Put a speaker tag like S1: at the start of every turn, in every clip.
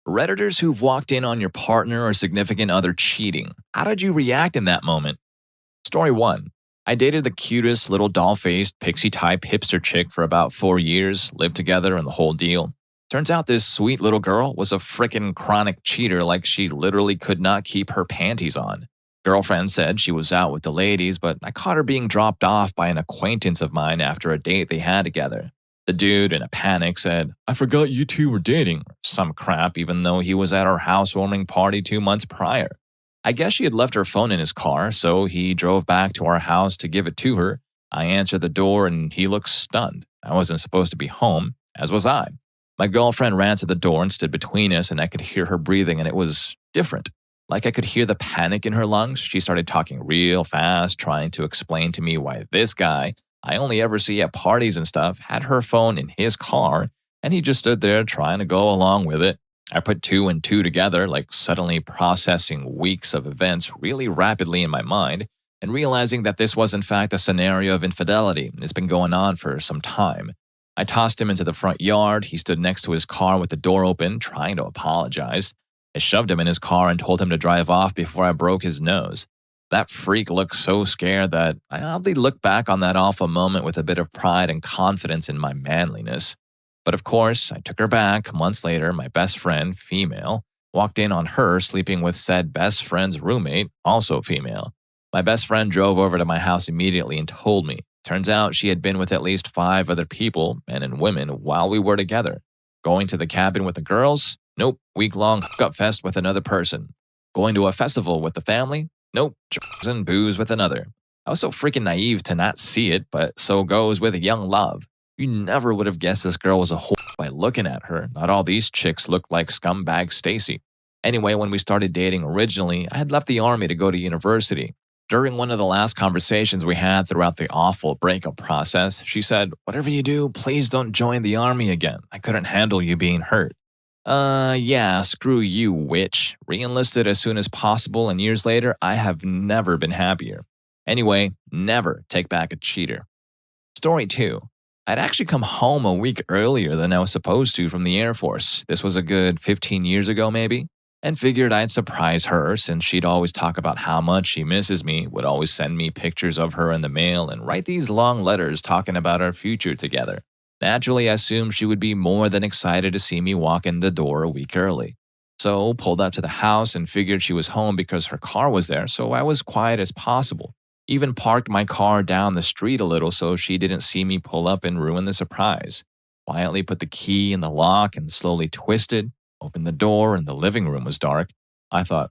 S1: Redditors who've walked in on your partner or significant other cheating. How did you react in that moment? Story 1. I dated the cutest little doll-faced, pixie-type hipster chick for about 4 years, lived together and the whole deal. Turns out this sweet little girl was a frickin' chronic cheater, like she literally could not keep her panties on. Girlfriend said she was out with the ladies, but I caught her being dropped off by an acquaintance of mine after a date they had together. The dude, in a panic, said, "I forgot you two were dating," or some crap, even though he was at our housewarming party 2 months prior. I guess she had left her phone in his car, so he drove back to our house to give it to her. I answered the door and he looked stunned. I wasn't supposed to be home, as was I. My girlfriend ran to the door and stood between us, and I could hear her breathing, and it was different. Like I could hear the panic in her lungs. She started talking real fast, trying to explain to me why this guy, I only ever see at parties and stuff, had her phone in his car, and he just stood there trying to go along with it. I put two and two together, like suddenly processing weeks of events really rapidly in my mind, and realizing that this was in fact a scenario of infidelity. It's been going on for some time. I tossed him into the front yard. He stood next to his car with the door open, trying to apologize. I shoved him in his car and told him to drive off before I broke his nose. That freak looked so scared that I oddly looked back on that awful moment with a bit of pride and confidence in my manliness. But of course, I took her back. Months later, my best friend, female, walked in on her sleeping with said best friend's roommate, also female. My best friend drove over to my house immediately and told me. Turns out she had been with at least 5 other people, men and women, while we were together. Going to the cabin with the girls? Nope. Week-long hookup fest with another person. Going to a festival with the family? Nope. Drugs and booze with another. I was so freaking naive to not see it, but so goes with young love. You never would have guessed this girl was a whore by looking at her. Not all these chicks looked like scumbag Stacy. Anyway, when we started dating originally, I had left the army to go to university. During one of the last conversations we had throughout the awful breakup process, she said, "Whatever you do, please don't join the army again. I couldn't handle you being hurt." Yeah, screw you, witch. Re-enlisted as soon as possible, and years later, I have never been happier. Anyway, never take back a cheater. Story 2. I'd actually come home a week earlier than I was supposed to from the Air Force. This was a good 15 years ago, maybe. And figured I'd surprise her since she'd always talk about how much she misses me, would always send me pictures of her in the mail, and write these long letters talking about our future together. Naturally, I assumed she would be more than excited to see me walk in the door a week early. So, pulled up to the house and figured she was home because her car was there, so I was quiet as possible. Even parked my car down the street a little so she didn't see me pull up and ruin the surprise. Quietly put the key in the lock and slowly twisted, opened the door, and the living room was dark. I thought,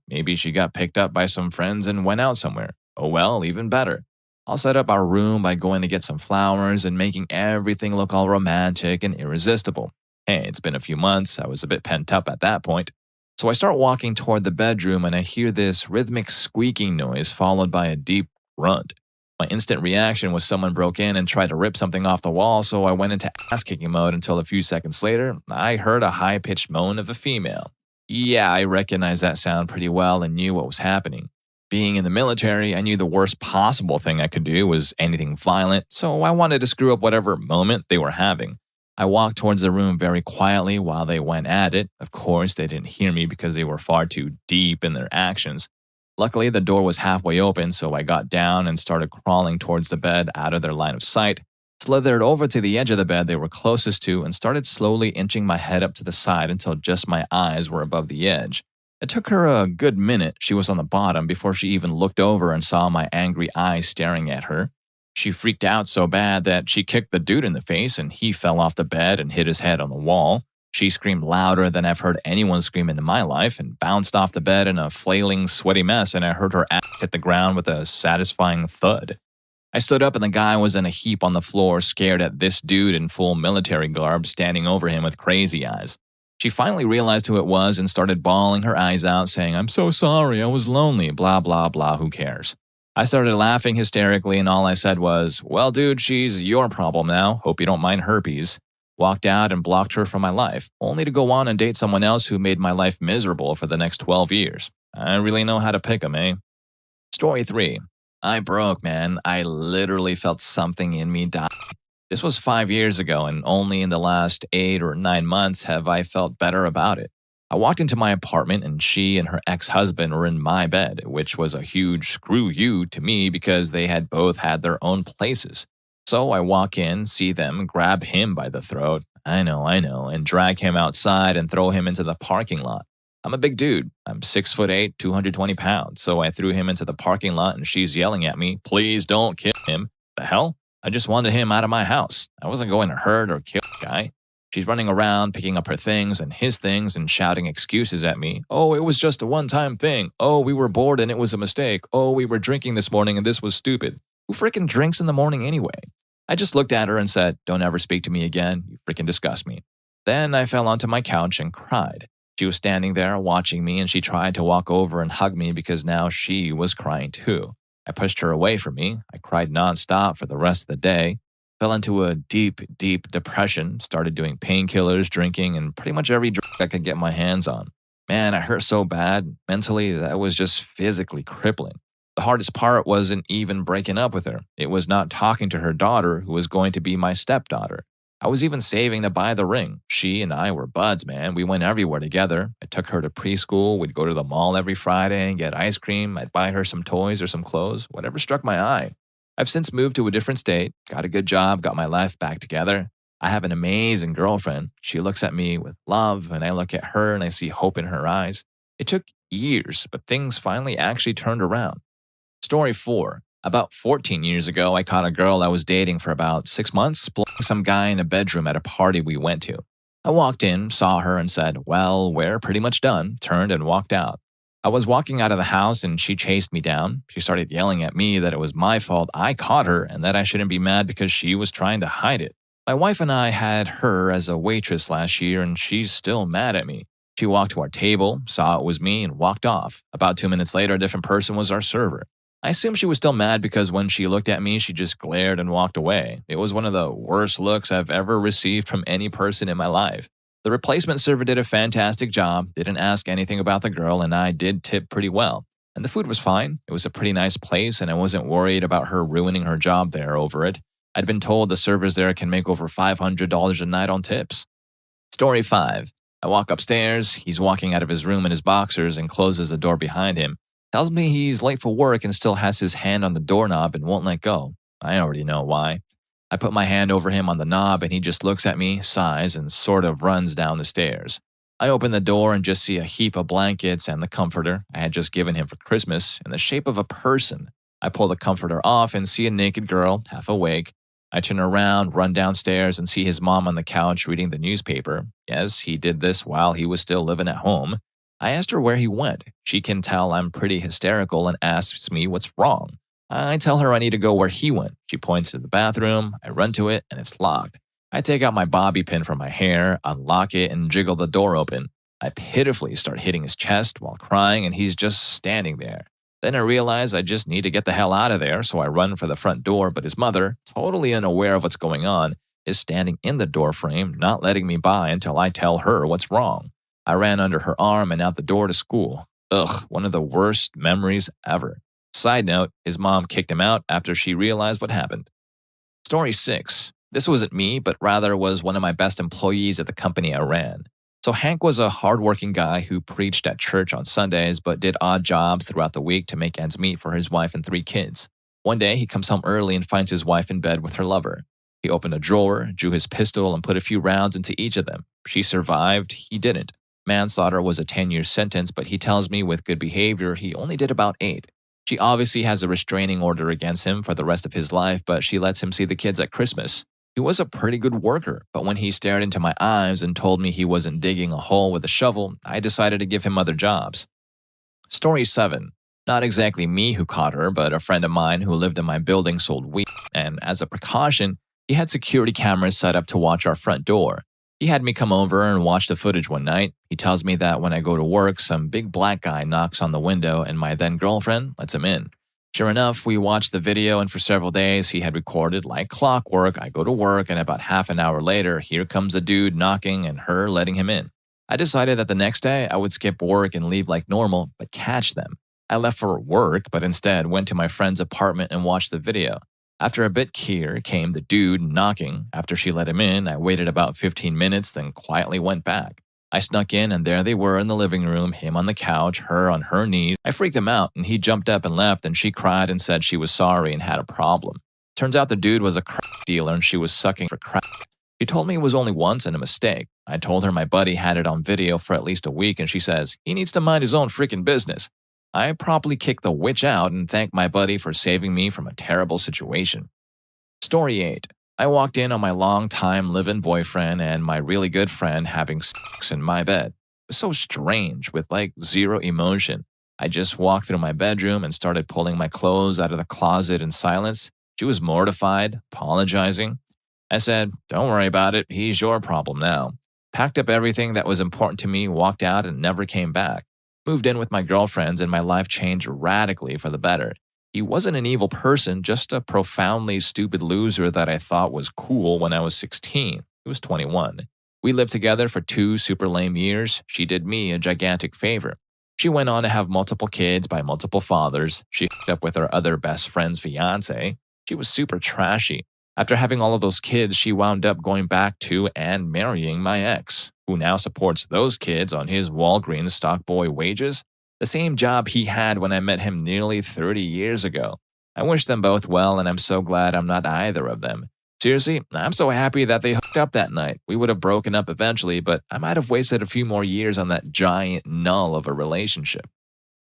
S1: maybe she got picked up by some friends and went out somewhere. Oh well, even better. I'll set up our room by going to get some flowers and making everything look all romantic and irresistible. Hey, it's been a few months. I was a bit pent up at that point. So I start walking toward the bedroom and I hear this rhythmic squeaking noise followed by a deep grunt. My instant reaction was someone broke in and tried to rip something off the wall, so I went into ass-kicking mode until a few seconds later, I heard a high-pitched moan of a female. Yeah, I recognized that sound pretty well and knew what was happening. Being in the military, I knew the worst possible thing I could do was anything violent, so I wanted to screw up whatever moment they were having. I walked towards the room very quietly while they went at it. Of course, they didn't hear me because they were far too deep in their actions. Luckily, the door was halfway open, so I got down and started crawling towards the bed out of their line of sight, slithered over to the edge of the bed they were closest to, and started slowly inching my head up to the side until just my eyes were above the edge. It took her a good minute, she was on the bottom, before she even looked over and saw my angry eyes staring at her. She freaked out so bad that she kicked the dude in the face and he fell off the bed and hit his head on the wall. She screamed louder than I've heard anyone scream in my life and bounced off the bed in a flailing, sweaty mess, and I heard her ass hit the ground with a satisfying thud. I stood up and the guy was in a heap on the floor, scared at this dude in full military garb standing over him with crazy eyes. She finally realized who it was and started bawling her eyes out, saying, "I'm so sorry, I was lonely, blah, blah, blah, who cares?" I started laughing hysterically and all I said was, "Well, dude, she's your problem now. Hope you don't mind herpes." Walked out and blocked her from my life, only to go on and date someone else who made my life miserable for the next 12 years. I really know how to pick 'em, eh? Story 3. I broke, man. I literally felt something in me die. This was 5 years ago, and only in the last 8 or 9 months have I felt better about it. I walked into my apartment and she and her ex husband were in my bed, which was a huge screw you to me because they had both had their own places. So I walk in, see them, grab him by the throat. I know, and drag him outside and throw him into the parking lot. I'm a big dude. I'm 6'8", 220 pounds. So I threw him into the parking lot and she's yelling at me, please don't kill him. The hell? I just wanted him out of my house. I wasn't going to hurt or kill the guy. She's running around, picking up her things and his things and shouting excuses at me. Oh, it was just a one-time thing. Oh, we were bored and it was a mistake. Oh, we were drinking this morning and this was stupid. Who freaking drinks in the morning anyway? I just looked at her and said, don't ever speak to me again. You freaking disgust me. Then I fell onto my couch and cried. She was standing there watching me and she tried to walk over and hug me because now she was crying too. I pushed her away from me. I cried nonstop for the rest of the day. Fell into a deep, deep depression, started doing painkillers, drinking, and pretty much every drug I could get my hands on. Man, I hurt so bad. Mentally, that was just physically crippling. The hardest part wasn't even breaking up with her. It was not talking to her daughter, who was going to be my stepdaughter. I was even saving to buy the ring. She and I were buds, man. We went everywhere together. I took her to preschool. We'd go to the mall every Friday and get ice cream. I'd buy her some toys or some clothes, whatever struck my eye. I've since moved to a different state, got a good job, got my life back together. I have an amazing girlfriend. She looks at me with love, and I look at her and I see hope in her eyes. It took years, but things finally actually turned around. Story 4. About 14 years ago, I caught a girl I was dating for about 6 months, blowing some guy in a bedroom at a party we went to. I walked in, saw her, and said, well, we're pretty much done, turned and walked out. I was walking out of the house and she chased me down. She started yelling at me that it was my fault I caught her and that I shouldn't be mad because she was trying to hide it. My wife and I had her as a waitress last year and she's still mad at me. She walked to our table, saw it was me, and walked off. About 2 minutes later, a different person was our server. I assume she was still mad because when she looked at me, she just glared and walked away. It was one of the worst looks I've ever received from any person in my life. The replacement server did a fantastic job, didn't ask anything about the girl, and I did tip pretty well. And the food was fine. It was a pretty nice place, and I wasn't worried about her ruining her job there over it. I'd been told the servers there can make over $500 a night on tips. Story 5. I walk upstairs. He's walking out of his room in his boxers and closes the door behind him. Tells me he's late for work and still has his hand on the doorknob and won't let go. I already know why. I put my hand over him on the knob and he just looks at me, sighs, and sort of runs down the stairs. I open the door and just see a heap of blankets and the comforter I had just given him for Christmas in the shape of a person. I pull the comforter off and see a naked girl, half awake. I turn around, run downstairs, and see his mom on the couch reading the newspaper. Yes, he did this while he was still living at home. I asked her where he went. She can tell I'm pretty hysterical and asks me what's wrong. I tell her I need to go where he went. She points to the bathroom. I run to it, and it's locked. I take out my bobby pin from my hair, unlock it, and jiggle the door open. I pitifully start hitting his chest while crying, and he's just standing there. Then I realize I just need to get the hell out of there, so I run for the front door, but his mother, totally unaware of what's going on, is standing in the door frame, not letting me by until I tell her what's wrong. I ran under her arm and out the door to school. Ugh, one of the worst memories ever. Side note, his mom kicked him out after she realized what happened. Story 6. This wasn't me, but rather was one of my best employees at the company I ran. So Hank was a hardworking guy who preached at church on Sundays but did odd jobs throughout the week to make ends meet for his wife and 3 kids. One day, he comes home early and finds his wife in bed with her lover. He opened a drawer, drew his pistol, and put a few rounds into each of them. She survived, he didn't. Manslaughter was a 10-year sentence, but he tells me with good behavior he only did about 8. She obviously has a restraining order against him for the rest of his life, but she lets him see the kids at Christmas. He was a pretty good worker, but when he stared into my eyes and told me he wasn't digging a hole with a shovel, I decided to give him other jobs. Story 7. Not exactly me who caught her, but a friend of mine who lived in my building sold weed, and as a precaution, he had security cameras set up to watch our front door. He had me come over and watch the footage one night. He tells me that when I go to work, some big black guy knocks on the window and my then girlfriend lets him in. Sure enough, we watched the video and for several days he had recorded like clockwork. I go to work and about half an hour later, here comes a dude knocking and her letting him in. I decided that the next day I would skip work and leave like normal, but catch them. I left for work, but instead went to my friend's apartment and watched the video. After a bit here came the dude knocking. After she let him in, I waited about 15 minutes, then quietly went back. I snuck in and there they were in the living room, him on the couch, her on her knees. I freaked him out and he jumped up and left and she cried and said she was sorry and had a problem. Turns out the dude was a crack dealer and she was sucking for crack. She told me it was only once and a mistake. I told her my buddy had it on video for at least a week and she says, he needs to mind his own freaking business. I promptly kicked the witch out and thanked my buddy for saving me from a terrible situation. Story 8. I walked in on my long-time live-in boyfriend and my really good friend having sex in my bed. It was so strange with like zero emotion. I just walked through my bedroom and started pulling my clothes out of the closet in silence. She was mortified, apologizing. I said, don't worry about it, he's your problem now. Packed up everything that was important to me, walked out and never came back. Moved in with my girlfriends and my life changed radically for the better. He wasn't an evil person, just a profoundly stupid loser that I thought was cool when I was 16. He was 21. We lived together for 2 super lame years. She did me a gigantic favor. She went on to have multiple kids by multiple fathers. She hooked up with her other best friend's fiance. She was super trashy. After having all of those kids, she wound up going back to and marrying my ex, who now supports those kids on his Walgreens stock boy wages, the same job he had when I met him nearly 30 years ago. I wish them both well, and I'm so glad I'm not either of them. Seriously, I'm so happy that they hooked up that night. We would have broken up eventually, but I might have wasted a few more years on that giant null of a relationship.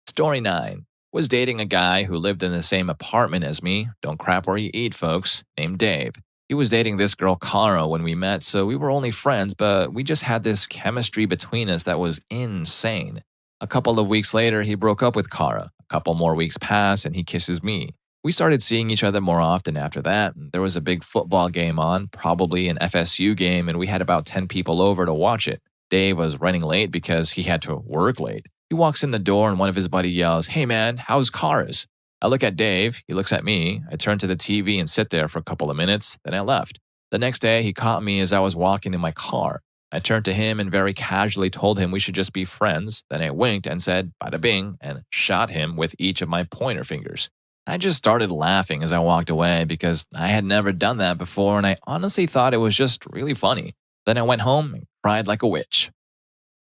S1: Story 9. Was dating a guy who lived in the same apartment as me, don't crap where you eat folks, named Dave. He was dating this girl Cara when we met, so we were only friends, but we just had this chemistry between us that was insane. A couple of weeks later, he broke up with Cara. A couple more weeks passed and he kisses me. We started seeing each other more often after that. There was a big football game on, probably an FSU game, and we had about 10 people over to watch it. Dave was running late because he had to work late. He walks in the door and one of his buddies yells, hey man, how's cars? I look at Dave, he looks at me, I turn to the TV and sit there for a couple of minutes, then I left. The next day, he caught me as I was walking in my car. I turned to him and very casually told him we should just be friends, then I winked and said, bada bing, and shot him with each of my pointer fingers. I just started laughing as I walked away because I had never done that before and I honestly thought it was just really funny. Then I went home and cried like a witch.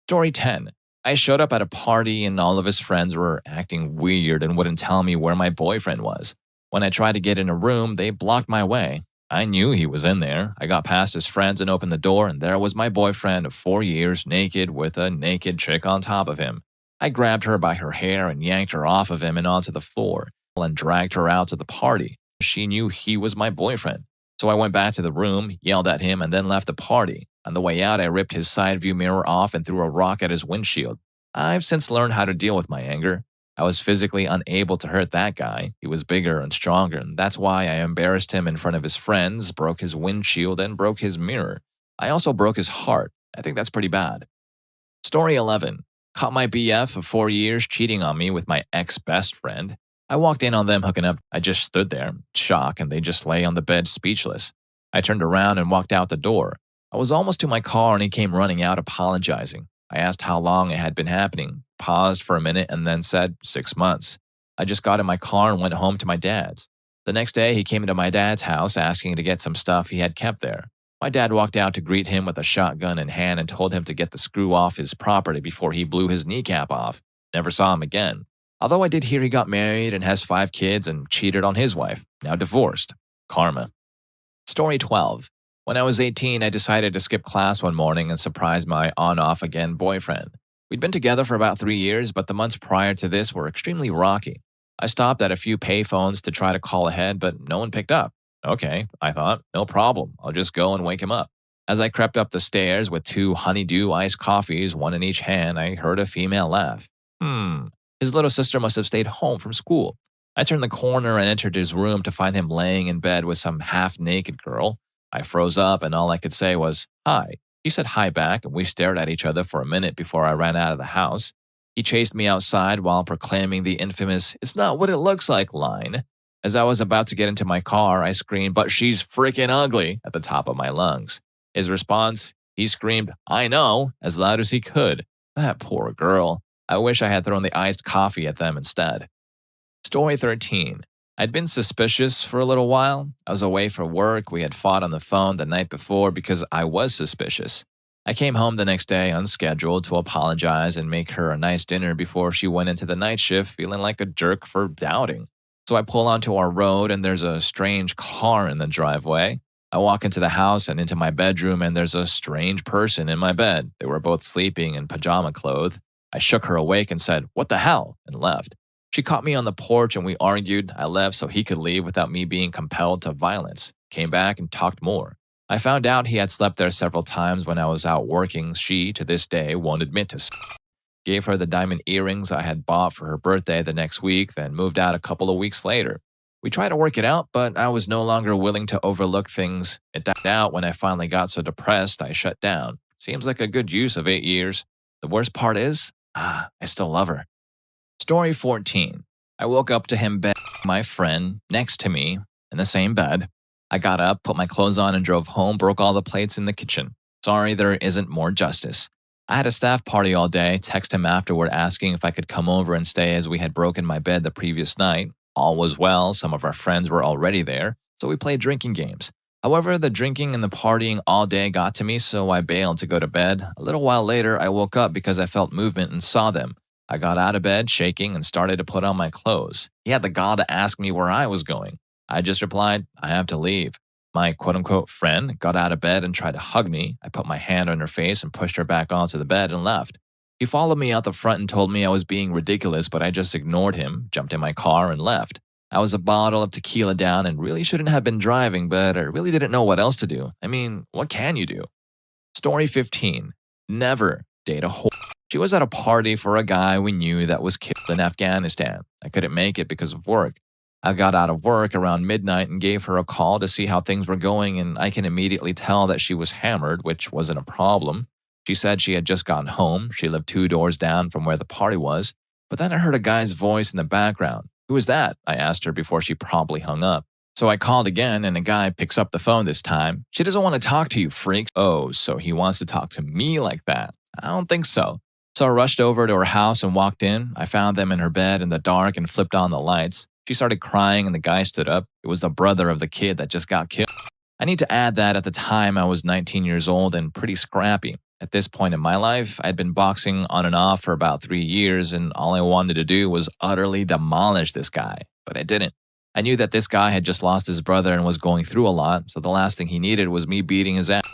S1: Story 10. I showed up at a party and all of his friends were acting weird and wouldn't tell me where my boyfriend was. When I tried to get in a room, they blocked my way. I knew he was in there. I got past his friends and opened the door, and there was my boyfriend of 4 years, naked with a naked chick on top of him. I grabbed her by her hair and yanked her off of him and onto the floor and dragged her out to the party. She knew he was my boyfriend. So I went back to the room, yelled at him, and then left the party. On the way out, I ripped his side view mirror off and threw a rock at his windshield. I've since learned how to deal with my anger. I was physically unable to hurt that guy. He was bigger and stronger, and that's why I embarrassed him in front of his friends, broke his windshield, and broke his mirror. I also broke his heart. I think that's pretty bad. Story 11. Caught my BF of 4 years cheating on me with my ex-best friend. I walked in on them hooking up. I just stood there, shocked, and they just lay on the bed speechless. I turned around and walked out the door. I was almost to my car and he came running out apologizing. I asked how long it had been happening, paused for a minute, and then said 6 months. I just got in my car and went home to my dad's. The next day, he came into my dad's house asking to get some stuff he had kept there. My dad walked out to greet him with a shotgun in hand and told him to get the screw off his property before he blew his kneecap off. Never saw him again. Although I did hear he got married and has 5 kids and cheated on his wife, now divorced. Karma. Story 12. When I was 18, I decided to skip class one morning and surprise my on-off-again boyfriend. We'd been together for about 3 years, but the months prior to this were extremely rocky. I stopped at a few payphones to try to call ahead, but no one picked up. Okay, I thought, no problem. I'll just go and wake him up. As I crept up the stairs with 2 honeydew iced coffees, one in each hand, I heard a female laugh. His little sister must have stayed home from school. I turned the corner and entered his room to find him laying in bed with some half-naked girl. I froze up and all I could say was, hi. He said hi back and we stared at each other for a minute before I ran out of the house. He chased me outside while proclaiming the infamous, it's not what it looks like line. As I was about to get into my car, I screamed, but she's freaking ugly, at the top of my lungs. His response, he screamed, I know, as loud as he could. That poor girl. I wish I had thrown the iced coffee at them instead. Story 13. I'd been suspicious for a little while. I was away for work. We had fought on the phone the night before because I was suspicious. I came home the next day unscheduled to apologize and make her a nice dinner before she went into the night shift feeling like a jerk for doubting. So I pull onto our road and there's a strange car in the driveway. I walk into the house and into my bedroom and there's a strange person in my bed. They were both sleeping in pajama clothes. I shook her awake and said, "What the hell?" and left. She caught me on the porch and we argued. I left so he could leave without me being compelled to violence. Came back and talked more. I found out he had slept there several times when I was out working. She, to this day, won't admit to. Gave her the diamond earrings I had bought for her birthday the next week, then moved out a couple of weeks later. We tried to work it out, but I was no longer willing to overlook things. It died out when I finally got so depressed I shut down. Seems like a good use of 8 years. The worst part is, I still love her. Story 14. I woke up to him bedding my friend next to me in the same bed. I got up, put my clothes on, and drove home, broke all the plates in the kitchen. Sorry, there isn't more justice. I had a staff party all day, text him afterward asking if I could come over and stay as we had broken my bed the previous night. All was well, some of our friends were already there, so we played drinking games. However, the drinking and the partying all day got to me, so I bailed to go to bed. A little while later, I woke up because I felt movement and saw them. I got out of bed, shaking, and started to put on my clothes. He had the gall to ask me where I was going. I just replied, "I have to leave." My quote-unquote friend got out of bed and tried to hug me. I put my hand on her face and pushed her back onto the bed and left. He followed me out the front and told me I was being ridiculous, but I just ignored him, jumped in my car, and left. I was a bottle of tequila down and really shouldn't have been driving, but I really didn't know what else to do. I mean, what can you do? Story 15. Never date a whore. She was at a party for a guy we knew that was killed in Afghanistan. I couldn't make it because of work. I got out of work around midnight and gave her a call to see how things were going, and I can immediately tell that she was hammered, which wasn't a problem. She said she had just gotten home. She lived 2 doors down from where the party was. But then I heard a guy's voice in the background. "Who is that?" I asked her before she promptly hung up. So I called again, and a guy picks up the phone this time. "She doesn't want to talk to you, freak." "Oh, so he wants to talk to me like that?" "I don't think so." So I rushed over to her house and walked in. I found them in her bed in the dark and flipped on the lights. She started crying and the guy stood up. It was the brother of the kid that just got killed. I need to add that at the time I was 19 years old and pretty scrappy. At this point in my life, I'd been boxing on and off for about 3 years, and all I wanted to do was utterly demolish this guy. But I didn't. I knew that this guy had just lost his brother and was going through a lot, so the last thing he needed was me beating his ass.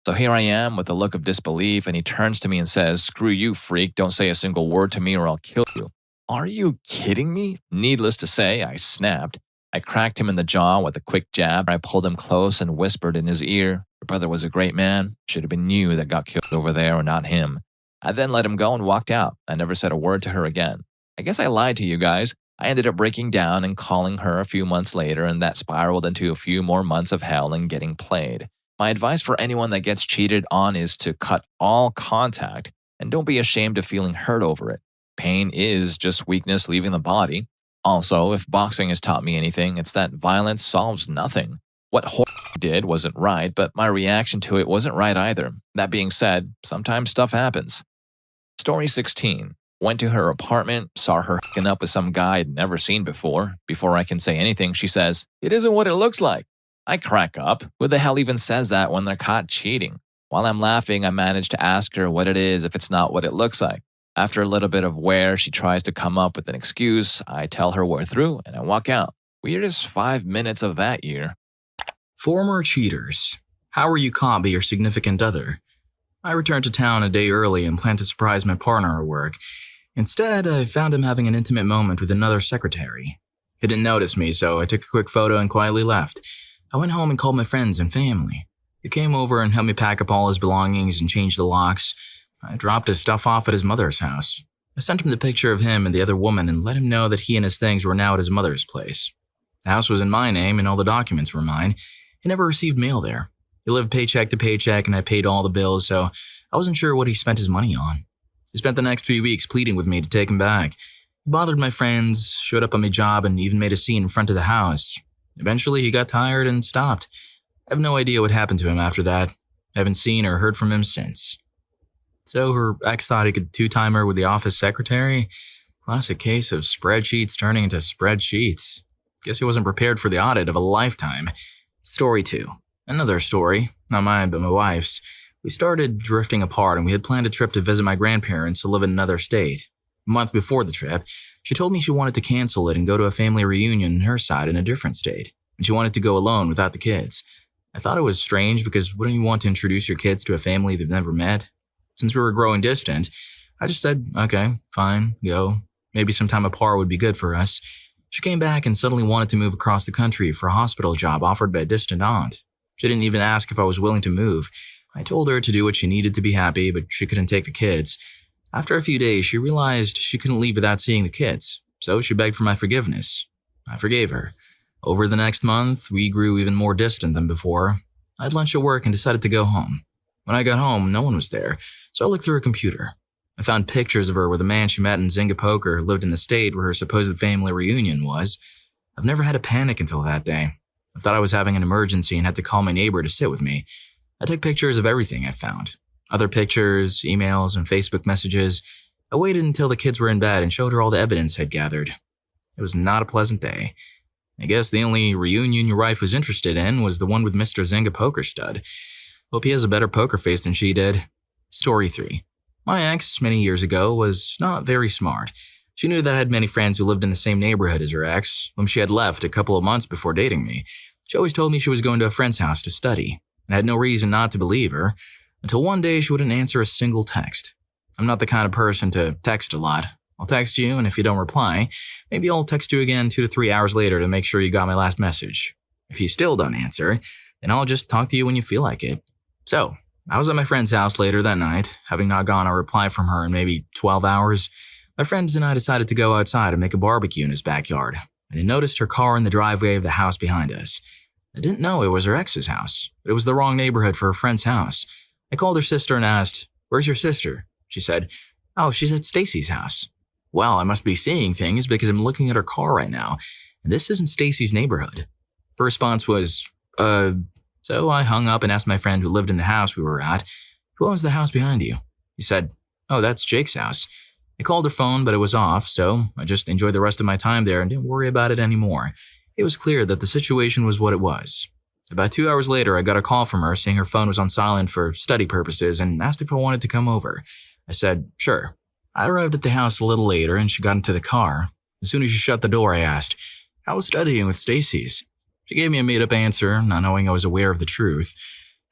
S1: So here I am with a look of disbelief, and he turns to me and says, "Screw you, freak. Don't say a single word to me or I'll kill you." Are you kidding me? Needless to say, I snapped. I cracked him in the jaw with a quick jab. I pulled him close and whispered in his ear, "Your brother was a great man. Should have been you that got killed over there or not him." I then let him go and walked out. I never said a word to her again. I guess I lied to you guys. I ended up breaking down and calling her a few months later, and that spiraled into a few more months of hell and getting played. My advice for anyone that gets cheated on is to cut all contact and don't be ashamed of feeling hurt over it. Pain is just weakness leaving the body. Also, if boxing has taught me anything, it's that violence solves nothing. What did wasn't right, but my reaction to it wasn't right either. That being said, sometimes stuff happens. Story 16. Went to her apartment, saw her hooking up with some guy I'd never seen before. Before I can say anything, she says, "It isn't what it looks like." I crack up. Who the hell even says that when they're caught cheating? While I'm laughing, I manage to ask her what it is if it's not what it looks like. After a little bit of where she tries to come up with an excuse, I tell her we're through and I walk out. Weirdest 5 minutes of that year.
S2: Former cheaters. How were you caught by your significant other? I returned to town a day early and planned to surprise my partner at work. Instead, I found him having an intimate moment with another secretary. He didn't notice me, so I took a quick photo and quietly left. I went home and called my friends and family. They came over and helped me pack up all his belongings and change the locks. I dropped his stuff off at his mother's house. I sent him the picture of him and the other woman and let him know that he and his things were now at his mother's place. The house was in my name and all the documents were mine. He never received mail there. He lived paycheck to paycheck and I paid all the bills, so I wasn't sure what he spent his money on. He spent the next few weeks pleading with me to take him back. He bothered my friends, showed up on my job, and even made a scene in front of the house. Eventually, he got tired and stopped. I have no idea what happened to him after that. I haven't seen or heard from him since. So her ex thought he could two-time her with the office secretary? Classic case of spreadsheets turning into spreadsheets. Guess he wasn't prepared for the audit of a lifetime. Story 2. Another story, not mine but my wife's. We started drifting apart and we had planned a trip to visit my grandparents who live in another state. A month before the trip, she told me she wanted to cancel it and go to a family reunion on her side in a different state, and she wanted to go alone without the kids. I thought it was strange because wouldn't you want to introduce your kids to a family they've never met? Since we were growing distant, I just said, okay, fine, go. Maybe some time apart would be good for us. She came back and suddenly wanted to move across the country for a hospital job offered by a distant aunt. She didn't even ask if I was willing to move. I told her to do what she needed to be happy, but she couldn't take the kids. After a few days, she realized she couldn't leave without seeing the kids, so she begged for my forgiveness. I forgave her. Over the next month, we grew even more distant than before. I had lunch at work and decided to go home. When I got home, no one was there, so I looked through her computer. I found pictures of her with a man she met in Zynga Poker who lived in the state where her supposed family reunion was. I've never had a panic until that day. I thought I was having an emergency and had to call my neighbor to sit with me. I took pictures of everything I found. Other pictures, emails, and Facebook messages. I waited until the kids were in bed and showed her all the evidence I'd gathered. It was not a pleasant day. I guess the only reunion your wife was interested in was the one with Mr. Zynga Poker Stud. Hope he has a better poker face than she did. Story 3. My ex, many years ago, was not very smart. She knew that I had many friends who lived in the same neighborhood as her ex, whom she had left a couple of months before dating me. She always told me she was going to a friend's house to study, and I had no reason not to believe her, until one day she wouldn't answer a single text. I'm not the kind of person to text a lot. I'll text you, and if you don't reply, maybe I'll text you again 2 to 3 hours later to make sure you got my last message. If you still don't answer, then I'll just talk to you when you feel like it. So, I was at my friend's house later that night, having not gotten a reply from her in maybe 12 hours. My friends and I decided to go outside and make a barbecue in his backyard, and I noticed her car in the driveway of the house behind us. I didn't know it was her ex's house, but it was the wrong neighborhood for her friend's house. I called her sister and asked, "Where's your sister?" She said, "Oh, she's at Stacy's house." Well, I must be seeing things because I'm looking at her car right now, and this isn't Stacy's neighborhood. Her response was, So I hung up and asked my friend who lived in the house we were at, "Who owns the house behind you?" He said, "Oh, that's Jake's house." I called her phone, but it was off, so I just enjoyed the rest of my time there and didn't worry about it anymore. It was clear that the situation was what it was. About 2 hours later, I got a call from her saying her phone was on silent for study purposes and asked if I wanted to come over. I said, sure. I arrived at the house a little later and she got into the car. As soon as she shut the door, I asked, "How was studying with Stacy's?" She gave me a made-up answer, not knowing I was aware of the truth.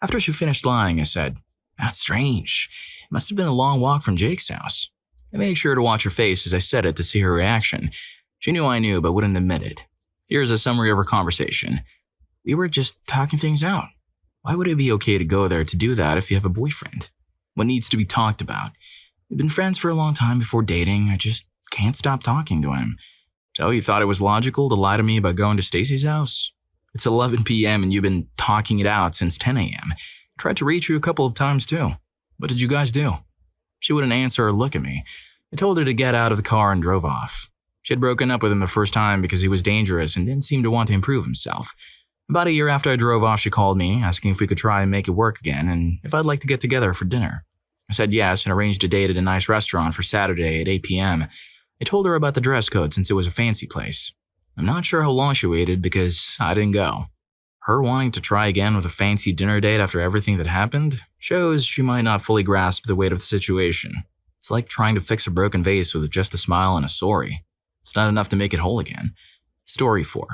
S2: After she finished lying, I said, "That's strange. It must have been a long walk from Jake's house." I made sure to watch her face as I said it to see her reaction. She knew I knew but wouldn't admit it. Here's a summary of our conversation. We were just talking things out. Why would it be okay to go there to do that if you have a boyfriend? What needs to be talked about? We've been friends for a long time before dating. I just can't stop talking to him. So you thought it was logical to lie to me about going to Stacy's house? It's 11 p.m. and you've been talking it out since 10 a.m. I tried to reach you a couple of times too. What did you guys do? She wouldn't answer or look at me. I told her to get out of the car and drove off. She had broken up with him the first time because he was dangerous and didn't seem to want to improve himself. About a year after I drove off, she called me, asking if we could try and make it work again and if I'd like to get together for dinner. I said yes and arranged a date at a nice restaurant for Saturday at 8 p.m. I told her about the dress code since it was a fancy place. I'm not sure how long she waited because I didn't go. Her wanting to try again with a fancy dinner date after everything that happened shows she might not fully grasp the weight of the situation. It's like trying to fix a broken vase with just a smile and a sorry. It's not enough to make it whole again. Story 4.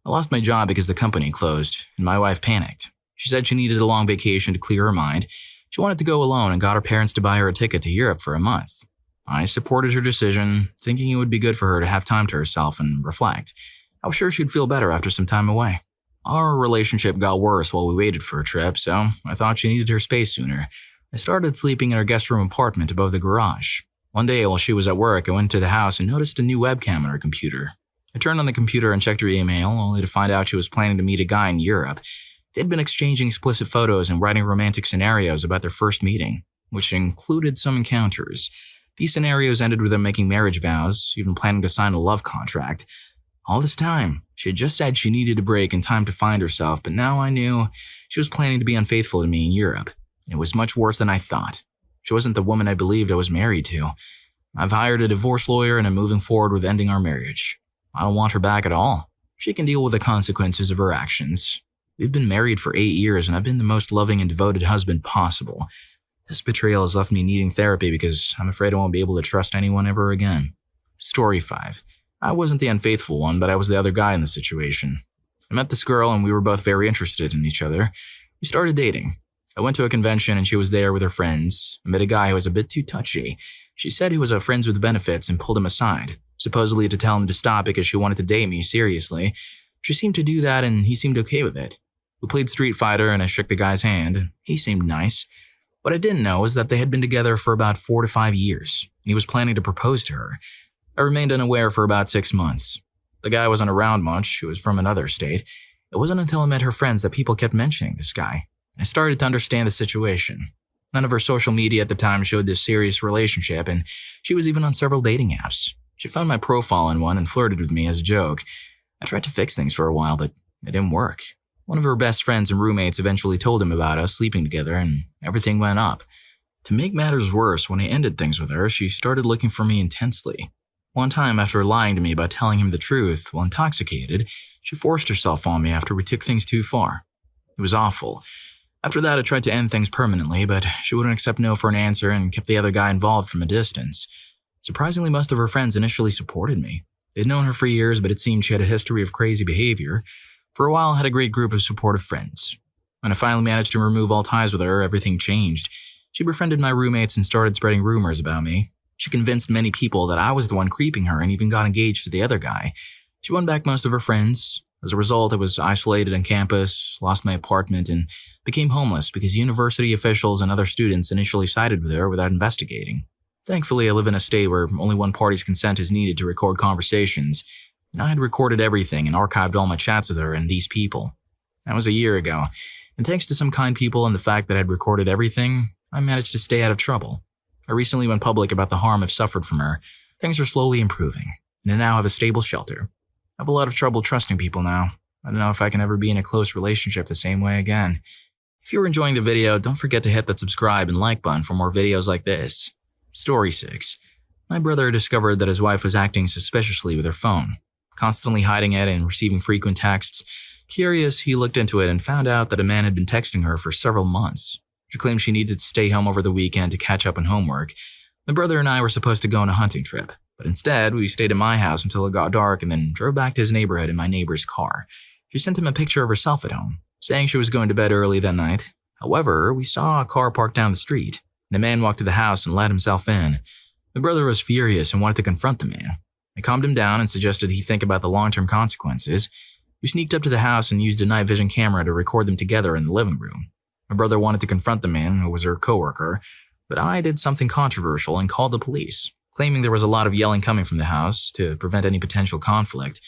S2: I lost my job because the company closed, and my wife panicked. She said she needed a long vacation to clear her mind. She wanted to go alone and got her parents to buy her a ticket to Europe for a month. I supported her decision, thinking it would be good for her to have time to herself and reflect. I was sure she'd feel better after some time away. Our relationship got worse while we waited for a trip, so I thought she needed her space sooner. I started sleeping in her guest room apartment above the garage. One day while she was at work, I went to the house and noticed a new webcam on her computer. I turned on the computer and checked her email, only to find out she was planning to meet a guy in Europe. They'd been exchanging explicit photos and writing romantic scenarios about their first meeting, which included some encounters. These scenarios ended with them making marriage vows, even planning to sign a love contract. All this time, she had just said she needed a break and time to find herself, but now I knew she was planning to be unfaithful to me in Europe. It was much worse than I thought. She wasn't the woman I believed I was married to. I've hired a divorce lawyer and I'm moving forward with ending our marriage. I don't want her back at all. She can deal with the consequences of her actions. We've been married for 8 years and I've been the most loving and devoted husband possible. This betrayal has left me needing therapy because I'm afraid I won't be able to trust anyone ever again. Story 5. I wasn't the unfaithful one, but I was the other guy in the situation. I met this girl and we were both very interested in each other. We started dating. I went to a convention and she was there with her friends. I met a guy who was a bit too touchy. She said he was a friends with benefits and pulled him aside, supposedly to tell him to stop because she wanted to date me seriously. She seemed to do that and he seemed okay with it. We played Street Fighter and I shook the guy's hand. He seemed nice. What I didn't know was that they had been together for about 4 to 5 years, and he was planning to propose to her. I remained unaware for about 6 months. The guy wasn't around much, he was from another state. It wasn't until I met her friends that people kept mentioning this guy. I started to understand the situation. None of her social media at the time showed this serious relationship, and she was even on several dating apps. She found my profile on one and flirted with me as a joke. I tried to fix things for a while, but it didn't work. One of her best friends and roommates eventually told him about us sleeping together, and everything went up. To make matters worse, when I ended things with her, she started looking for me intensely. One time, after lying to me about telling him the truth while intoxicated, she forced herself on me after we took things too far. It was awful. After that, I tried to end things permanently, but she wouldn't accept no for an answer and kept the other guy involved from a distance. Surprisingly, most of her friends initially supported me. They'd known her for years, but it seemed she had a history of crazy behavior. For a while, I had a great group of supportive friends. When I finally managed to remove all ties with her, everything changed. She befriended my roommates and started spreading rumors about me. She convinced many people that I was the one creeping her and even got engaged to the other guy. She won back most of her friends. As a result, I was isolated on campus, lost my apartment, and became homeless because university officials and other students initially sided with her without investigating. Thankfully, I live in a state where only one party's consent is needed to record conversations, and I had recorded everything and archived all my chats with her and these people. That was a year ago, and thanks to some kind people and the fact that I'd recorded everything, I managed to stay out of trouble. I recently went public about the harm I've suffered from her. Things are slowly improving, and I now have a stable shelter. I have a lot of trouble trusting people now. I don't know if I can ever be in a close relationship the same way again. If you're enjoying the video, don't forget to hit that subscribe and like button for more videos like this. Story 6. My brother discovered that his wife was acting suspiciously with her phone, constantly hiding it and receiving frequent texts. Curious, he looked into it and found out that a man had been texting her for several months. She claimed she needed to stay home over the weekend to catch up on homework. My brother and I were supposed to go on a hunting trip, but instead we stayed at my house until it got dark and then drove back to his neighborhood in my neighbor's car. She sent him a picture of herself at home, saying she was going to bed early that night. However, we saw a car parked down the street, and a man walked to the house and let himself in. My brother was furious and wanted to confront the man. I calmed him down and suggested he think about the long-term consequences. We sneaked up to the house and used a night vision camera to record them together in the living room. My brother wanted to confront the man, who was her coworker, but I did something controversial and called the police, claiming there was a lot of yelling coming from the house to prevent any potential conflict.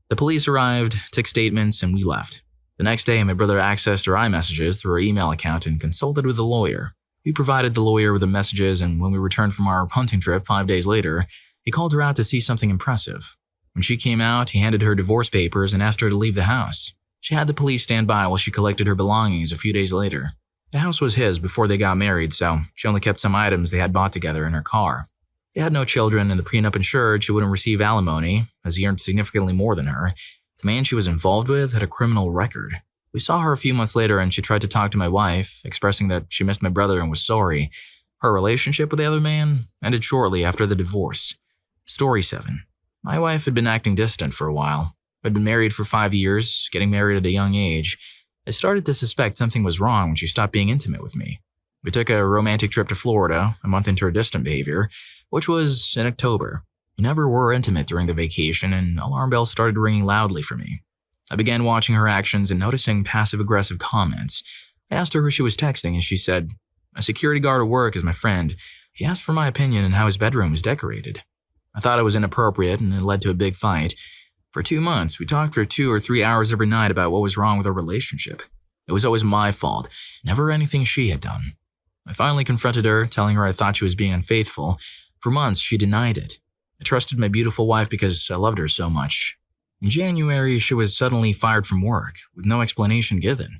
S2: The police arrived, took statements, and we left. The next day, my brother accessed her iMessages through her email account and consulted with a lawyer. We provided the lawyer with the messages, and when we returned from our hunting trip 5 days later, he called her out to see something impressive. When she came out, he handed her divorce papers and asked her to leave the house. She had the police stand by while she collected her belongings a few days later. The house was his before they got married, so she only kept some items they had bought together in her car. They had no children, and the prenup ensured she wouldn't receive alimony, as he earned significantly more than her. The man she was involved with had a criminal record. We saw her a few months later and she tried to talk to my wife, expressing that she missed my brother and was sorry. Her relationship with the other man ended shortly after the divorce. Story 7. My wife had been acting distant for a while. I'd been married for 5 years, getting married at a young age. I started to suspect something was wrong when she stopped being intimate with me. We took a romantic trip to Florida, a month into her distant behavior, which was in October. We never were intimate during the vacation, and alarm bells started ringing loudly for me. I began watching her actions and noticing passive-aggressive comments. I asked her who she was texting, and she said, "A security guard at work is my friend. He asked for my opinion on how his bedroom was decorated." I thought it was inappropriate, and it led to a big fight. For 2 months, we talked for 2 or 3 hours every night about what was wrong with our relationship. It was always my fault, never anything she had done. I finally confronted her, telling her I thought she was being unfaithful. For months, she denied it. I trusted my beautiful wife because I loved her so much. In January, she was suddenly fired from work, with no explanation given.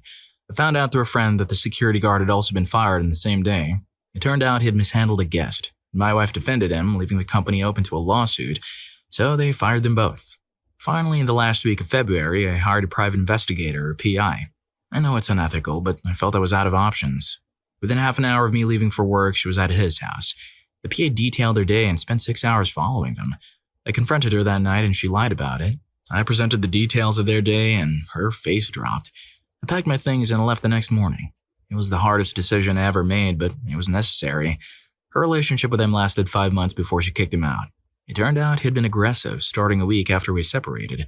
S2: I found out through a friend that the security guard had also been fired in the same day. It turned out he had mishandled a guest. My wife defended him, leaving the company open to a lawsuit, so they fired them both. Finally, in the last week of February, I hired a private investigator, or PI. I know it's unethical, but I felt I was out of options. Within half an hour of me leaving for work, she was at his house. The PA detailed their day and spent 6 hours following them. I confronted her that night and she lied about it. I presented the details of their day and her face dropped. I packed my things and left the next morning. It was the hardest decision I ever made, but it was necessary. Her relationship with him lasted 5 months before she kicked him out. It turned out he'd been aggressive, starting a week after we separated.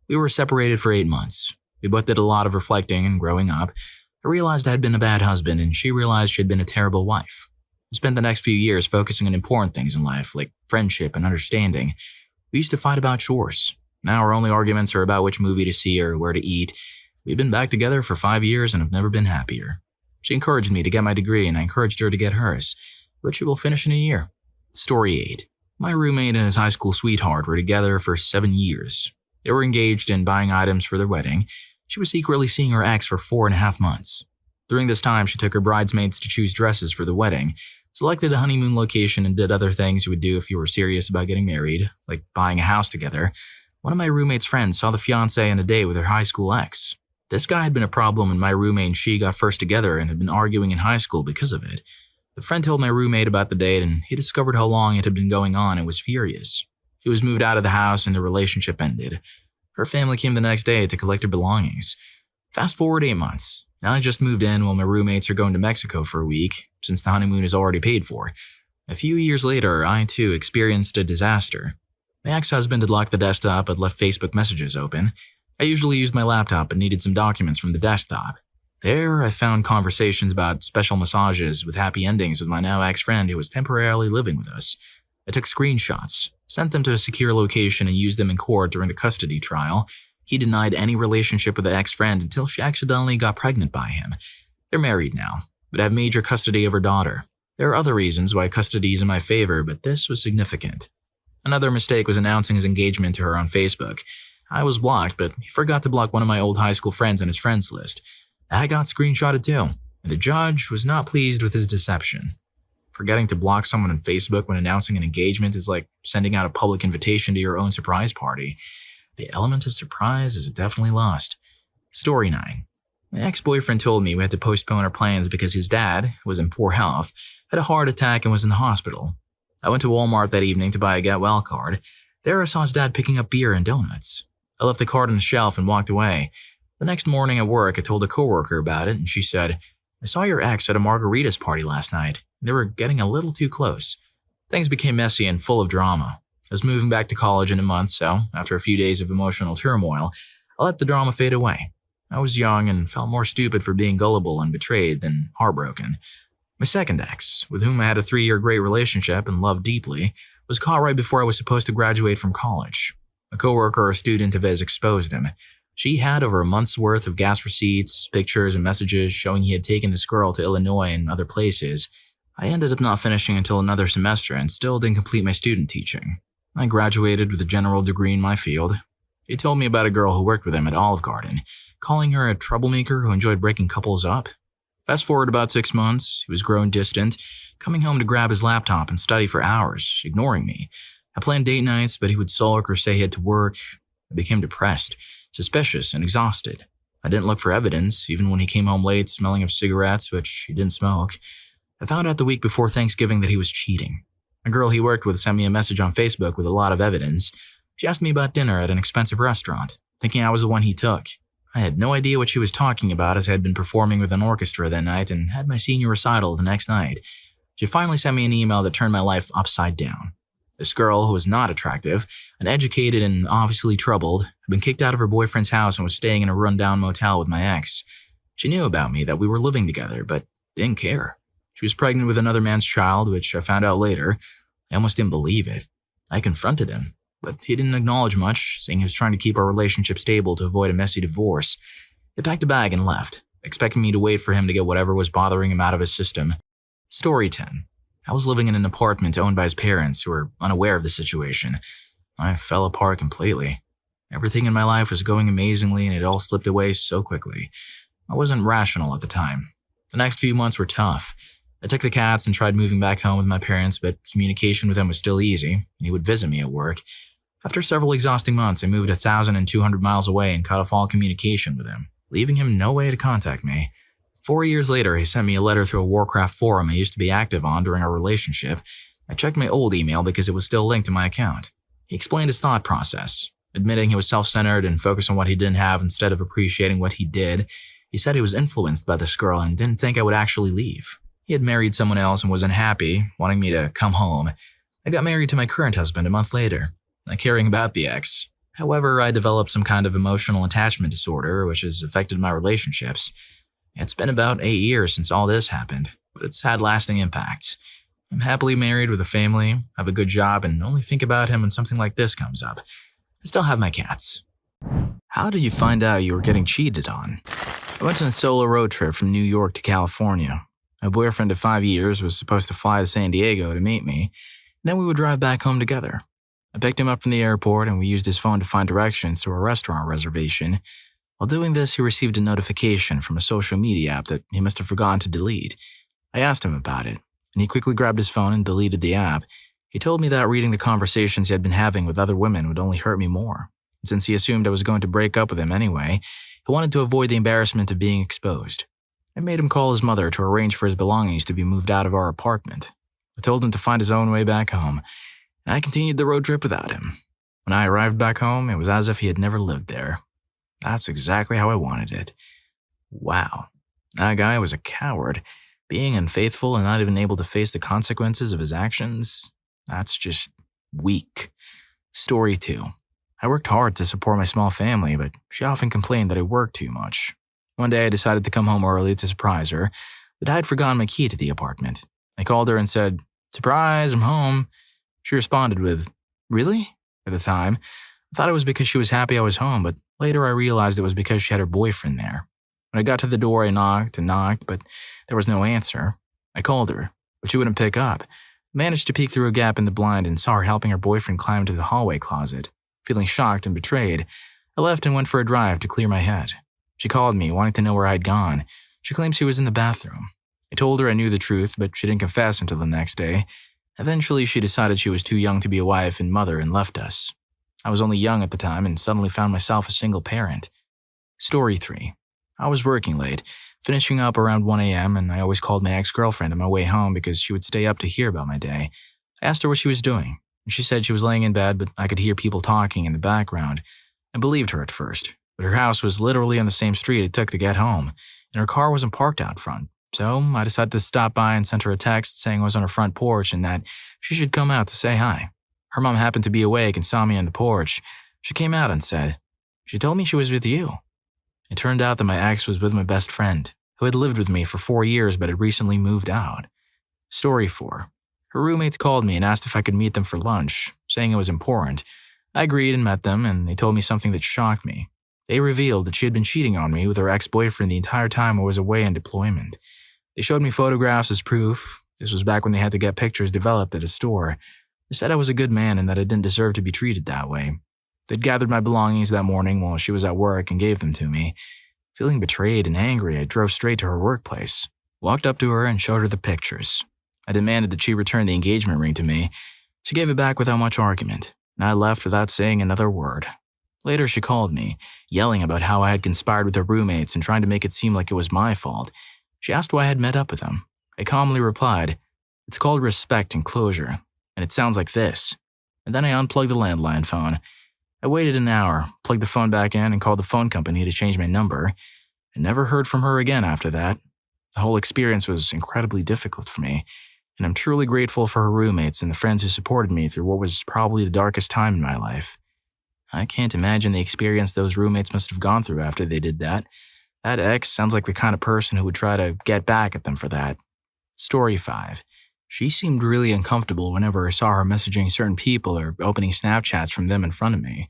S2: We were separated for 8 months. We both did a lot of reflecting and growing up. I realized I had been a bad husband, and she realized she had been a terrible wife. We spent the next few years focusing on important things in life, like friendship and understanding. We used to fight about chores. Now our only arguments are about which movie to see or where to eat. We've been back together for 5 years and have never been happier. She encouraged me to get my degree, and I encouraged her to get hers, but she will finish in a year. Story 8. My roommate and his high school sweetheart were together for 7 years. They were engaged and buying items for their wedding. She was secretly seeing her ex for 4.5 months. During this time, she took her bridesmaids to choose dresses for the wedding, selected a honeymoon location, and did other things you would do if you were serious about getting married, like buying a house together. One of my roommate's friends saw the fiancé on a date with her high school ex. This guy had been a problem when my roommate and she got first together and had been arguing in high school because of it. The friend told my roommate about the date and he discovered how long it had been going on and was furious. He was moved out of the house and the relationship ended. Her family came the next day to collect her belongings. Fast forward 8 months. Now I just moved in while my roommates are going to Mexico for a week, since the honeymoon is already paid for. A few years later, I too experienced a disaster. My ex-husband had locked the desktop but left Facebook messages open. I usually used my laptop but needed some documents from the desktop. There, I found conversations about special massages with happy endings with my now ex-friend who was temporarily living with us. I took screenshots, sent them to a secure location, and used them in court during the custody trial. He denied any relationship with the ex-friend until she accidentally got pregnant by him. They're married now, but have major custody of her daughter. There are other reasons why custody is in my favor, but this was significant. Another mistake was announcing his engagement to her on Facebook. I was blocked, but he forgot to block one of my old high school friends on his friends list. That got screenshotted too, and the judge was not pleased with his deception. Forgetting to block someone on Facebook when announcing an engagement is like sending out a public invitation to your own surprise party. The element of surprise is definitely lost. Story 9. My ex-boyfriend told me we had to postpone our plans because his dad, who was in poor health, had a heart attack and was in the hospital. I went to Walmart that evening to buy a get well card. There I saw his dad picking up beer and donuts. I left the card on the shelf and walked away. The next morning at work, I told a coworker about it, and she said, "I saw your ex at a margaritas party last night. They were getting a little too close." Things became messy and full of drama. I was moving back to college in a month, so after a few days of emotional turmoil, I let the drama fade away. I was young and felt more stupid for being gullible and betrayed than heartbroken. My second ex, with whom I had a 3-year great relationship and loved deeply, was caught right before I was supposed to graduate from college. A coworker or student of his exposed him. She had over a month's worth of gas receipts, pictures, and messages showing he had taken this girl to Illinois and other places. I ended up not finishing until another semester and still didn't complete my student teaching. I graduated with a general degree in my field. He told me about a girl who worked with him at Olive Garden, calling her a troublemaker who enjoyed breaking couples up. Fast forward about 6 months, he was growing distant, coming home to grab his laptop and study for hours, ignoring me. I planned date nights, but he would sulk or say he had to work. I became depressed, suspicious, and exhausted. I didn't look for evidence, even when he came home late smelling of cigarettes, which he didn't smoke. I found out the week before Thanksgiving that he was cheating. A girl he worked with sent me a message on Facebook with a lot of evidence. She asked me about dinner at an expensive restaurant, thinking I was the one he took. I had no idea what she was talking about as I had been performing with an orchestra that night and had my senior recital the next night. She finally sent me an email that turned my life upside down. This girl, who was not attractive, uneducated and obviously troubled, had been kicked out of her boyfriend's house and was staying in a rundown motel with my ex. She knew about me, that we were living together, but didn't care. She was pregnant with another man's child, which I found out later. I almost didn't believe it. I confronted him, but he didn't acknowledge much, saying he was trying to keep our relationship stable to avoid a messy divorce. He packed a bag and left, expecting me to wait for him to get whatever was bothering him out of his system. Story 10. I was living in an apartment owned by his parents who were unaware of the situation. I fell apart completely. Everything in my life was going amazingly and it all slipped away so quickly. I wasn't rational at the time. The next few months were tough. I took the cats and tried moving back home with my parents, but communication with them was still easy, and he would visit me at work. After several exhausting months, I moved 1,200 miles away and cut off all communication with him. leaving him no way to contact me. 4 years later, he sent me a letter through a Warcraft forum I used to be active on during our relationship. I checked my old email because it was still linked to my account. He explained his thought process, admitting he was self-centered and focused on what he didn't have instead of appreciating what he did. He said he was influenced by this girl and didn't think I would actually leave. He had married someone else and was unhappy, wanting me to come home. I got married to my current husband a month later, not caring about the ex. However, I developed some kind of emotional attachment disorder, which has affected my relationships. It's been about 8 years since all this happened, but it's had lasting impacts. I'm happily married with a family, have a good job, and only think about him when something like this comes up. I still have my cats. How did you find out you were getting cheated on? I went on a solo road trip from New York to California. My boyfriend of 5 years was supposed to fly to San Diego to meet me, and then we would drive back home together. I picked him up from the airport and we used his phone to find directions to a restaurant reservation. While doing this, he received a notification from a social media app that he must have forgotten to delete. I asked him about it, and he quickly grabbed his phone and deleted the app. He told me that reading the conversations he had been having with other women would only hurt me more. And since he assumed I was going to break up with him anyway, he wanted to avoid the embarrassment of being exposed. I made him call his mother to arrange for his belongings to be moved out of our apartment. I told him to find his own way back home, and I continued the road trip without him. When I arrived back home, it was as if he had never lived there. That's exactly how I wanted it. Wow, that guy was a coward. Being unfaithful and not even able to face the consequences of his actions, that's just weak. Story 2. I worked hard to support my small family, but she often complained that I worked too much. One day I decided to come home early to surprise her, but I had forgotten my key to the apartment. I called her and said, "Surprise, I'm home." She responded with, "Really?" At the time, I thought it was because she was happy I was home, but later I realized it was because she had her boyfriend there. When I got to the door, I knocked and knocked, but there was no answer. I called her, but she wouldn't pick up. I managed to peek through a gap in the blind and saw her helping her boyfriend climb into the hallway closet. Feeling shocked and betrayed, I left and went for a drive to clear my head. She called me, wanting to know where I'd gone. She claimed she was in the bathroom. I told her I knew the truth, but she didn't confess until the next day. Eventually, she decided she was too young to be a wife and mother and left us. I was only young at the time and suddenly found myself a single parent. Story 3. I was working late, finishing up around 1 a.m., and I always called my ex-girlfriend on my way home because she would stay up to hear about my day. I asked her what she was doing. She said she was laying in bed, but I could hear people talking in the background. I believed her at first, but her house was literally on the same street it took to get home, and her car wasn't parked out front. So I decided to stop by and sent her a text saying I was on her front porch and that she should come out to say hi. Her mom happened to be awake and saw me on the porch. She came out and said, "She told me she was with you." It turned out that my ex was with my best friend, who had lived with me for 4 years but had recently moved out. Story 4. Her roommates called me and asked if I could meet them for lunch, saying it was important. I agreed and met them, and they told me something that shocked me. They revealed that she had been cheating on me with her ex-boyfriend the entire time I was away on deployment. They showed me photographs as proof. This was back when they had to get pictures developed at a store. They said I was a good man and that I didn't deserve to be treated that way. They'd gathered my belongings that morning while she was at work and gave them to me. Feeling betrayed and angry, I drove straight to her workplace, walked up to her and showed her the pictures. I demanded that she return the engagement ring to me. She gave it back without much argument, and I left without saying another word. Later, she called me, yelling about how I had conspired with her roommates and trying to make it seem like it was my fault. She asked why I had met up with them. I calmly replied, "It's called respect and closure, and it sounds like this." And then I unplugged the landline phone. I waited an hour, plugged the phone back in, and called the phone company to change my number. I never heard from her again after that. The whole experience was incredibly difficult for me, and I'm truly grateful for her roommates and the friends who supported me through what was probably the darkest time in my life. I can't imagine the experience those roommates must have gone through after they did that. That ex sounds like the kind of person who would try to get back at them for that. Story 5. She seemed really uncomfortable whenever I saw her messaging certain people or opening Snapchats from them in front of me.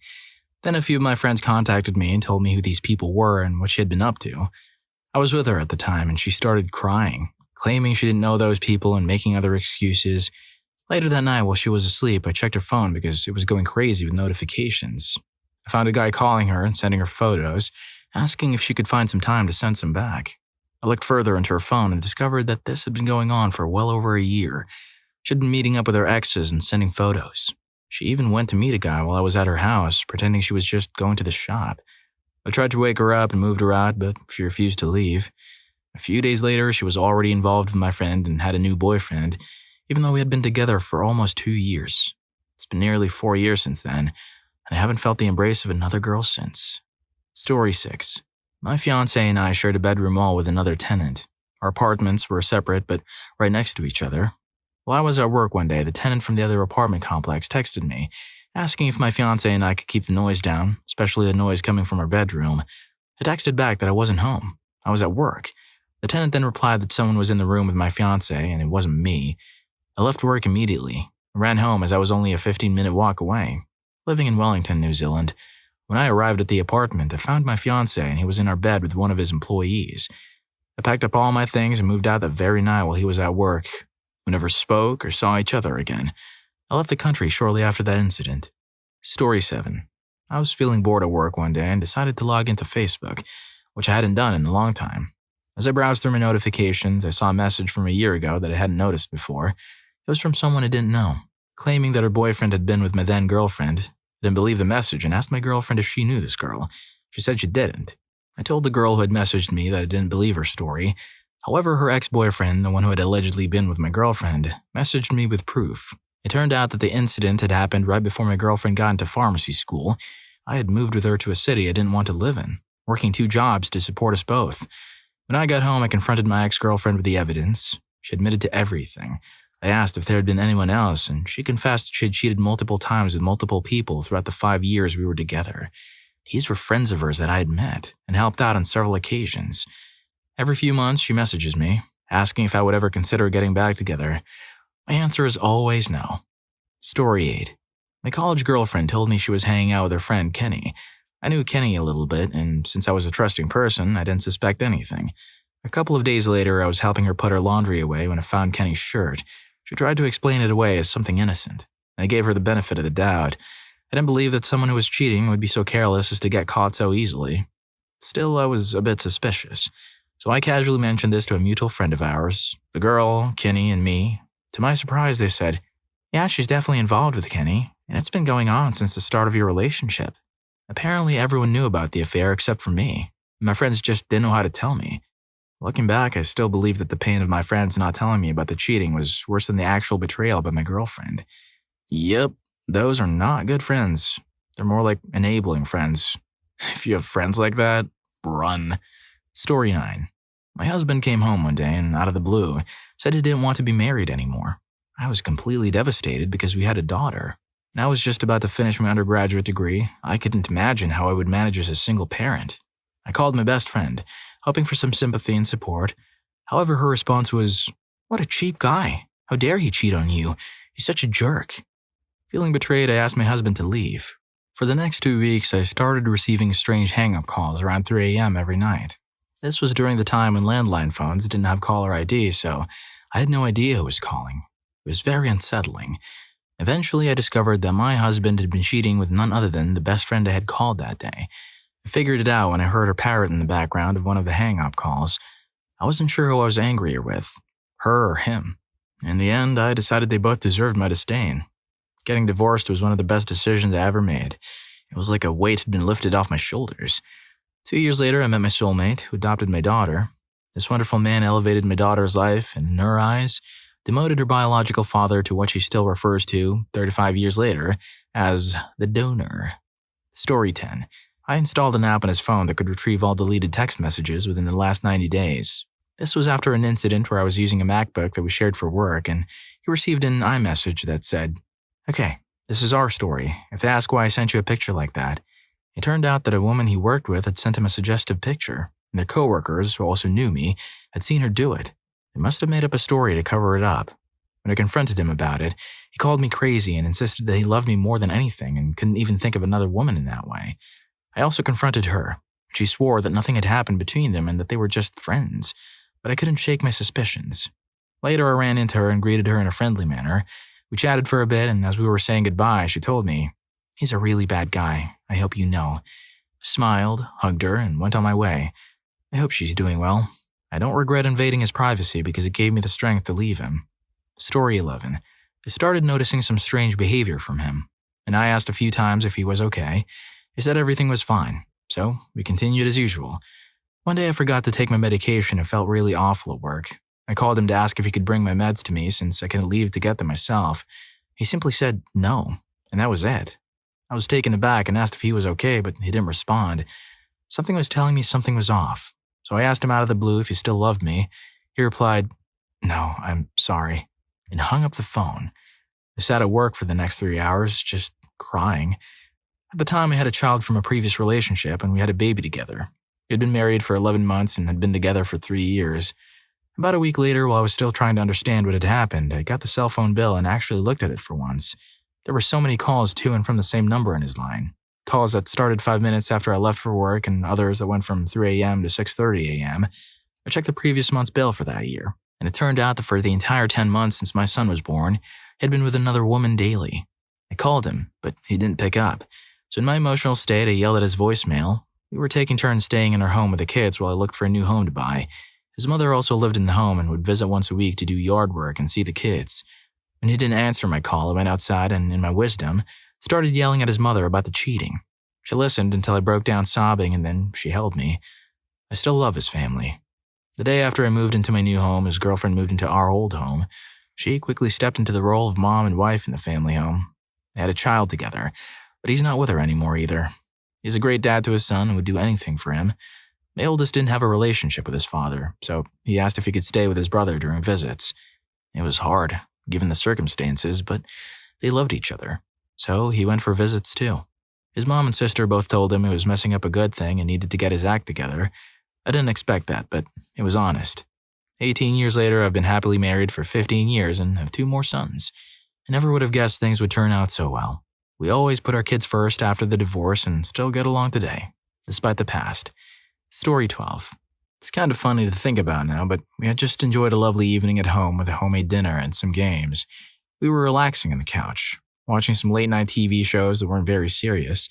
S2: Then a few of my friends contacted me and told me who these people were and what she had been up to. I was with her at the time and she started crying, claiming she didn't know those people and making other excuses. Later that night while she was asleep, I checked her phone because it was going crazy with notifications. I found a guy calling her and sending her photos, asking if she could find some time to send some back. I looked further into her phone and discovered that this had been going on for well over a year. She had been meeting up with her exes and sending photos. She even went to meet a guy while I was at her house, pretending she was just going to the shop. I tried to wake her up and moved her out, but she refused to leave. A few days later, she was already involved with my friend and had a new boyfriend, even though we had been together for almost 2 years. It's been nearly 4 years since then, and I haven't felt the embrace of another girl since. Story 6. My fiancé and I shared a bedroom wall with another tenant. Our apartments were separate but right next to each other. While I was at work one day, the tenant from the other apartment complex texted me, asking if my fiancé and I could keep the noise down, especially the noise coming from our bedroom. I texted back that I wasn't home. I was at work. The tenant then replied that someone was in the room with my fiancé and it wasn't me. I left work immediately. I ran home as I was only a 15-minute walk away. Living in Wellington, New Zealand, when I arrived at the apartment, I found my fiancé and he was in our bed with one of his employees. I packed up all my things and moved out that very night while he was at work. We never spoke or saw each other again. I left the country shortly after that incident. Story 7. I was feeling bored at work one day and decided to log into Facebook, which I hadn't done in a long time. As I browsed through my notifications, I saw a message from a year ago that I hadn't noticed before. It was from someone I didn't know, claiming that her boyfriend had been with my then-girlfriend. I didn't believe the message and asked my girlfriend if she knew this girl. She said she didn't. I told the girl who had messaged me that I didn't believe her story. However, her ex-boyfriend, the one who had allegedly been with my girlfriend, messaged me with proof. It turned out that the incident had happened right before my girlfriend got into pharmacy school. I had moved with her to a city I didn't want to live in, working 2 jobs to support us both. When I got home, I confronted my ex-girlfriend with the evidence. She admitted to everything. I asked if there had been anyone else, and she confessed she had cheated multiple times with multiple people throughout the 5 years we were together. These were friends of hers that I had met and helped out on several occasions. Every few months, she messages me, asking if I would ever consider getting back together. My answer is always no. Story 8. My college girlfriend told me she was hanging out with her friend Kenny. I knew Kenny a little bit, and since I was a trusting person, I didn't suspect anything. A couple of days later, I was helping her put her laundry away when I found Kenny's shirt. She tried to explain it away as something innocent. I gave her the benefit of the doubt. I didn't believe that someone who was cheating would be so careless as to get caught so easily. Still, I was a bit suspicious. So I casually mentioned this to a mutual friend of ours, the girl, Kenny, and me. To my surprise, they said, "Yeah, she's definitely involved with Kenny, and it's been going on since the start of your relationship." Apparently, everyone knew about the affair except for me. My friends just didn't know how to tell me. Looking back, I still believe that the pain of my friends not telling me about the cheating was worse than the actual betrayal by my girlfriend. Yep, those are not good friends. They're more like enabling friends. If you have friends like that, run. Story 9. My husband came home one day and, out of the blue, said he didn't want to be married anymore. I was completely devastated because we had a daughter. And I was just about to finish my undergraduate degree. I couldn't imagine how I would manage as a single parent. I called my best friend, hoping for some sympathy and support. However, her response was, "What a cheap guy. How dare he cheat on you? He's such a jerk." Feeling betrayed, I asked my husband to leave. For the next 2 weeks, I started receiving strange hang-up calls around 3 a.m. every night. This was during the time when landline phones didn't have caller ID, so I had no idea who was calling. It was very unsettling. Eventually, I discovered that my husband had been cheating with none other than the best friend I had called that day. I figured it out when I heard her parrot in the background of one of the hang-up calls. I wasn't sure who I was angrier with, her or him. In the end, I decided they both deserved my disdain. Getting divorced was one of the best decisions I ever made. It was like a weight had been lifted off my shoulders. 2 years later, I met my soulmate, who adopted my daughter. This wonderful man elevated my daughter's life, and in her eyes, demoted her biological father to what she still refers to, 35 years later, as the donor. Story 10. I installed an app on his phone that could retrieve all deleted text messages within the last 90 days. This was after an incident where I was using a MacBook that we shared for work, and he received an iMessage that said, "Okay, this is our story. If they ask why I sent you a picture like that," it turned out that a woman he worked with had sent him a suggestive picture, and their coworkers, who also knew me, had seen her do it. They must have made up a story to cover it up. When I confronted him about it, he called me crazy and insisted that he loved me more than anything and couldn't even think of another woman in that way. I also confronted her. She swore that nothing had happened between them and that they were just friends, but I couldn't shake my suspicions. Later, I ran into her and greeted her in a friendly manner. We chatted for a bit, and as we were saying goodbye, she told me, "He's a really bad guy, I hope you know." I smiled, hugged her, and went on my way. I hope she's doing well. I don't regret invading his privacy because it gave me the strength to leave him. Story 11. I started noticing some strange behavior from him, and I asked a few times if he was okay. He said everything was fine. So we continued as usual. One day I forgot to take my medication and felt really awful at work. I called him to ask if he could bring my meds to me since I couldn't leave to get them myself. He simply said no, and that was it. I was taken aback and asked if he was okay, but he didn't respond. Something was telling me something was off, so I asked him out of the blue if he still loved me. He replied, "No, I'm sorry," and hung up the phone. I sat at work for the next 3 hours, just crying. At the time, I had a child from a previous relationship, and we had a baby together. We had been married for 11 months and had been together for 3 years. About a week later, while I was still trying to understand what had happened, I got the cell phone bill and actually looked at it for once. There were so many calls to and from the same number in his line. Calls that started 5 minutes after I left for work and others that went from 3 a.m. to 6:30 a.m. I checked the previous month's bill for that year, and it turned out that for the entire 10 months since my son was born, he had been with another woman daily. I called him, but he didn't pick up. So in my emotional state, I yelled at his voicemail. We were taking turns staying in our home with the kids while I looked for a new home to buy. His mother also lived in the home and would visit once a week to do yard work and see the kids. When he didn't answer my call, I went outside and, in my wisdom, started yelling at his mother about the cheating. She listened until I broke down sobbing, and then she held me. I still love his family. The day after I moved into my new home, his girlfriend moved into our old home. She quickly stepped into the role of mom and wife in the family home. They had a child together, but he's not with her anymore either. He's a great dad to his son and would do anything for him. My oldest didn't have a relationship with his father, so he asked if he could stay with his brother during visits. It was hard, given the circumstances, but they loved each other, so he went for visits too. His mom and sister both told him he was messing up a good thing and needed to get his act together. I didn't expect that, but it was honest. 18 years later, I've been happily married for 15 years and have 2 more sons. I never would have guessed things would turn out so well. We always put our kids first after the divorce and still get along today, despite the past. Story 12. It's kind of funny to think about now, but we had just enjoyed a lovely evening at home with a homemade dinner and some games. We were relaxing on the couch, watching some late-night TV shows that weren't very serious.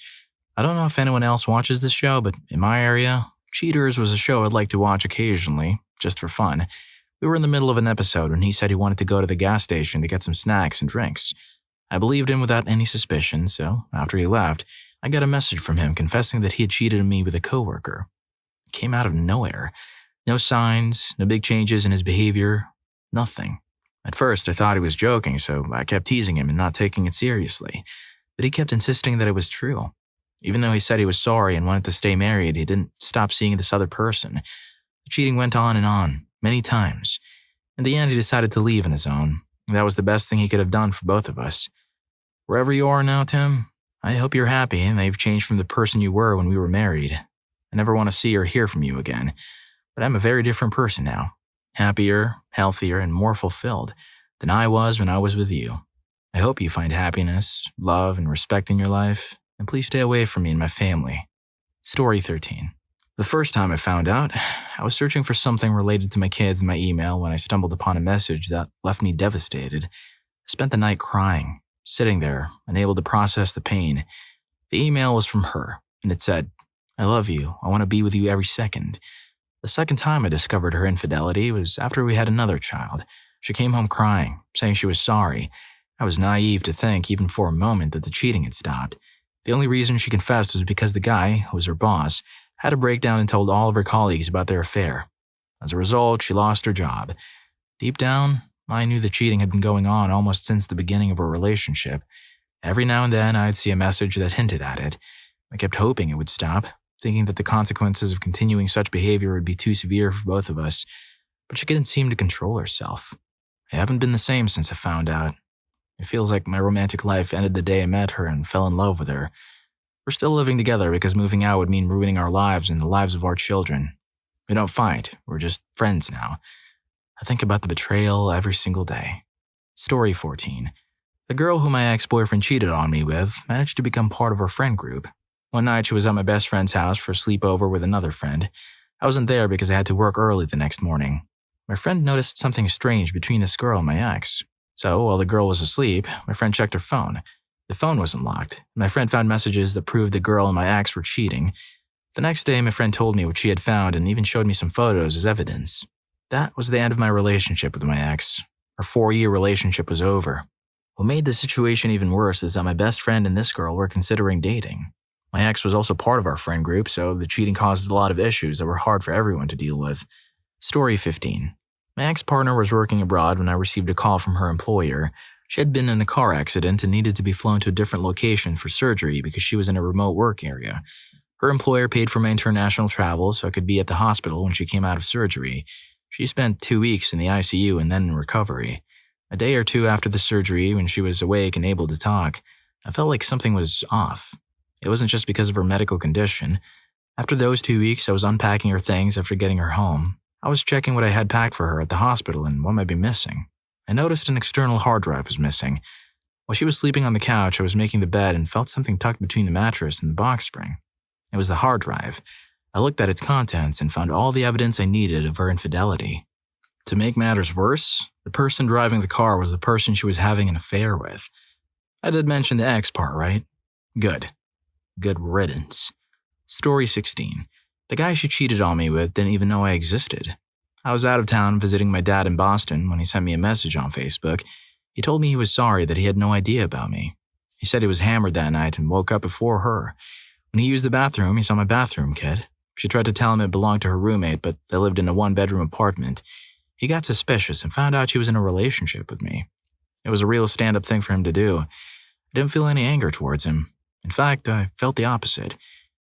S2: I don't know if anyone else watches this show, but in my area, Cheaters was a show I'd like to watch occasionally, just for fun. We were in the middle of an episode when he said he wanted to go to the gas station to get some snacks and drinks. I believed him without any suspicion, so after he left, I got a message from him confessing that he had cheated on me with a coworker. It came out of nowhere. No signs, no big changes in his behavior, nothing. At first, I thought he was joking, so I kept teasing him and not taking it seriously. But he kept insisting that it was true. Even though he said he was sorry and wanted to stay married, he didn't stop seeing this other person. The cheating went on, many times. In the end, he decided to leave on his own. That was the best thing he could have done for both of us. Wherever you are now, Tim, I hope you're happy and that you've changed from the person you were when we were married. I never want to see or hear from you again, but I'm a very different person now. Happier, healthier, and more fulfilled than I was when I was with you. I hope you find happiness, love, and respect in your life, and please stay away from me and my family. Story 13. The first time I found out, I was searching for something related to my kids in my email when I stumbled upon a message that left me devastated. I spent the night crying, sitting there, unable to process the pain. The email was from her, and it said, "I love you. I want to be with you every second." The second time I discovered her infidelity was after we had another child. She came home crying, saying she was sorry. I was naive to think, even for a moment, that the cheating had stopped. The only reason she confessed was because the guy, who was her boss, had a breakdown and told all of her colleagues about their affair. As a result, she lost her job. Deep down, I knew the cheating had been going on almost since the beginning of our relationship. Every now and then, I'd see a message that hinted at it. I kept hoping it would stop, thinking that the consequences of continuing such behavior would be too severe for both of us, but she couldn't seem to control herself. I haven't been the same since I found out. It feels like my romantic life ended the day I met her and fell in love with her. We're still living together because moving out would mean ruining our lives and the lives of our children. We don't fight, we're just friends now. I think about the betrayal every single day. Story 14. The girl who my ex-boyfriend cheated on me with managed to become part of our friend group. One night she was at my best friend's house for a sleepover with another friend. I wasn't there because I had to work early the next morning. My friend noticed something strange between this girl and my ex. So, while the girl was asleep, my friend checked her phone. The phone wasn't locked. My friend found messages that proved the girl and my ex were cheating. The next day, my friend told me what she had found and even showed me some photos as evidence. That was the end of my relationship with my ex. Our 4-year relationship was over. What made the situation even worse is that my best friend and this girl were considering dating. My ex was also part of our friend group, so the cheating caused a lot of issues that were hard for everyone to deal with. Story 15. My ex-partner was working abroad when I received a call from her employer. She had been in a car accident and needed to be flown to a different location for surgery because she was in a remote work area. Her employer paid for my international travel so I could be at the hospital when she came out of surgery. She spent 2 weeks in the ICU and then in recovery. A day or two after the surgery, when she was awake and able to talk, I felt like something was off. It wasn't just because of her medical condition. After those 2 weeks, I was unpacking her things after getting her home. I was checking what I had packed for her at the hospital and what might be missing. I noticed an external hard drive was missing. While she was sleeping on the couch, I was making the bed and felt something tucked between the mattress and the box spring. It was the hard drive. I looked at its contents and found all the evidence I needed of her infidelity. To make matters worse, the person driving the car was the person she was having an affair with. I did mention the ex part, right? Good. Good riddance. Story 16. The guy she cheated on me with didn't even know I existed. I was out of town visiting my dad in Boston when he sent me a message on Facebook. He told me he was sorry that he had no idea about me. He said he was hammered that night and woke up before her. When he used the bathroom, he saw my bathroom kit. She tried to tell him it belonged to her roommate, but they lived in a one-bedroom apartment. He got suspicious and found out she was in a relationship with me. It was a real stand-up thing for him to do. I didn't feel any anger towards him. In fact, I felt the opposite.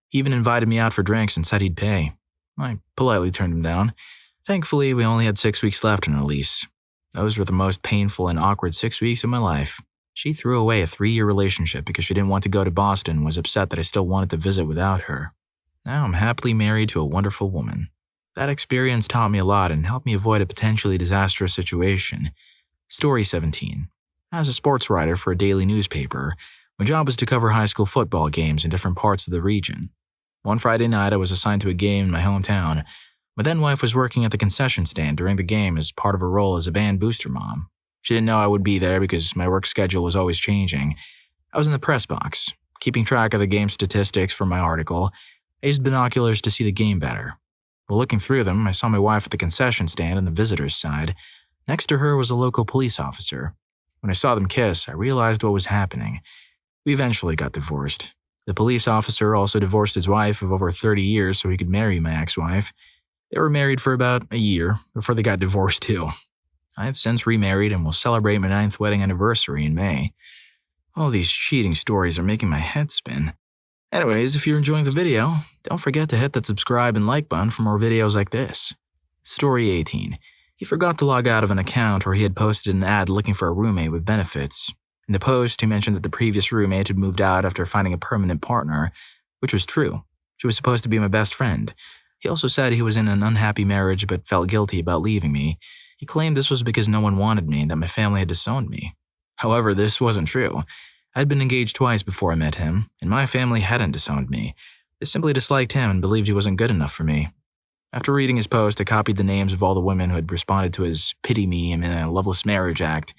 S2: He even invited me out for drinks and said he'd pay. I politely turned him down. Thankfully, we only had 6 weeks left on our lease. Those were the most painful and awkward 6 weeks of my life. She threw away a 3-year relationship because she didn't want to go to Boston and was upset that I still wanted to visit without her. Now I'm happily married to a wonderful woman. That experience taught me a lot and helped me avoid a potentially disastrous situation. Story 17. As a sports writer for a daily newspaper, my job was to cover high school football games in different parts of the region. One Friday night, I was assigned to a game in my hometown. My then-wife was working at the concession stand during the game as part of her role as a band booster mom. She didn't know I would be there because my work schedule was always changing. I was in the press box, keeping track of the game statistics for my article. I used binoculars to see the game better. While looking through them, I saw my wife at the concession stand on the visitor's side. Next to her was a local police officer. When I saw them kiss, I realized what was happening. We eventually got divorced. The police officer also divorced his wife of over 30 years so he could marry my ex-wife. They were married for about a year before they got divorced too. I have since remarried and will celebrate my 9th wedding anniversary in May. All these cheating stories are making my head spin. Anyways, if you're enjoying the video, don't forget to hit that subscribe and like button for more videos like this. Story 18. He forgot to log out of an account where he had posted an ad looking for a roommate with benefits. In the post, he mentioned that the previous roommate had moved out after finding a permanent partner, which was true. She was supposed to be my best friend. He also said he was in an unhappy marriage but felt guilty about leaving me. He claimed this was because no one wanted me and that my family had disowned me. However, this wasn't true. I'd been engaged twice before I met him, and my family hadn't disowned me. They simply disliked him and believed he wasn't good enough for me. After reading his post, I copied the names of all the women who had responded to his pity me in a loveless marriage act.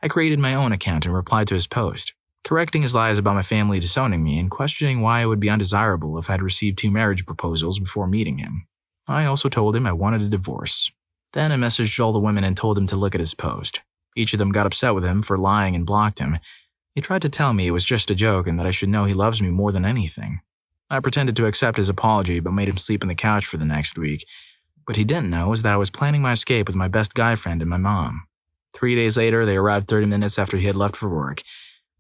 S2: I created my own account and replied to his post, correcting his lies about my family disowning me and questioning why it would be undesirable if I had received 2 marriage proposals before meeting him. I also told him I wanted a divorce. Then I messaged all the women and told them to look at his post. Each of them got upset with him for lying and blocked him. He tried to tell me it was just a joke and that I should know he loves me more than anything. I pretended to accept his apology but made him sleep on the couch for the next week. What he didn't know was that I was planning my escape with my best guy friend and my mom. 3 days later, they arrived 30 minutes after he had left for work.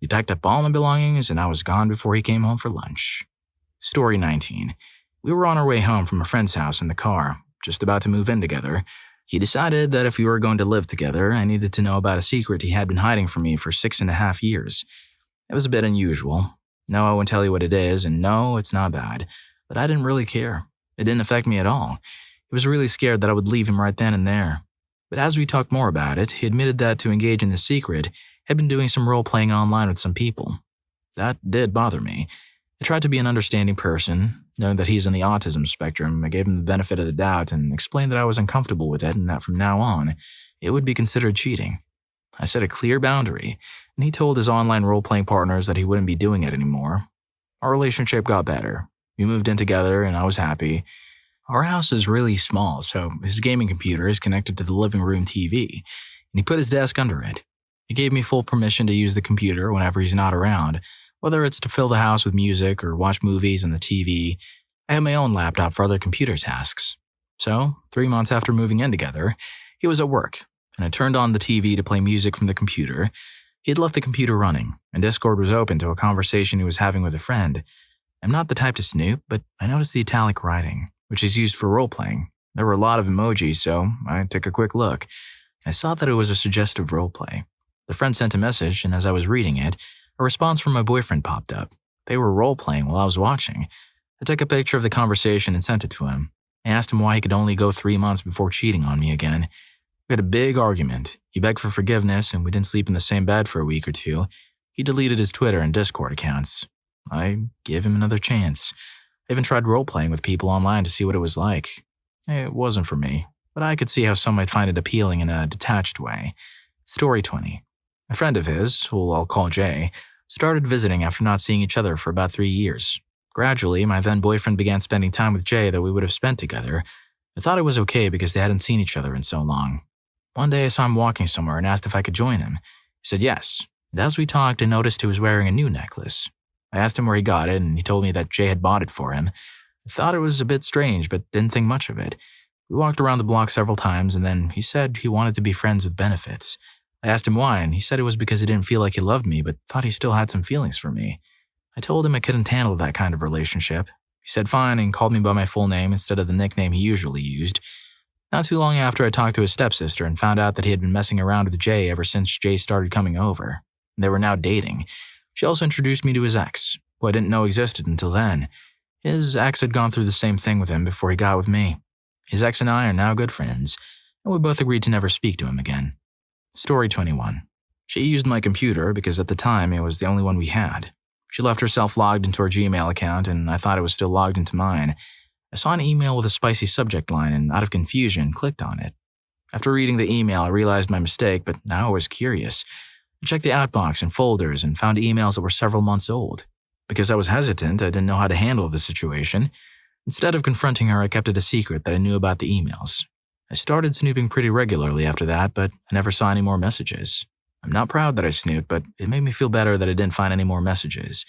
S2: He packed up all my belongings and I was gone before he came home for lunch. Story 19. We were on our way home from a friend's house in the car, just about to move in together. He decided that if we were going to live together, I needed to know about a secret he had been hiding from me for 6.5 years. It was a bit unusual. No, I won't tell you what it is, and no, it's not bad. But I didn't really care. It didn't affect me at all. He was really scared that I would leave him right then and there. But as we talked more about it, he admitted that to engage in the secret, he had been doing some role-playing online with some people. That did bother me. I tried to be an understanding person. Knowing that he's on the autism spectrum, I gave him the benefit of the doubt and explained that I was uncomfortable with it and that from now on, it would be considered cheating. I set a clear boundary, and he told his online role-playing partners that he wouldn't be doing it anymore. Our relationship got better. We moved in together, and I was happy. Our house is really small, so his gaming computer is connected to the living room TV, and he put his desk under it. He gave me full permission to use the computer whenever he's not around, Whether it's to fill the house with music or watch movies on the TV, I had my own laptop for other computer tasks. So, 3 months after moving in together, he was at work, and I turned on the TV to play music from the computer. He'd left the computer running, and Discord was open to a conversation he was having with a friend. I'm not the type to snoop, but I noticed the italic writing, which is used for role-playing. There were a lot of emojis, so I took a quick look. I saw that it was a suggestive roleplay. The friend sent a message, and as I was reading it, a response from my boyfriend popped up. They were role-playing while I was watching. I took a picture of the conversation and sent it to him. I asked him why he could only go 3 months before cheating on me again. We had a big argument. He begged for forgiveness, and we didn't sleep in the same bed for a week or two. He deleted his Twitter and Discord accounts. I gave him another chance. I even tried role-playing with people online to see what it was like. It wasn't for me, but I could see how some might find it appealing in a detached way. Story 20. A friend of his, who I'll call Jay, started visiting after not seeing each other for about 3 years. Gradually, my then-boyfriend began spending time with Jay that we would have spent together. I thought it was okay because they hadn't seen each other in so long. One day I saw him walking somewhere and asked if I could join him. He said yes, and as we talked I noticed he was wearing a new necklace. I asked him where he got it and he told me that Jay had bought it for him. I thought it was a bit strange but didn't think much of it. We walked around the block several times and then he said he wanted to be friends with benefits. I asked him why and he said it was because he didn't feel like he loved me but thought he still had some feelings for me. I told him I couldn't handle that kind of relationship. He said fine and called me by my full name instead of the nickname he usually used. Not too long after I talked to his stepsister and found out that he had been messing around with Jay ever since Jay started coming over. They were now dating. She also introduced me to his ex, who I didn't know existed until then. His ex had gone through the same thing with him before he got with me. His ex and I are now good friends, and we both agreed to never speak to him again. Story 21. She used my computer because at the time it was the only one we had. She left herself logged into her Gmail account, and I thought it was still logged into mine. I saw an email with a spicy subject line and, out of confusion, clicked on it. After reading the email, I realized my mistake, but now I was curious. I checked the outbox and folders and found emails that were several months old. Because I was hesitant, I didn't know how to handle the situation. Instead of confronting her, I kept it a secret that I knew about the emails. I started snooping pretty regularly after that, but I never saw any more messages. I'm not proud that I snooped, but it made me feel better that I didn't find any more messages.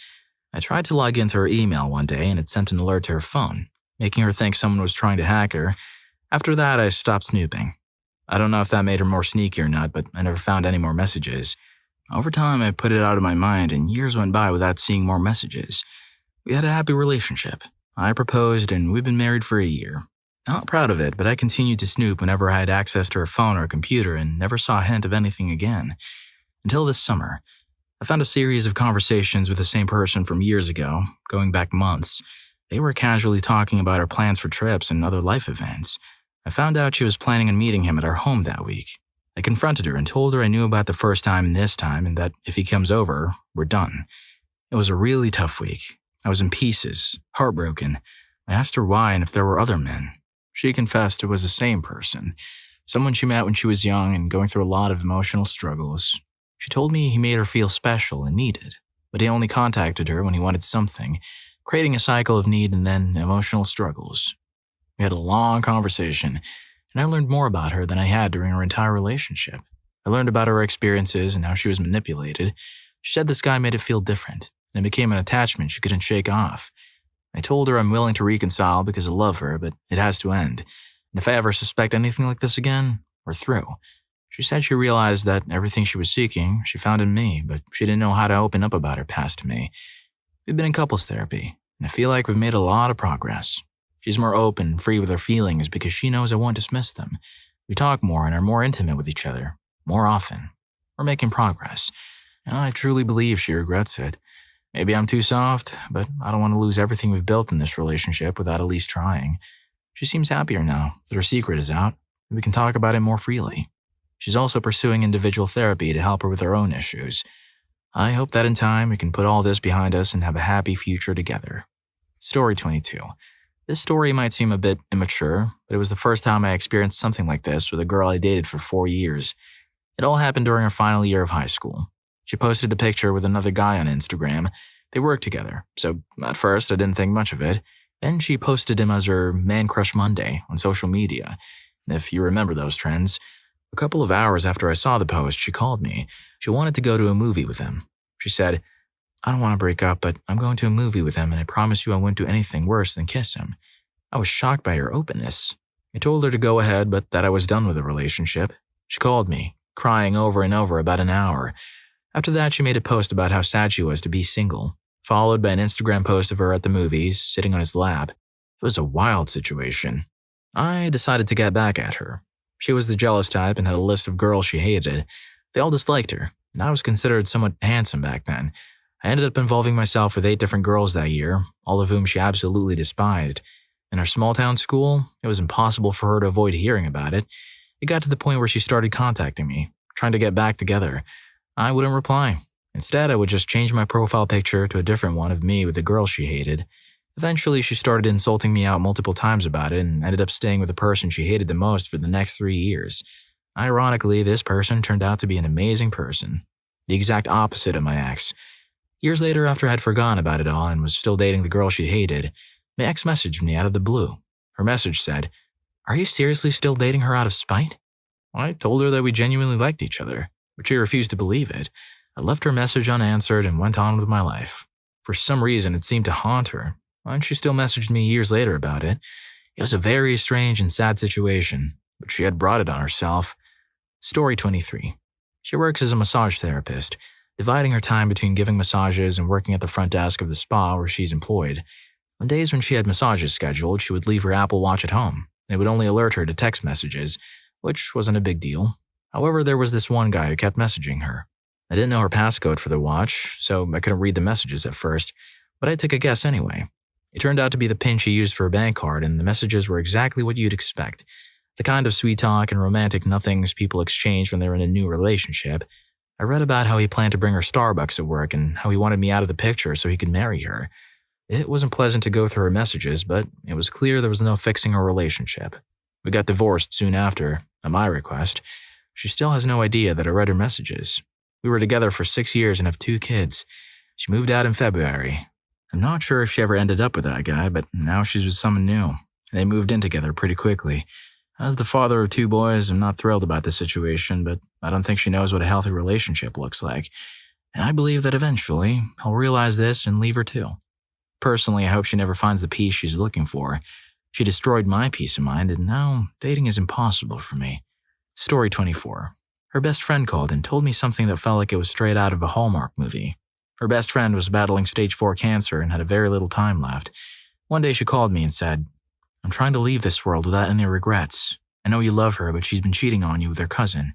S2: I tried to log into her email one day and it sent an alert to her phone, making her think someone was trying to hack her. After that, I stopped snooping. I don't know if that made her more sneaky or not, but I never found any more messages. Over time, I put it out of my mind and years went by without seeing more messages. We had a happy relationship. I proposed and we've been married for a year. Not proud of it, but I continued to snoop whenever I had access to her phone or computer and never saw a hint of anything again. Until this summer, I found a series of conversations with the same person from years ago, going back months. They were casually talking about our plans for trips and other life events. I found out she was planning on meeting him at our home that week. I confronted her and told her I knew about the first time and this time and that if he comes over, we're done. It was a really tough week. I was in pieces, heartbroken. I asked her why and if there were other men. She confessed it was the same person, someone she met when she was young and going through a lot of emotional struggles. She told me he made her feel special and needed, but he only contacted her when he wanted something, creating a cycle of need and then emotional struggles. We had a long conversation, and I learned more about her than I had during our entire relationship. I learned about her experiences and how she was manipulated. She said this guy made it feel different, and it became an attachment she couldn't shake off. I told her I'm willing to reconcile because I love her, but it has to end. And if I ever suspect anything like this again, we're through. She said she realized that everything she was seeking, she found in me, but she didn't know how to open up about her past to me. We've been in couples therapy, and I feel like we've made a lot of progress. She's more open and free with her feelings because she knows I won't dismiss them. We talk more and are more intimate with each other, more often. We're making progress, and I truly believe she regrets it. Maybe I'm too soft, but I don't want to lose everything we've built in this relationship without at least trying. She seems happier now that her secret is out, and we can talk about it more freely. She's also pursuing individual therapy to help her with her own issues. I hope that in time we can put all this behind us and have a happy future together. Story 22. This story might seem a bit immature, but it was the first time I experienced something like this with a girl I dated for 4 years. It all happened during our final year of high school. She posted a picture with another guy on Instagram. They worked together, so at first I didn't think much of it. Then she posted him as her Man Crush Monday on social media. If you remember those trends. A couple of hours after I saw the post, she called me. She wanted to go to a movie with him. She said, I don't want to break up, but I'm going to a movie with him and I promise you I won't do anything worse than kiss him. I was shocked by her openness. I told her to go ahead, but that I was done with the relationship. She called me, crying over and over about an hour. After that, she made a post about how sad she was to be single, followed by an Instagram post of her at the movies, sitting on his lap. It was a wild situation. I decided to get back at her. She was the jealous type and had a list of girls she hated. They all disliked her, and I was considered somewhat handsome back then. I ended up involving myself with 8 different girls that year, all of whom she absolutely despised. In our small-town school, it was impossible for her to avoid hearing about it. It got to the point where she started contacting me, trying to get back together. I wouldn't reply. Instead, I would just change my profile picture to a different one of me with the girl she hated. Eventually, she started insulting me out multiple times about it and ended up staying with the person she hated the most for the next 3 years. Ironically, this person turned out to be an amazing person, the exact opposite of my ex. Years later, after I had forgotten about it all and was still dating the girl she hated, my ex messaged me out of the blue. Her message said, "Are you seriously still dating her out of spite?" I told her that we genuinely liked each other, but she refused to believe it. I left her message unanswered and went on with my life. For some reason, it seemed to haunt her, and she still messaged me years later about it. It was a very strange and sad situation, but she had brought it on herself. Story 23. She works as a massage therapist, dividing her time between giving massages and working at the front desk of the spa where she's employed. On days when she had massages scheduled, she would leave her Apple Watch at home. It would only alert her to text messages, which wasn't a big deal. However, there was this one guy who kept messaging her. I didn't know her passcode for the watch, so I couldn't read the messages at first, but I took a guess anyway. It turned out to be the PIN she used for her bank card, and the messages were exactly what you'd expect. The kind of sweet talk and romantic nothings people exchange when they're in a new relationship. I read about how he planned to bring her Starbucks at work and how he wanted me out of the picture so he could marry her. It wasn't pleasant to go through her messages, but it was clear there was no fixing our relationship. We got divorced soon after, at my request. She still has no idea that I read her messages. We were together for 6 years and have 2 kids. She moved out in February. I'm not sure if she ever ended up with that guy, but now she's with someone new, and they moved in together pretty quickly. As the father of 2 boys, I'm not thrilled about the situation, but I don't think she knows what a healthy relationship looks like. And I believe that eventually, I'll realize this and leave her too. Personally, I hope she never finds the peace she's looking for. She destroyed my peace of mind, and now dating is impossible for me. Story 24. Her best friend called and told me something that felt like it was straight out of a Hallmark movie. Her best friend was battling stage 4 cancer and had a very little time left. One day she called me and said, "I'm trying to leave this world without any regrets. I know you love her, but she's been cheating on you with her cousin."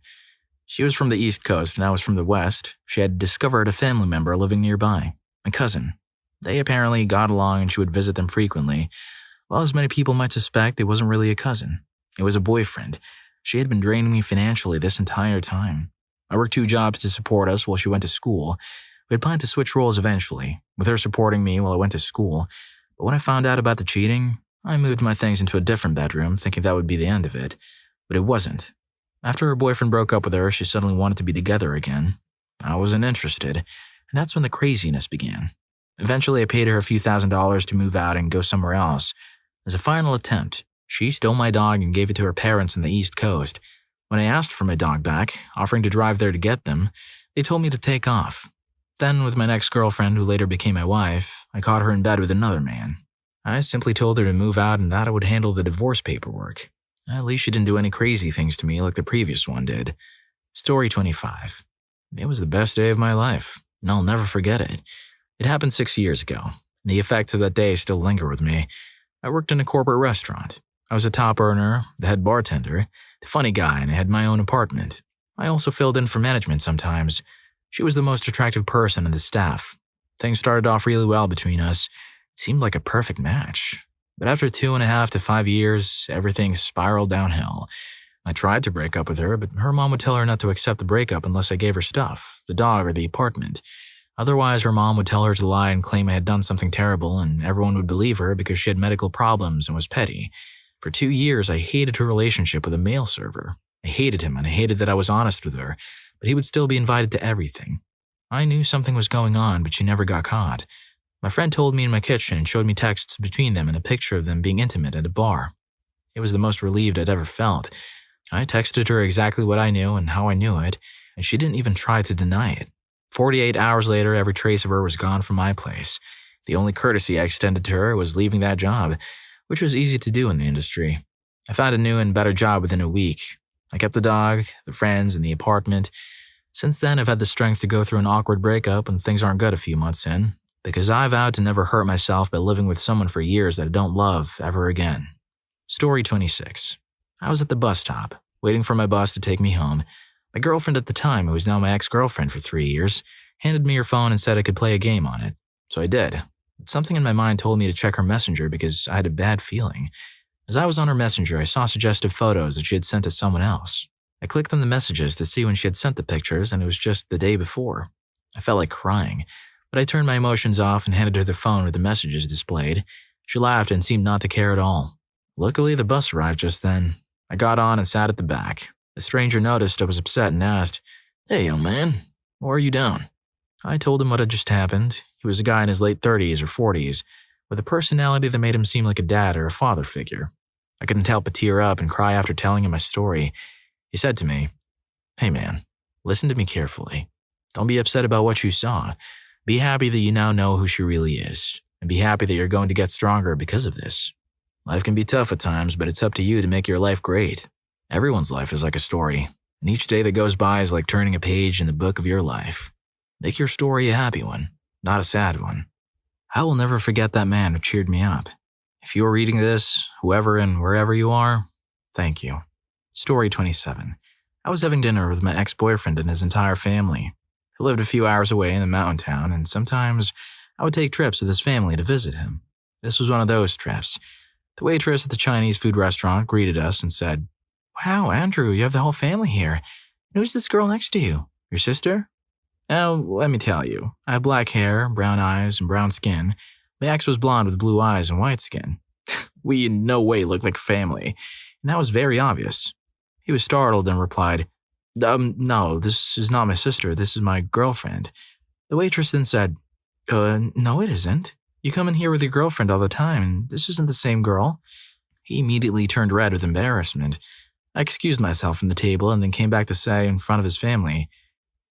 S2: She was from the East Coast and I was from the West. She had discovered a family member living nearby, my cousin. They apparently got along and she would visit them frequently. Well, as many people might suspect, it wasn't really a cousin. It was a boyfriend. She had been draining me financially this entire time. I worked 2 jobs to support us while she went to school. We had planned to switch roles eventually, with her supporting me while I went to school. But when I found out about the cheating, I moved my things into a different bedroom, thinking that would be the end of it. But it wasn't. After her boyfriend broke up with her, she suddenly wanted to be together again. I wasn't interested, and that's when the craziness began. Eventually, I paid her a few $1,000s to move out and go somewhere else. As a final attempt, she stole my dog and gave it to her parents on the East Coast. When I asked for my dog back, offering to drive there to get them, they told me to take off. Then, with my next girlfriend, who later became my wife, I caught her in bed with another man. I simply told her to move out and that I would handle the divorce paperwork. At least she didn't do any crazy things to me like the previous one did. Story 25. It was the best day of my life, and I'll never forget it. It happened 6 years ago, and the effects of that day still linger with me. I worked in a corporate restaurant. I was a top earner, the head bartender, the funny guy, and I had my own apartment. I also filled in for management sometimes. She was the most attractive person in the staff. Things started off really well between us. It seemed like a perfect match. But after 2.5 to 5 years, everything spiraled downhill. I tried to break up with her, but her mom would tell her not to accept the breakup unless I gave her stuff, the dog or the apartment. Otherwise, her mom would tell her to lie and claim I had done something terrible, and everyone would believe her because she had medical problems and was petty. For 2 years, I hated her relationship with a mail server. I hated him, and I hated that I was honest with her, but he would still be invited to everything. I knew something was going on, but she never got caught. My friend told me in my kitchen and showed me texts between them and a picture of them being intimate at a bar. It was the most relieved I'd ever felt. I texted her exactly what I knew and how I knew it, and she didn't even try to deny it. 48 hours later, every trace of her was gone from my place. The only courtesy I extended to her was leaving that job, which was easy to do in the industry. I found a new and better job within a week. I kept the dog, the friends, and the apartment. Since then, I've had the strength to go through an awkward breakup when things aren't good a few months in, because I vowed to never hurt myself by living with someone for years that I don't love ever again. Story 26. I was at the bus stop, waiting for my bus to take me home. My girlfriend at the time, who was now my ex-girlfriend for 3 years, handed me her phone and said I could play a game on it. So I did. But something in my mind told me to check her messenger because I had a bad feeling. As I was on her messenger, I saw suggestive photos that she had sent to someone else. I clicked on the messages to see when she had sent the pictures, and it was just the day before. I felt like crying, but I turned my emotions off and handed her the phone with the messages displayed. She laughed and seemed not to care at all. Luckily, the bus arrived just then. I got on and sat at the back. The stranger noticed I was upset and asked, "Hey, young man, why are you down?" I told him what had just happened. He was a guy in his late 30s or 40s, with a personality that made him seem like a dad or a father figure. I couldn't help but tear up and cry after telling him my story. He said to me, "Hey man, listen to me carefully. Don't be upset about what you saw. Be happy that you now know who she really is, and be happy that you're going to get stronger because of this. Life can be tough at times, but it's up to you to make your life great. Everyone's life is like a story, and each day that goes by is like turning a page in the book of your life. Make your story a happy one, not a sad one." I will never forget that man who cheered me up. If you are reading this, whoever and wherever you are, thank you. Story 27. I was having dinner with my ex-boyfriend and his entire family. He lived a few hours away in a mountain town, and sometimes I would take trips with his family to visit him. This was one of those trips. The waitress at the Chinese food restaurant greeted us and said, "Wow, Andrew, you have the whole family here. Who's this girl next to you? Your sister?" "Oh, let me tell you. I have black hair, brown eyes, and brown skin. My ex was blonde with blue eyes and white skin. We in no way looked like family, and that was very obvious." He was startled and replied, "No, this is not my sister. This is my girlfriend." The waitress then said, "No, it isn't. You come in here with your girlfriend all the time, and this isn't the same girl." He immediately turned red with embarrassment. I excused myself from the table and then came back to say in front of his family,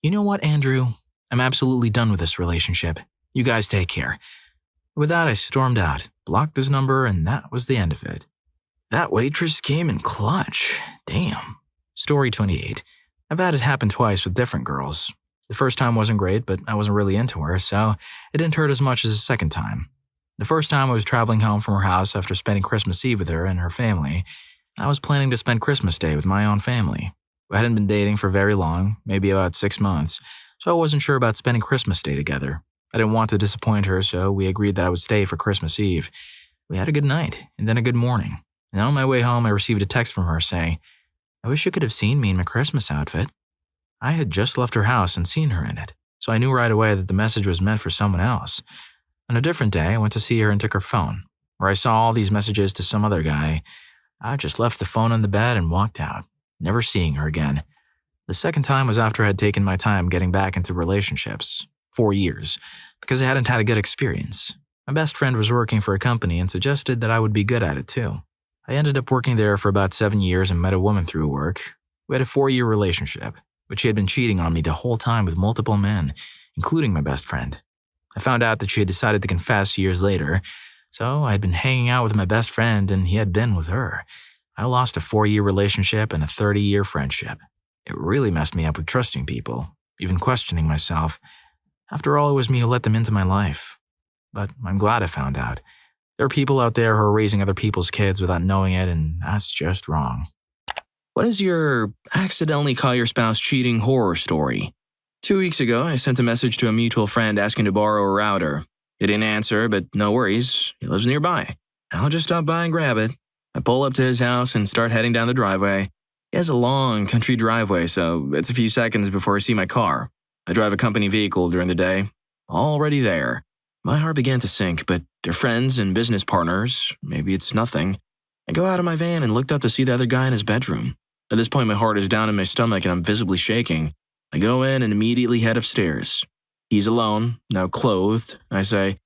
S2: "You know what, Andrew? I'm absolutely done with this relationship. You guys take care." With that, I stormed out, blocked his number, and that was the end of it. That waitress came in clutch. Damn. Story 28. I've had it happen twice with different girls. The first time wasn't great, but I wasn't really into her, so it didn't hurt as much as the second time. The first time I was traveling home from her house after spending Christmas Eve with her and her family. I was planning to spend Christmas Day with my own family. We hadn't been dating for very long, maybe about 6 months, so I wasn't sure about spending Christmas Day together. I didn't want to disappoint her, so we agreed that I would stay for Christmas Eve. We had a good night, and then a good morning. And on my way home, I received a text from her saying, "I wish you could have seen me in my Christmas outfit." I had just left her house and seen her in it, so I knew right away that the message was meant for someone else. On a different day, I went to see her and took her phone, where I saw all these messages to some other guy. I just left the phone on the bed and walked out, never seeing her again. The second time was after I had taken my time getting back into relationships, 4 years, because I hadn't had a good experience. My best friend was working for a company and suggested that I would be good at it too. I ended up working there for about 7 years and met a woman through work. We had a 4-year relationship, but she had been cheating on me the whole time with multiple men, including my best friend. I found out that she had decided to confess years later, so I had been hanging out with my best friend and he had been with her. I lost a 4-year relationship and a 30-year friendship. It really messed me up with trusting people, even questioning myself. After all, it was me who let them into my life. But I'm glad I found out. There are people out there who are raising other people's kids without knowing it, and that's just wrong.
S3: What is your accidentally caught your spouse cheating horror story? 2 weeks ago, I sent a message to a mutual friend asking to borrow a router. He didn't answer, but no worries, he lives nearby. I'll just stop by and grab it. I pull up to his house and start heading down the driveway. He has a long country driveway, so it's a few seconds before I see my car. I drive a company vehicle during the day. Already there. My heart began to sink, but they're friends and business partners. Maybe it's nothing. I go out of my van and looked up to see the other guy in his bedroom. At this point, my heart is down in my stomach and I'm visibly shaking. I go in and immediately head upstairs. He's alone, now clothed. I say,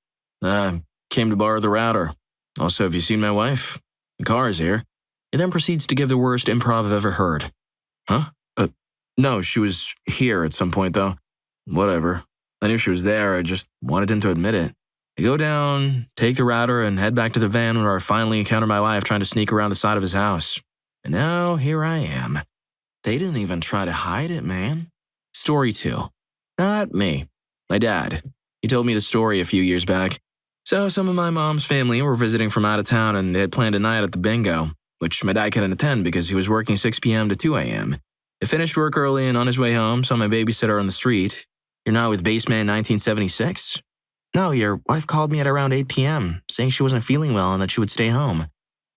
S3: came to borrow the router. Also, have you seen my wife? The car is here. He then proceeds to give the worst improv I've ever heard. Huh? No, she was here at some point, though. Whatever. I knew she was there, I just wanted him to admit it. I go down, take the router, and head back to the van where I finally encounter my wife trying to sneak around the side of his house. And now, here I am. They didn't even try to hide it, man. Story 2. Not me. My dad. He told me the story a few years back. So some of my mom's family were visiting from out of town and they had planned a night at the bingo, which my dad couldn't attend because he was working 6 p.m. to 2 a.m. He finished work early and on his way home saw my babysitter on the street. You're not with Baseman 1976? No, your wife called me at around 8 p.m., saying she wasn't feeling well and that she would stay home.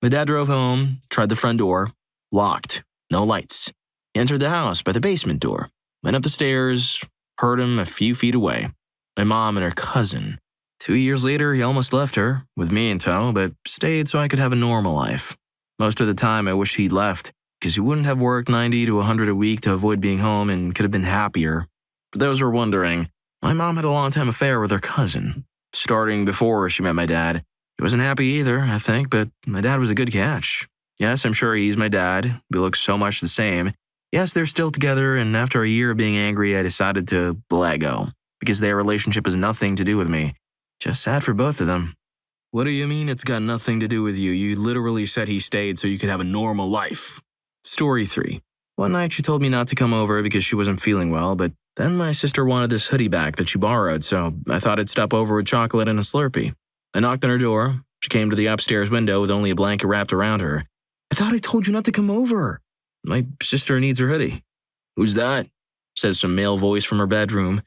S3: My dad drove home, tried the front door, locked, no lights. He entered the house by the basement door, went up the stairs, heard him a few feet away. My mom and her cousin. 2 years later, he almost left her, with me in tow, but stayed so I could have a normal life. Most of the time, I wish he'd left, because he wouldn't have worked 90 to 100 a week to avoid being home and could have been happier. For those who are wondering, my mom had a long-time affair with her cousin, starting before she met my dad. He wasn't happy either, I think, but my dad was a good catch. Yes, I'm sure he's my dad. We look so much the same. Yes, they're still together, and after a year of being angry, I decided to let go, because their relationship has nothing to do with me. Just sad for both of them. What do you mean it's got nothing to do with you? You literally said he stayed so you could have a normal life. Story 3. One night she told me not to come over because she wasn't feeling well, but then my sister wanted this hoodie back that she borrowed, so I thought I'd stop over with chocolate and a Slurpee. I knocked on her door. She came to the upstairs window with only a blanket wrapped around her. I thought I told you not to come over. My sister needs her hoodie. Who's that? Says some male voice from her bedroom.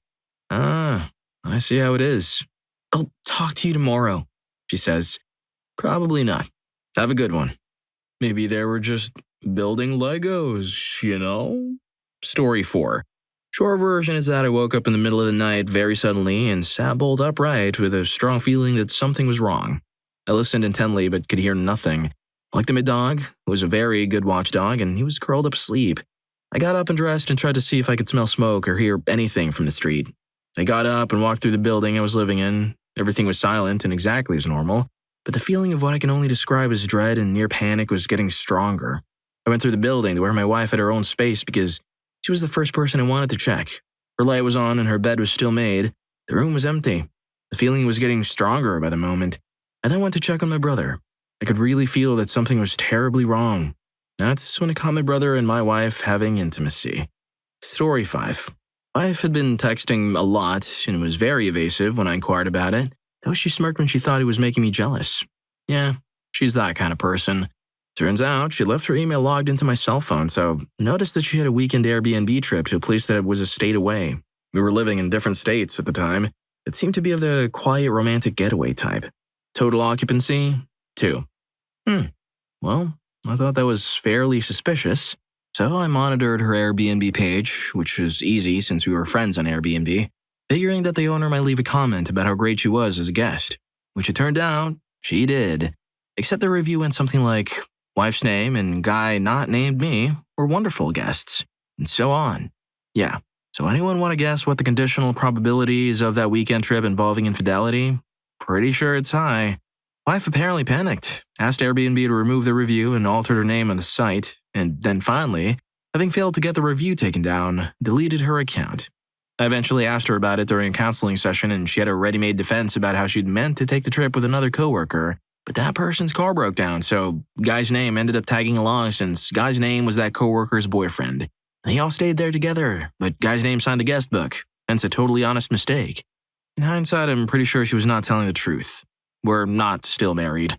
S3: Ah, I see how it is. I'll talk to you tomorrow, she says. Probably not. Have a good one. Maybe they were just building Legos, you know? Story 4. Short version is that I woke up in the middle of the night very suddenly and sat bolt upright with a strong feeling that something was wrong. I listened intently but could hear nothing. I looked at my dog, who was a very good watchdog, and he was curled up asleep. I got up and dressed and tried to see if I could smell smoke or hear anything from the street. I got up and walked through the building I was living in. Everything was silent and exactly as normal, but the feeling of what I can only describe as dread and near panic was getting stronger. I went through the building to where my wife had her own space because she was the first person I wanted to check. Her light was on and her bed was still made. The room was empty. The feeling was getting stronger by the moment. I then went to check on my brother. I could really feel that something was terribly wrong. That's when I caught my brother and my wife having intimacy. Story 5. Wife had been texting a lot and was very evasive when I inquired about it, though she smirked when she thought he was making me jealous. Yeah, she's that kind of person. Turns out she left her email logged into my cell phone, so I noticed that she had a weekend Airbnb trip to a place that was a state away. We were living in different states at the time. It seemed to be of the quiet romantic getaway type. Total occupancy? 2. Well, I thought that was fairly suspicious. So I monitored her Airbnb page, which was easy since we were friends on Airbnb, figuring that the owner might leave a comment about how great she was as a guest, which it turned out she did. Except the review went something like, wife's name and guy not named me were wonderful guests, and so on. Yeah, so anyone want to guess what the conditional probabilities of that weekend trip involving infidelity? Pretty sure it's high. Wife apparently panicked, asked Airbnb to remove the review and altered her name on the site, and then finally, having failed to get the review taken down, deleted her account. I eventually asked her about it during a counseling session, and she had a ready-made defense about how she'd meant to take the trip with another coworker, but that person's car broke down, so guy's name ended up tagging along since guy's name was that coworker's boyfriend. And they all stayed there together, but guy's name signed a guest book, hence a totally honest mistake. In hindsight, I'm pretty sure she was not telling the truth. We're not still married.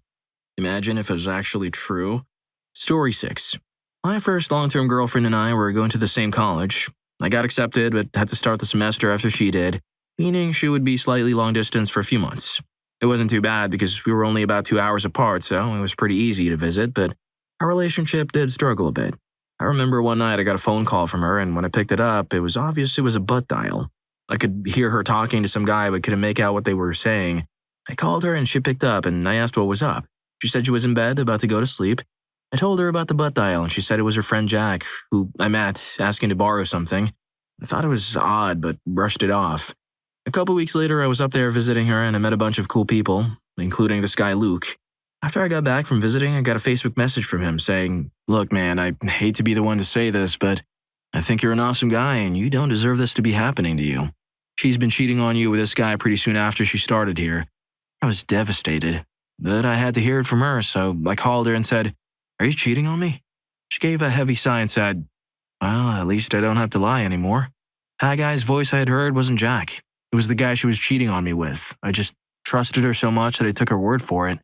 S3: Imagine if it was actually true. Story 6. My first long-term girlfriend and I were going to the same college. I got accepted, but had to start the semester after she did, meaning she would be slightly long distance for a few months. It wasn't too bad because we were only about 2 hours apart, so it was pretty easy to visit, but our relationship did struggle a bit. I remember one night I got a phone call from her, and when I picked it up, it was obvious it was a butt dial. I could hear her talking to some guy, but couldn't make out what they were saying. I called her and she picked up, and I asked what was up. She said she was in bed, about to go to sleep. I told her about the butt dial, and she said it was her friend Jack, who I met, asking to borrow something. I thought it was odd, but brushed it off. A couple weeks later, I was up there visiting her, and I met a bunch of cool people, including this guy Luke. After I got back from visiting, I got a Facebook message from him saying, "Look, man, I hate to be the one to say this, but I think you're an awesome guy, and you don't deserve this to be happening to you. She's been cheating on you with this guy pretty soon after she started here. I was devastated, but I had to hear it from her, so I called her and said, "Are you cheating on me?" She gave a heavy sigh and said, "Well, at least I don't have to lie anymore." That guy's voice I had heard wasn't Jack. It was the guy she was cheating on me with. I just trusted her so much that I took her word for it.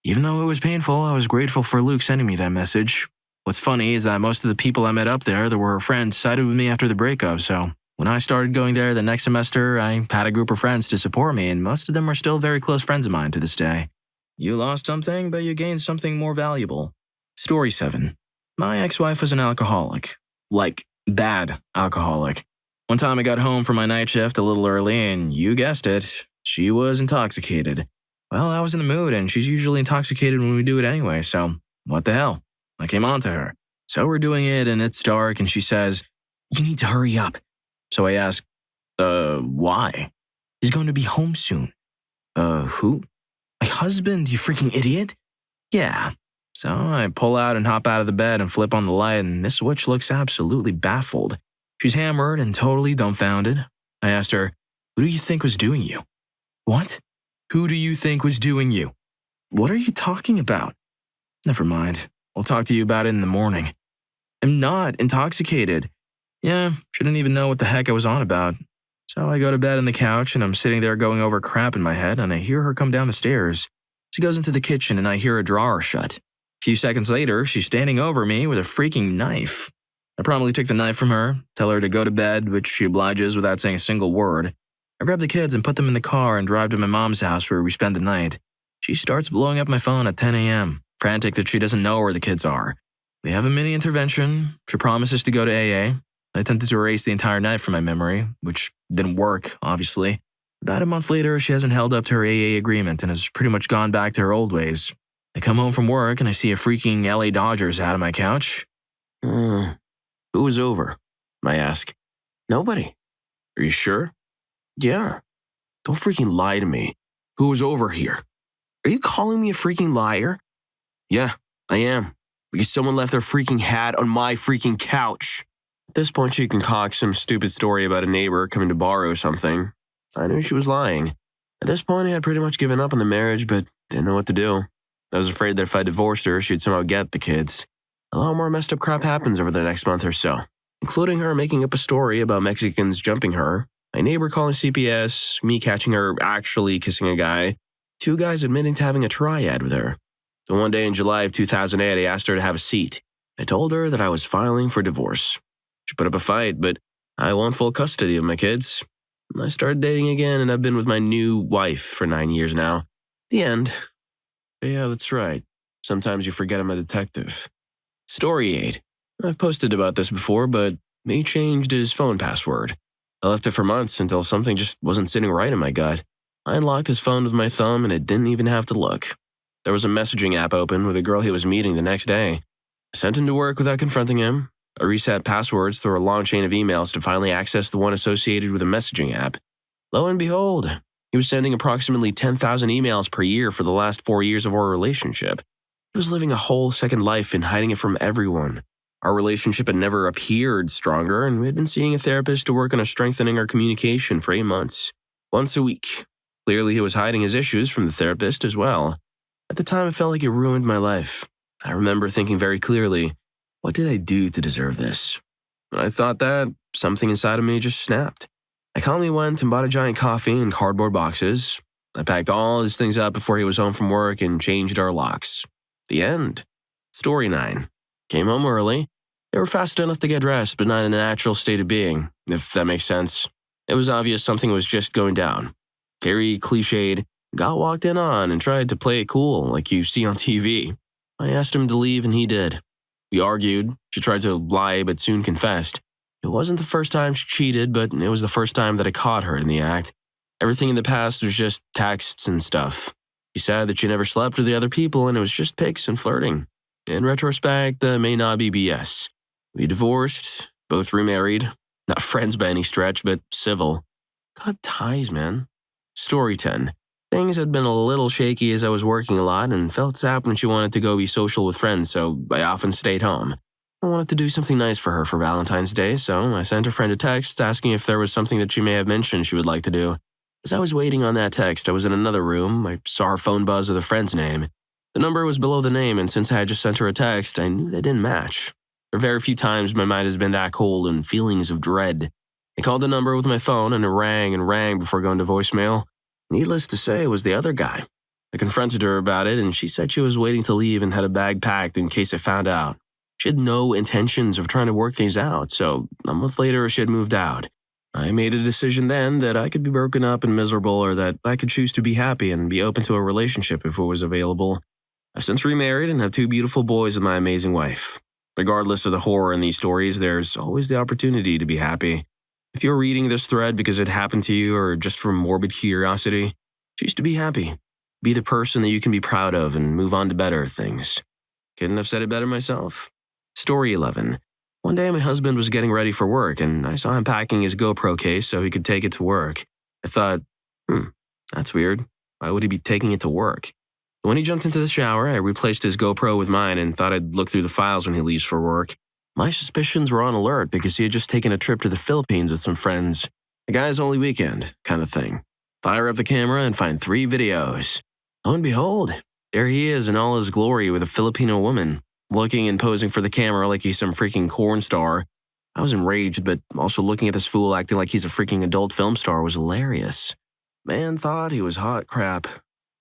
S3: Even though it was painful, I was grateful for Luke sending me that message. What's funny is that most of the people I met up there that were her friends sided with me after the breakup, so when I started going there the next semester, I had a group of friends to support me, and most of them are still very close friends of mine to this day. You lost something, but you gained something more valuable. Story 7. My ex-wife was an alcoholic. Like, bad alcoholic. One time I got home from my night shift a little early, and you guessed it, she was intoxicated. Well, I was in the mood, and she's usually intoxicated when we do it anyway, so what the hell? I came on to her. So we're doing it, and it's dark, and she says, "You need to hurry up." So I ask, why? "He's going to be home soon." Who? "My husband, you freaking idiot." "Yeah." So I pull out and hop out of the bed and flip on the light, and this witch looks absolutely baffled. She's hammered and totally dumbfounded. I asked her, "Who do you think was doing you?" "What? Who do you think was doing you?" "What are you talking about?" "Never mind. I'll talk to you about it in the morning." "I'm not intoxicated." Yeah, shouldn't even know what the heck I was on about. So I go to bed on the couch, and I'm sitting there going over crap in my head, and I hear her come down the stairs. She goes into the kitchen, and I hear a drawer shut. A few seconds later, she's standing over me with a freaking knife. I promptly take the knife from her, tell her to go to bed, which she obliges without saying a single word. I grab the kids and put them in the car and drive to my mom's house where we spend the night. She starts blowing up my phone at 10 a.m., frantic that she doesn't know where the kids are. We have a mini intervention. She promises to go to AA. I attempted to erase the entire night from my memory, which didn't work, obviously. About a month later, she hasn't held up to her AA agreement and has pretty much gone back to her old ways. I come home from work and I see a freaking LA Dodgers hat on my couch.
S4: Who was over? I ask.
S3: Nobody.
S4: Are you sure?
S3: Yeah.
S4: Don't freaking lie to me. Who was over here?
S3: Are you calling me a freaking liar?
S4: Yeah, I am. Because someone left their freaking hat on my freaking couch. At this point, she concocts some stupid story about a neighbor coming to borrow something. I knew she was lying. At this point, I had pretty much given up on the marriage, but didn't know what to do. I was afraid that if I divorced her, she'd somehow get the kids. A lot more messed up crap happens over the next month or so, including her making up a story about Mexicans jumping her, my neighbor calling CPS, me catching her actually kissing a guy, 2 guys admitting to having a triad with her. So one day in July of 2008, I asked her to have a seat. I told her that I was filing for divorce. She put up a fight, but I want full custody of my kids. I started dating again, and I've been with my new wife for 9 years now. The end. Yeah, that's right. Sometimes you forget I'm a detective. Story 8. I've posted about this before, but he changed his phone password. I left it for months until something just wasn't sitting right in my gut. I unlocked his phone with my thumb, and it didn't even have to look. There was a messaging app open with a girl he was meeting the next day. I sent him to work without confronting him. I reset passwords through a long chain of emails to finally access the one associated with a messaging app. Lo and behold, he was sending approximately 10,000 emails per year for the last 4 years of our relationship. He was living a whole second life and hiding it from everyone. Our relationship had never appeared stronger, and we had been seeing a therapist to work on strengthening our communication for 8 months. Once a week. Clearly, he was hiding his issues from the therapist as well. At the time, it felt like it ruined my life. I remember thinking very clearly, what did I do to deserve this? When I thought that, something inside of me just snapped. I calmly went and bought a giant coffee in cardboard boxes. I packed all his things up before he was home from work and changed our locks. The end. Story 9. Came home early. They were fast enough to get dressed, but not in a natural state of being, if that makes sense. It was obvious something was just going down. Very cliched, got walked in on and tried to play it cool like you see on TV. I asked him to leave and he did. We argued. She tried to lie but soon confessed. It wasn't the first time she cheated, but it was the first time that I caught her in the act. Everything in the past was just texts and stuff. She said that she never slept with the other people and it was just pics and flirting. In retrospect, that may not be BS. We divorced, both remarried. Not friends by any stretch, but civil. Got ties, man. Story 10. Things had been a little shaky as I was working a lot and felt sapped when she wanted to go be social with friends, so I often stayed home. I wanted to do something nice for her for Valentine's Day, so I sent a friend a text asking if there was something that she may have mentioned she would like to do. As I was waiting on that text, I was in another room. I saw her phone buzz with a friend's name. The number was below the name, and since I had just sent her a text, I knew they didn't match. For very few times my mind has been that cold and feelings of dread. I called the number with my phone, and it rang and rang before going to voicemail. Needless to say, it was the other guy. I confronted her about it, and she said she was waiting to leave and had a bag packed in case I found out. She had no intentions of trying to work things out, so a month later she had moved out. I made a decision then that I could be broken up and miserable, or that I could choose to be happy and be open to a relationship if it was available. I've since remarried and have 2 beautiful boys with my amazing wife. Regardless of the horror in these stories, there's always the opportunity to be happy. If you're reading this thread because it happened to you or just from morbid curiosity, choose to be happy. Be the person that you can be proud of and move on to better things. Couldn't have said it better myself. Story 11. One day my husband was getting ready for work and I saw him packing his GoPro case so he could take it to work. I thought, that's weird. Why would he be taking it to work? When he jumped into the shower, I replaced his GoPro with mine and thought I'd look through the files when he leaves for work. My suspicions were on alert because he had just taken a trip to the Philippines with some friends. A guy's only weekend kind of thing. Fire up the camera and find 3 videos. Lo and behold, there he is in all his glory with a Filipino woman, looking and posing for the camera like he's some freaking porn star. I was enraged, but also looking at this fool acting like he's a freaking adult film star was hilarious. Man thought he was hot crap.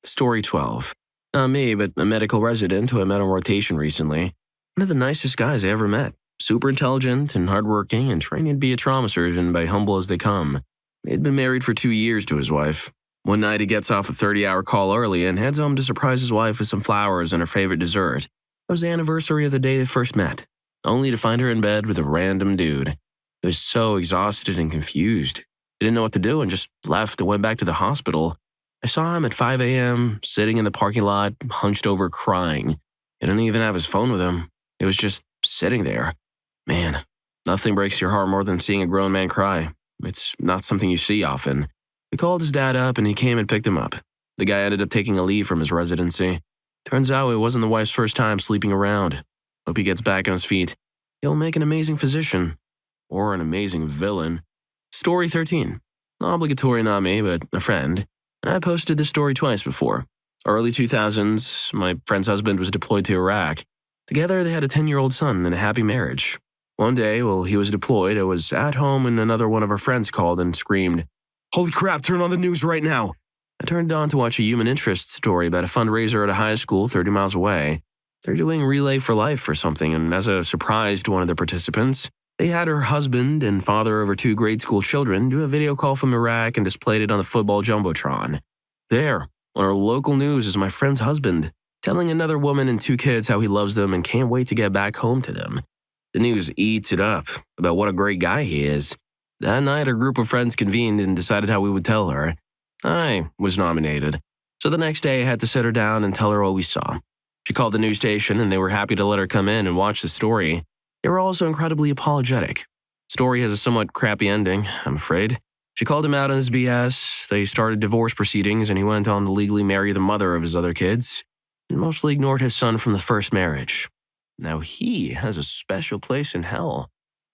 S4: Story 12. Not me, but a medical resident who I met on rotation recently. One of the nicest guys I ever met. Super intelligent and hardworking and training to be a trauma surgeon by humble as they come. He had been married for 2 years to his wife. One night he gets off a 30-hour call early and heads home to surprise his wife with some flowers and her favorite dessert. It was the anniversary of the day they first met, only to find her in bed with a random dude. He was so exhausted and confused. He didn't know what to do and just left and went back to the hospital. I saw him at 5 a.m., sitting in the parking lot, hunched over crying. He didn't even have his phone with him. It was just sitting there. Man, nothing breaks your heart more than seeing a grown man cry. It's not something you see often. We called his dad up and he came and picked him up. The guy ended up taking a leave from his residency. Turns out it wasn't the wife's first time sleeping around. Hope he gets back on his feet. He'll make an amazing physician. Or an amazing villain. Story 13. Obligatory not me, but a friend. I posted this story twice before. Early 2000s, my friend's husband was deployed to Iraq. Together, they had a 10-year-old son and a happy marriage. One day, while he was deployed, I was at home and another one of our friends called and screamed, "Holy crap, turn on the news right now!" I turned on to watch a human interest story about a fundraiser at a high school 30 miles away. They're doing Relay for Life or something, and as a surprise to one of the participants, they had her husband and father of her 2 grade school children do a video call from Iraq and displayed it on the football jumbotron. There, on our local news, is my friend's husband, telling another woman and 2 kids how he loves them and can't wait to get back home to them. The news eats it up about what a great guy he is. That night, a group of friends convened and decided how we would tell her. I was nominated. So the next day, I had to sit her down and tell her what we saw. She called the news station, and they were happy to let her come in and watch the story. They were also incredibly apologetic. The story has a somewhat crappy ending, I'm afraid. She called him out on his BS, they started divorce proceedings, and he went on to legally marry the mother of his other kids, and mostly ignored his son from the first marriage. Now he has a special place in hell.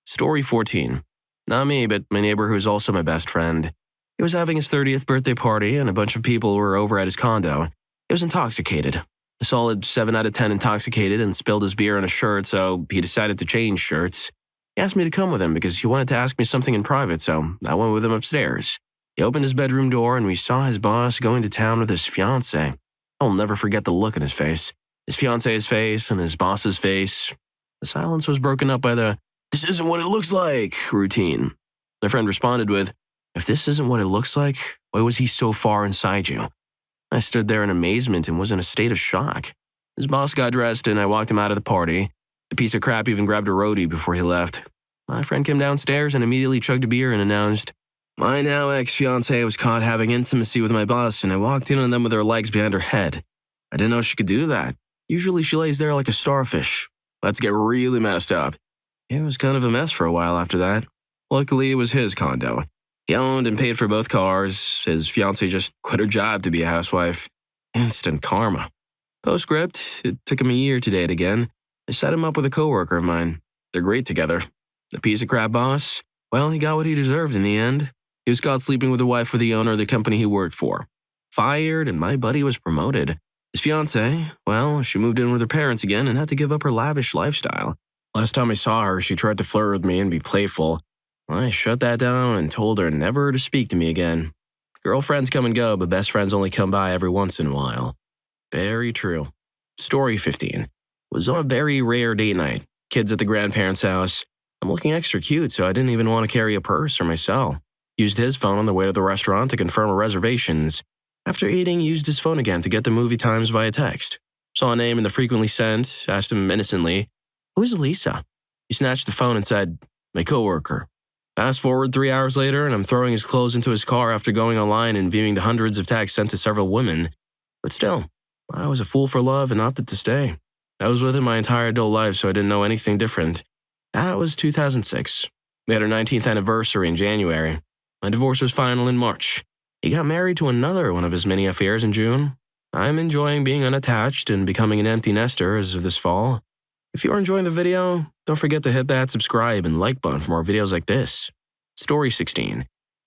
S4: Story 14. Not me, but my neighbor who is also my best friend. He was having his 30th birthday party, and a bunch of people were over at his condo. He was intoxicated. A solid 7 out of 10 intoxicated and spilled his beer on his shirt, so he decided to change shirts. He asked me to come with him because he wanted to ask me something in private, so I went with him upstairs. He opened his bedroom door, and we saw his boss going to town with his fiancée. I'll never forget the look on his face. His fiancée's face and his boss's face. The silence was broken up by the, "This isn't what it looks like," routine. My friend responded with, "If this isn't what it looks like, why was he so far inside you?" I stood there in amazement and was in a state of shock. His boss got dressed and I walked him out of the party. The piece of crap even grabbed a roadie before he left. My friend came downstairs and immediately chugged a beer and announced, "My now ex-fiancée was caught having intimacy with my boss and I walked in on them with her legs behind her head. I didn't know she could do that. Usually she lays there like a starfish. Let's get really messed up." It was kind of a mess for a while after that. Luckily, it was his condo. He owned and paid for both cars. His fiancée just quit her job to be a housewife. Instant karma. Postscript, it took him a year to date again. I set him up with a coworker of mine.
S3: They're great together. The piece of crap boss, well, he got what he deserved in the end. He was caught sleeping with the wife of the owner of the company he worked for. Fired, and my buddy was promoted. His fiancée, well, she moved in with her parents again and had to give up her lavish lifestyle. Last time I saw her, she tried to flirt with me and be playful. I shut that down and told her never to speak to me again. Girlfriends come and go, but best friends only come by every once in a while. Very true. Story 15. Was on a very rare date night. Kids at the grandparents' house. I'm looking extra cute, so I didn't even want to carry a purse or my cell. Used his phone on the way to the restaurant to confirm our reservations. After eating, used his phone again to get the movie times via text. Saw a name in the frequently sent, asked him innocently, "Who's Lisa?" He snatched the phone and said, "My coworker." Fast forward 3 hours later, and I'm throwing his clothes into his car after going online and viewing the hundreds of texts sent to several women. But still, I was a fool for love and opted to stay. I was with him my entire adult life, so I didn't know anything different. That was 2006. We had our 19th anniversary in January. My divorce was final in March. He got married to another one of his many affairs in June. I'm enjoying being unattached and becoming an empty nester as of this fall. If you're enjoying the video, don't forget to hit that subscribe and like button for more videos like this. Story 16.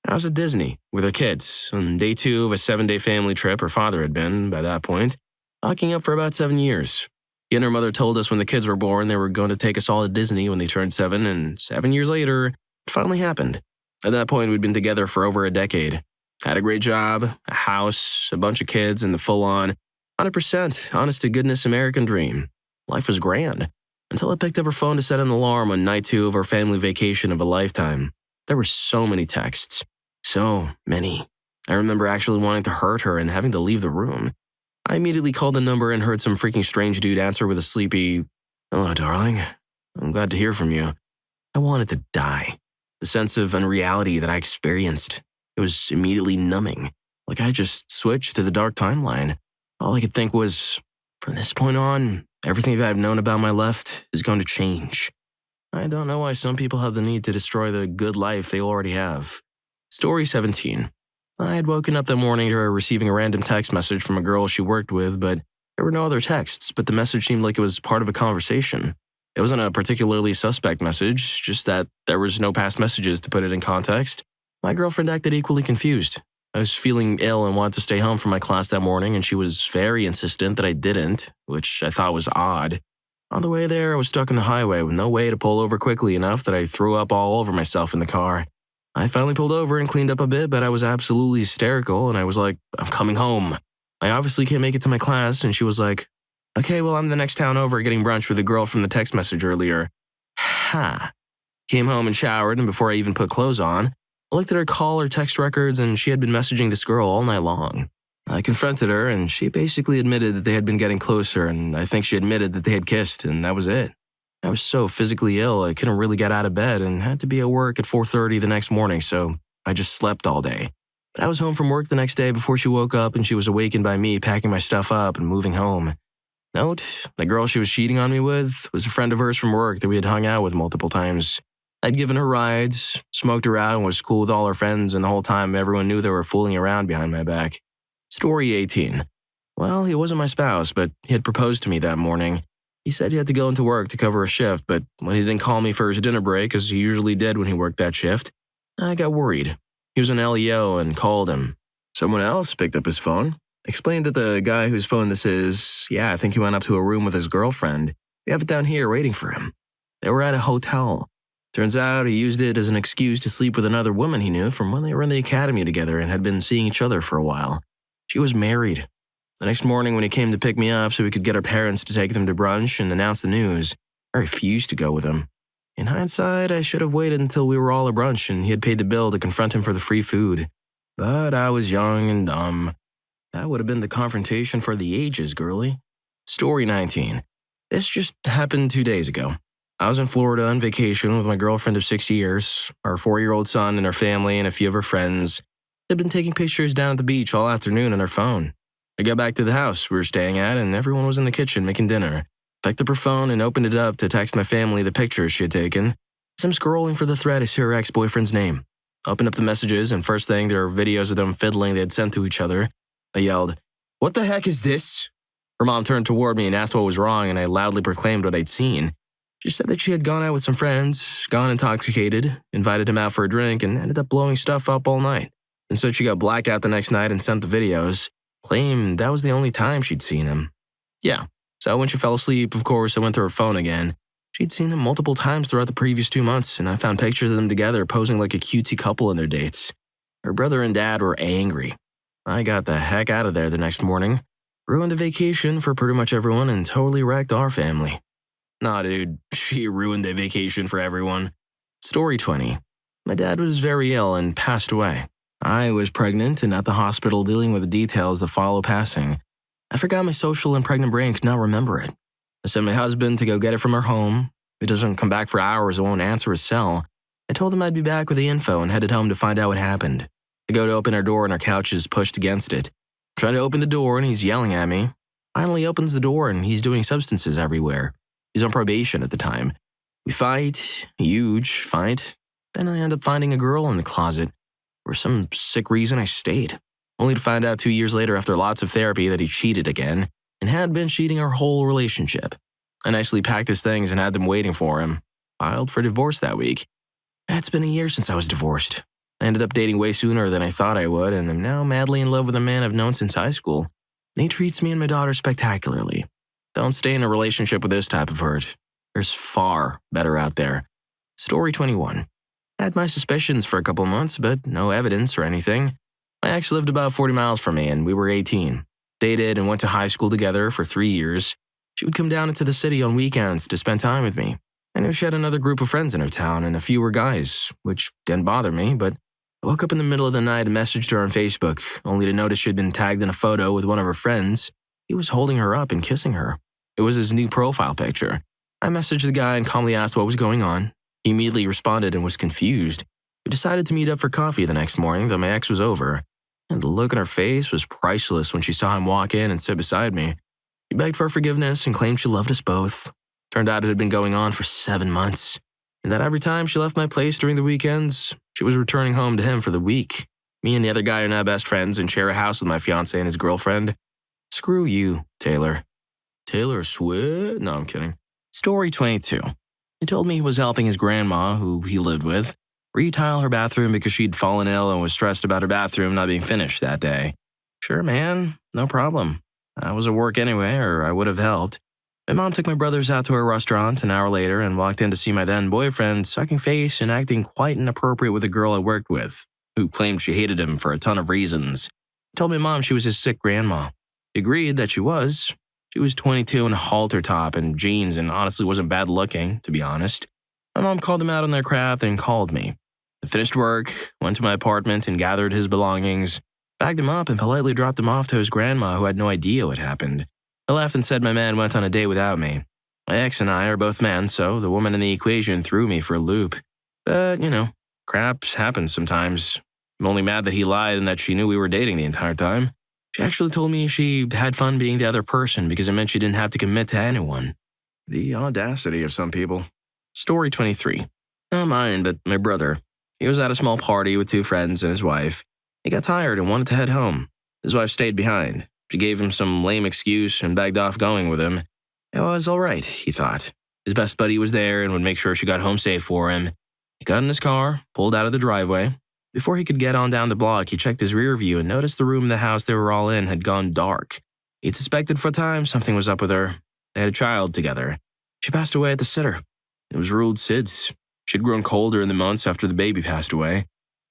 S3: I was at Disney with our kids on day 2 of a 7-day family trip her father had been, by that point, locking up for about 7 years. He and her mother told us when the kids were born they were going to take us all to Disney when they turned 7, and 7 years later, it finally happened. At that point, we'd been together for over a decade. Had a great job, a house, a bunch of kids, and the full-on, 100% honest-to-goodness American dream. Life was grand, until I picked up her phone to set an alarm on night 2 of our family vacation of a lifetime. There were so many texts. So many. I remember actually wanting to hurt her and having to leave the room. I immediately called the number and heard some freaking strange dude answer with a sleepy, "Hello, darling. I'm glad to hear from you." I wanted to die. The sense of unreality that I experienced, it was immediately numbing, like I just switched to the dark timeline. All I could think was, from this point on, everything that I've known about my left is going to change. I don't know why some people have the need to destroy the good life they already have. Story 17. I had woken up that morning to her receiving a random text message from a girl she worked with, but there were no other texts, but the message seemed like it was part of a conversation. It wasn't a particularly suspect message, just that there was no past messages to put it in context. My girlfriend acted equally confused. I was feeling ill and wanted to stay home from my class that morning, and she was very insistent that I didn't, which I thought was odd. On the way there, I was stuck on the highway with no way to pull over quickly enough that I threw up all over myself in the car. I finally pulled over and cleaned up a bit, but I was absolutely hysterical, and I was like, "I'm coming home." I obviously can't make it to my class, and she was like, "Okay, well, I'm the next town over getting brunch with the girl from the text message earlier." Ha. Came home and showered, and before I even put clothes on, I looked at her call or text records, and she had been messaging this girl all night long. I confronted her, and she basically admitted that they had been getting closer, and I think she admitted that they had kissed, and that was it. I was so physically ill, I couldn't really get out of bed and had to be at work at 4:30 the next morning, so I just slept all day. But I was home from work the next day before she woke up, and she was awakened by me packing my stuff up and moving home. Note, the girl she was cheating on me with was a friend of hers from work that we had hung out with multiple times. I'd given her rides, smoked her out, and was cool with all her friends, and the whole time everyone knew they were fooling around behind my back. Story 18. Well, he wasn't my spouse, but he had proposed to me that morning. He said he had to go into work to cover a shift, but when he didn't call me for his dinner break, as he usually did when he worked that shift, I got worried. He was an LEO and called him. Someone else picked up his phone, explained that the guy whose phone this is, I think he went up to a room with his girlfriend. We have it down here waiting for him. They were at a hotel. Turns out he used it as an excuse to sleep with another woman he knew from when they were in the academy together and had been seeing each other for a while. She was married. The next morning when he came to pick me up so we could get our parents to take them to brunch and announce the news, I refused to go with him. In hindsight, I should have waited until we were all at brunch and he had paid the bill to confront him for the free food. But I was young and dumb. That would have been the confrontation for the ages, girly. Story 19. This just happened 2 days ago. I was in Florida on vacation with my girlfriend of 6 years, our 4-year-old son and her family and a few of her friends. They'd been taking pictures down at the beach all afternoon on her phone. I got back to the house we were staying at, and everyone was in the kitchen making dinner. Picked up her phone and opened it up to text my family the pictures she had taken. As I'm scrolling for the thread, I see her ex-boyfriend's name. Opened up the messages, and first thing, there were videos of them fiddling they had sent to each other. I yelled, "What the heck is this?" Her mom turned toward me and asked what was wrong, and I loudly proclaimed what I'd seen. She said that she had gone out with some friends, gone intoxicated, invited him out for a drink, and ended up blowing stuff up all night. And so she got blackout the next night and sent the videos, claimed that was the only time she'd seen him. Yeah, so when she fell asleep, of course, I went through her phone again. She'd seen him multiple times throughout the previous 2 months, and I found pictures of them together posing like a cutesy couple in their dates. Her brother and dad were angry. I got the heck out of there the next morning, ruined the vacation for pretty much everyone, and totally wrecked our family. Nah, dude, she ruined the vacation for everyone. Story 20. My dad was very ill and passed away. I was pregnant and at the hospital dealing with the details that follow passing. I forgot my social and pregnant brain could not remember it. I sent my husband to go get it from her home. He doesn't come back for hours and won't answer his cell. I told him I'd be back with the info and headed home to find out what happened. I go to open our door and our couch is pushed against it. I'm trying to open the door and he's yelling at me. Finally opens the door and he's doing substances everywhere. He's on probation at the time. We fight, huge fight. Then I end up finding a girl in the closet. For some sick reason, I stayed. Only to find out 2 years later after lots of therapy that he cheated again and had been cheating our whole relationship. I nicely packed his things and had them waiting for him. Filed for divorce that week. It's been a year since I was divorced. I ended up dating way sooner than I thought I would, and I'm now madly in love with a man I've known since high school. And he treats me and my daughter spectacularly. Don't stay in a relationship with this type of hurt. There's far better out there. Story 21. I had my suspicions for a couple months, but no evidence or anything. My ex lived about 40 miles from me, and we were 18. Dated and went to high school together for 3 years. She would come down into the city on weekends to spend time with me. I knew she had another group of friends in her town, and a few were guys, which didn't bother me, but I woke up in the middle of the night and messaged her on Facebook, only to notice she'd been tagged in a photo with one of her friends. He was holding her up and kissing her. It was his new profile picture. I messaged the guy and calmly asked what was going on. He immediately responded and was confused. We decided to meet up for coffee the next morning, though my ex was over. And the look on her face was priceless when she saw him walk in and sit beside me. She begged for forgiveness and claimed she loved us both. Turned out it had been going on for 7 months, and that every time she left my place during the weekends, she was returning home to him for the week. Me and the other guy are now best friends and share a house with my fiancé and his girlfriend. Screw you, Taylor. Taylor Swift? No, I'm kidding. Story 22. He told me he was helping his grandma, who he lived with, retile her bathroom because she'd fallen ill and was stressed about her bathroom not being finished that day. Sure, man, no problem. I was at work anyway, or I would have helped. My mom took my brothers out to a restaurant an hour later and walked in to see my then boyfriend sucking face and acting quite inappropriate with a girl I worked with, who claimed she hated him for a ton of reasons. I told my mom she was his sick grandma. She agreed that she was. She was 22 in a halter top and jeans and honestly wasn't bad looking, to be honest. My mom called them out on their craft and called me. I finished work, went to my apartment and gathered his belongings, bagged him up and politely dropped him off to his grandma who had no idea what happened. I left and said my man went on a date without me. My ex and I are both men, so the woman in the equation threw me for a loop. But, crap happens sometimes. I'm only mad that he lied and that she knew we were dating the entire time. She actually told me she had fun being the other person because it meant she didn't have to commit to anyone. The audacity of some people. Story 23. Not mine, but my brother. He was at a small party with 2 friends and his wife. He got tired and wanted to head home. His wife stayed behind. She gave him some lame excuse and begged off going with him. It was all right, he thought. His best buddy was there and would make sure she got home safe for him. He got in his car, pulled out of the driveway. Before he could get on down the block, he checked his rear view and noticed the room in the house they were all in had gone dark. He'd suspected for a time something was up with her. They had a child together. She passed away at the sitter. It was ruled SIDS. She'd grown colder in the months after the baby passed away.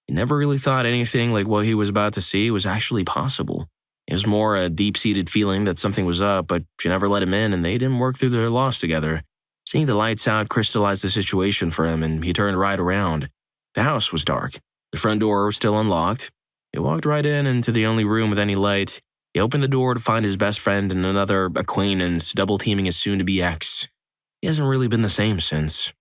S3: He never really thought anything like what he was about to see was actually possible. It was more a deep-seated feeling that something was up, but she never let him in and they didn't work through their loss together. Seeing the lights out crystallized the situation for him and he turned right around. The house was dark. The front door was still unlocked. He walked right in into the only room with any light. He opened the door to find his best friend and another acquaintance double-teaming his soon-to-be ex. He hasn't really been the same since.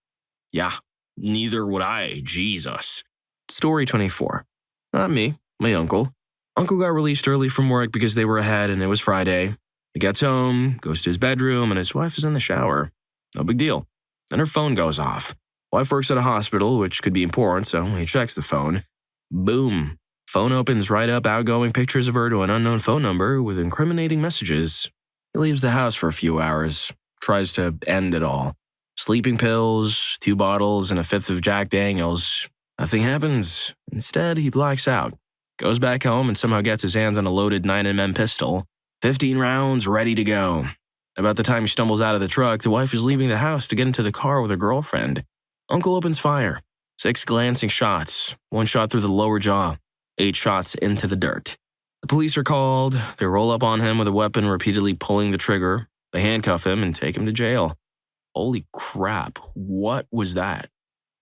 S3: Yeah, neither would I, Jesus. Story 24. Not me, my uncle. Uncle got released early from work because they were ahead and it was Friday. He gets home, goes to his bedroom, and his wife is in the shower. No big deal. Then her phone goes off. Wife works at a hospital, which could be important, so he checks the phone. Boom. Phone opens right up outgoing pictures of her to an unknown phone number with incriminating messages. He leaves the house for a few hours, tries to end it all. Sleeping pills, 2 bottles, and a fifth of Jack Daniels. Nothing happens. Instead, he blacks out, goes back home, and somehow gets his hands on a loaded 9mm pistol. 15 rounds, ready to go. About the time he stumbles out of the truck, the wife is leaving the house to get into the car with her girlfriend. Uncle opens fire. 6 glancing shots, 1 shot through the lower jaw, 8 shots into the dirt. The police are called. They roll up on him with a weapon, repeatedly pulling the trigger. They handcuff him and take him to jail. Holy crap, what was that?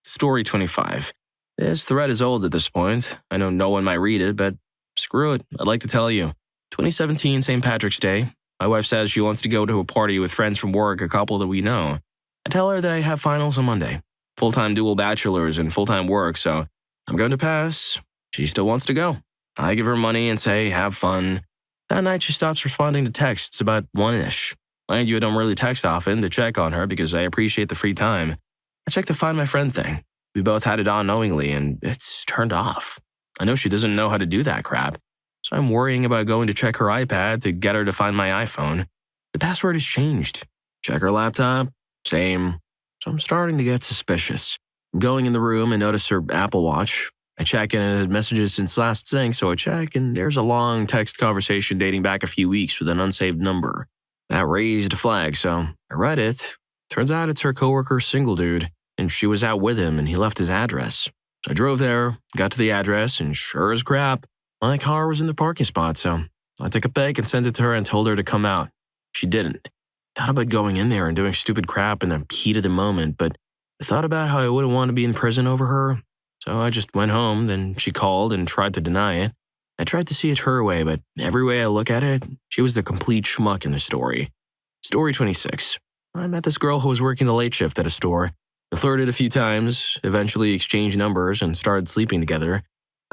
S3: Story 25. This thread is old at this point. I know no one might read it, but screw it, I'd like to tell you. 2017 St. Patrick's Day. My wife says she wants to go to a party with friends from work, a couple that we know. I tell her that I have finals on Monday. Full-time dual bachelors and full-time work, so I'm going to pass. She still wants to go. I give her money and say, have fun. That night she stops responding to texts about 1-ish. Mind you, I don't really text often to check on her because I appreciate the free time. I check the Find My Friend thing. We both had it on knowingly, and it's turned off. I know she doesn't know how to do that crap, so I'm worrying about going to check her iPad to get her to find my iPhone. The password has changed. Check her laptop, same. So I'm starting to get suspicious. I'm going in the room and notice her Apple Watch. I check in and it had messages since last sync, so I check, and there's a long text conversation dating back a few weeks with an unsaved number. That raised a flag, so I read it. Turns out it's her coworker's single dude, and she was out with him and he left his address. So I drove there, got to the address, and sure as crap, my car was in the parking spot, so I took a pic and sent it to her and told her to come out. She didn't. Thought about going in there and doing stupid crap in the heat of the moment, but I thought about how I wouldn't want to be in prison over her, so I just went home. Then she called and tried to deny it. I tried to see it her way, but every way I look at it, she was the complete schmuck in the story. Story 26. I met this girl who was working the late shift at a store. We flirted a few times, eventually exchanged numbers, and started sleeping together.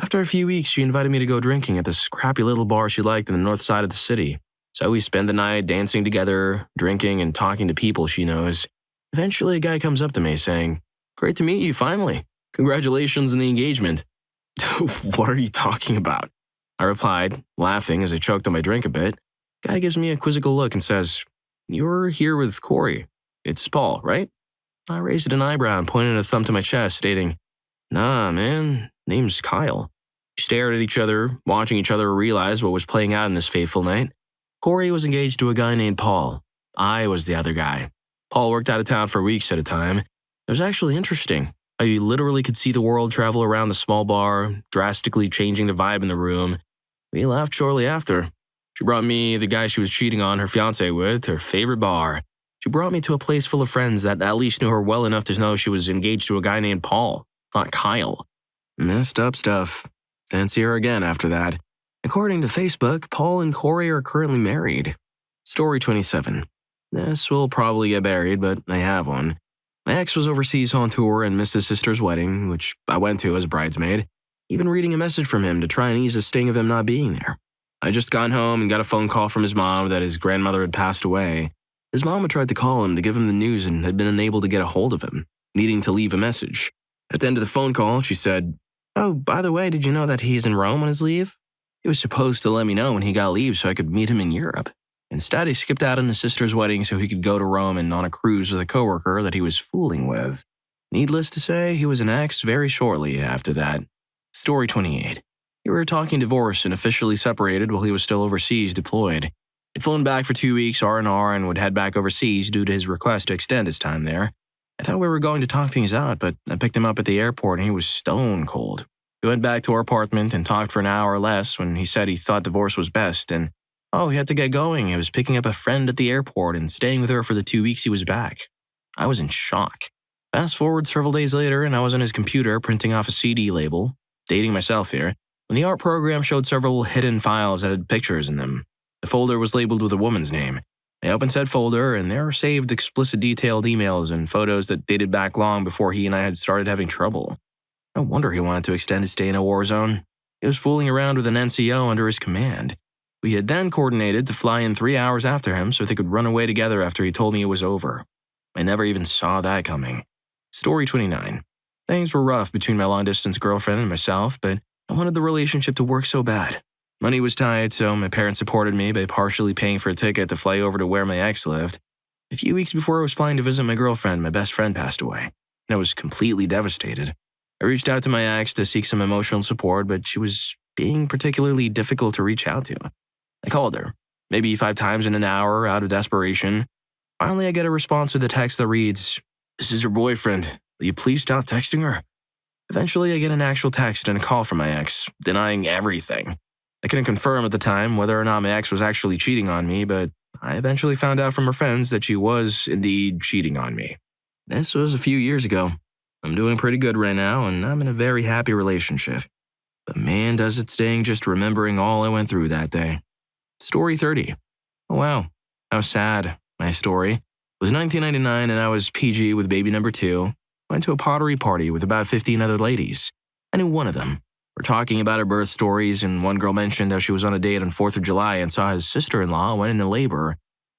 S3: After a few weeks, she invited me to go drinking at this crappy little bar she liked in the north side of the city. So we spend the night dancing together, drinking, and talking to people she knows. Eventually, a guy comes up to me saying, "Great to meet you, finally. Congratulations on the engagement." What are you talking about? I replied, laughing as I choked on my drink a bit. The guy gives me a quizzical look and says, "You're here with Corey. It's Paul, right?" I raised an eyebrow and pointed a thumb to my chest, stating, "Nah, man, name's Kyle." We stared at each other, watching each other realize what was playing out in this fateful night. Corey was engaged to a guy named Paul. I was the other guy. Paul worked out of town for weeks at a time. It was actually interesting. I literally could see the world travel around the small bar, drastically changing the vibe in the room. We left shortly after. She brought me, the guy she was cheating on her fiancé with, her favorite bar. She brought me to a place full of friends that at least knew her well enough to know she was engaged to a guy named Paul, not Kyle. Messed up stuff. Didn't see her again after that. According to Facebook, Paul and Corey are currently married. Story 27. This will probably get buried, but I have one. My ex was overseas on tour and missed his sister's wedding, which I went to as a bridesmaid, even reading a message from him to try and ease the sting of him not being there. I just got home and got a phone call from his mom that his grandmother had passed away. His mom had tried to call him to give him the news and had been unable to get a hold of him, needing to leave a message. At the end of the phone call, she said, "Oh, by the way, did you know that he's in Rome on his leave? He was supposed to let me know when he got leave so I could meet him in Europe. Instead, he skipped out on his sister's wedding so he could go to Rome and on a cruise with a coworker that he was fooling with. Needless to say, he was an ex very shortly after that." Story 28. We were talking divorce and officially separated while he was still overseas deployed. He'd flown back for 2 weeks R&R and would head back overseas due to his request to extend his time there. I thought we were going to talk things out, but I picked him up at the airport and he was stone cold. We went back to our apartment and talked for an hour or less when he said he thought divorce was best and, he had to get going. He was picking up a friend at the airport and staying with her for the 2 weeks he was back. I was in shock. Fast forward several days later and I was on his computer printing off a CD label, dating myself here, when the art program showed several hidden files that had pictures in them. The folder was labeled with a woman's name. I opened said folder, and there were saved explicit detailed emails and photos that dated back long before he and I had started having trouble. No wonder he wanted to extend his stay in a war zone. He was fooling around with an NCO under his command. We had then coordinated to fly in 3 hours after him so they could run away together after he told me it was over. I never even saw that coming. Story 29. Things were rough between my long-distance girlfriend and myself, but I wanted the relationship to work so bad. Money was tight, so my parents supported me by partially paying for a ticket to fly over to where my ex lived. A few weeks before I was flying to visit my girlfriend, my best friend passed away, and I was completely devastated. I reached out to my ex to seek some emotional support, but she was being particularly difficult to reach out to. I called her, maybe 5 times in an hour out of desperation. Finally, I get a response with a text that reads, "This is your boyfriend. Will you please stop texting her?" Eventually, I get an actual text and a call from my ex, denying everything. I couldn't confirm at the time whether or not my ex was actually cheating on me, but I eventually found out from her friends that she was indeed cheating on me. This was a few years ago. I'm doing pretty good right now, and I'm in a very happy relationship. But man, does it sting just remembering all I went through that day. Story 30. Oh wow, how sad. My story. It was 1999 and I was PG with baby number 2. Went to a pottery party with about 15 other ladies. I knew one of them. We're talking about our birth stories, and one girl mentioned how she was on a date on 4th of July and saw his sister-in-law went into labor.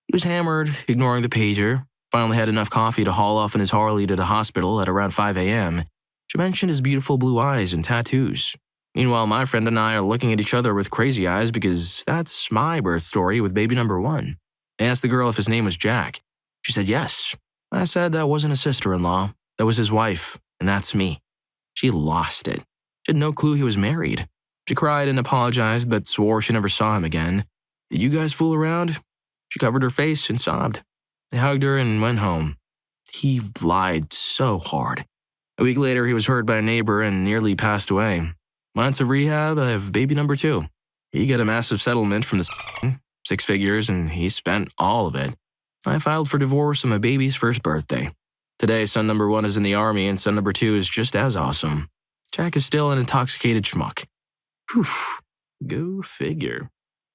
S3: He was hammered, ignoring the pager. Finally had enough coffee to haul off in his Harley to the hospital at around 5 a.m. She mentioned his beautiful blue eyes and tattoos. Meanwhile, my friend and I are looking at each other with crazy eyes because that's my birth story with baby number 1. I asked the girl if his name was Jack. She said yes. I said that wasn't a sister-in-law. That was his wife, and that's me. She lost it. She had no clue he was married. She cried and apologized, but swore she never saw him again. Did you guys fool around? She covered her face and sobbed. I hugged her and went home. He lied so hard. A week later, he was hurt by a neighbor and nearly passed away. Months of rehab, I have baby number 2. He got a massive settlement from the 6 figures, and he spent all of it. I filed for divorce on my baby's first birthday. Today, son number 1 is in the army, and son number 2 is just as awesome. Jack is still an intoxicated schmuck. Whew. Go figure.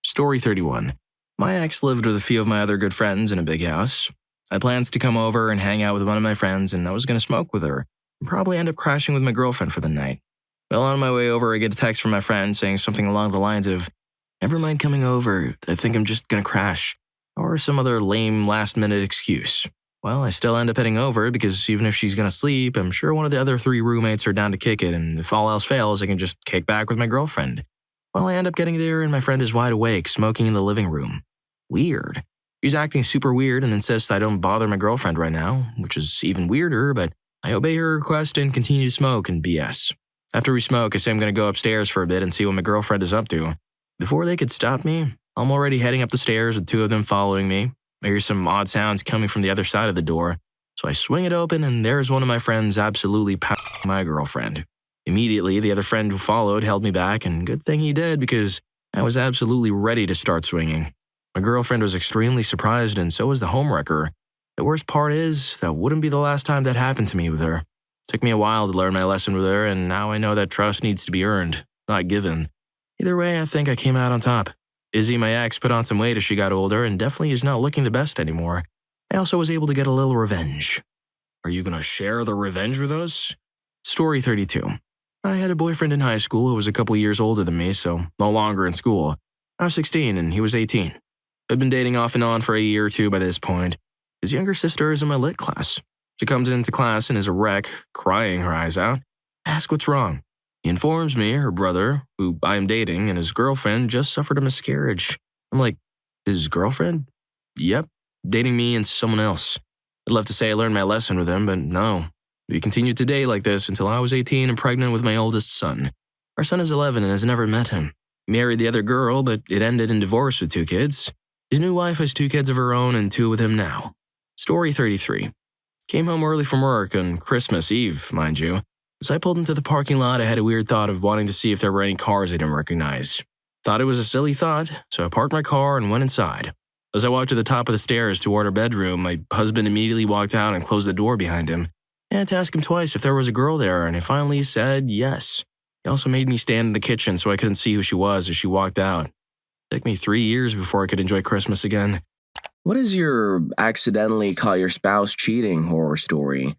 S3: Story 31. My ex lived with a few of my other good friends in a big house. I had plans to come over and hang out with one of my friends, and I was going to smoke with her, and probably end up crashing with my girlfriend for the night. Well, on my way over, I get a text from my friend saying something along the lines of, "Never mind coming over, I think I'm just going to crash," or some other lame last-minute excuse. Well, I still end up heading over because even if she's going to sleep, I'm sure one of the other 3 roommates are down to kick it, and if all else fails, I can just kick back with my girlfriend. Well, I end up getting there, and my friend is wide awake, smoking in the living room. Weird. She's acting super weird and insists I don't bother my girlfriend right now, which is even weirder, but I obey her request and continue to smoke and BS. After we smoke, I say I'm going to go upstairs for a bit and see what my girlfriend is up to. Before they could stop me, I'm already heading up the stairs with 2 of them following me. I hear some odd sounds coming from the other side of the door, so I swing it open and there's one of my friends absolutely pounding my girlfriend. Immediately, the other friend who followed held me back, and good thing he did because I was absolutely ready to start swinging. My girlfriend was extremely surprised, and so was the homewrecker. The worst part is, that wouldn't be the last time that happened to me with her. It took me a while to learn my lesson with her, and now I know that trust needs to be earned, not given. Either way, I think I came out on top. Izzy, my ex, put on some weight as she got older and definitely is not looking the best anymore. I also was able to get a little revenge. Are you going to share the revenge with us? Story 32. I had a boyfriend in high school who was a couple years older than me, so no longer in school. I was 16 and he was 18. I'd been dating off and on for a year or 2 by this point. His younger sister is in my lit class. She comes into class and is a wreck, crying her eyes out. I ask what's wrong. He informs me her brother, who I am dating, and his girlfriend just suffered a miscarriage. I'm like, his girlfriend? Yep, dating me and someone else. I'd love to say I learned my lesson with him, but no. We continued to date like this until I was 18 and pregnant with my oldest son. Our son is 11 and has never met him. He married the other girl, but it ended in divorce with 2 kids. His new wife has 2 kids of her own and 2 with him now. Story 33. Came home early from work on Christmas Eve, mind you. As I pulled into the parking lot, I had a weird thought of wanting to see if there were any cars I didn't recognize. Thought it was a silly thought, so I parked my car and went inside. As I walked to the top of the stairs toward our bedroom, my husband immediately walked out and closed the door behind him. I had to ask him twice if there was a girl there, and he finally said yes. He also made me stand in the kitchen so I couldn't see who she was as she walked out. It took me 3 years before I could enjoy Christmas again. What is your accidentally caught your spouse cheating horror story?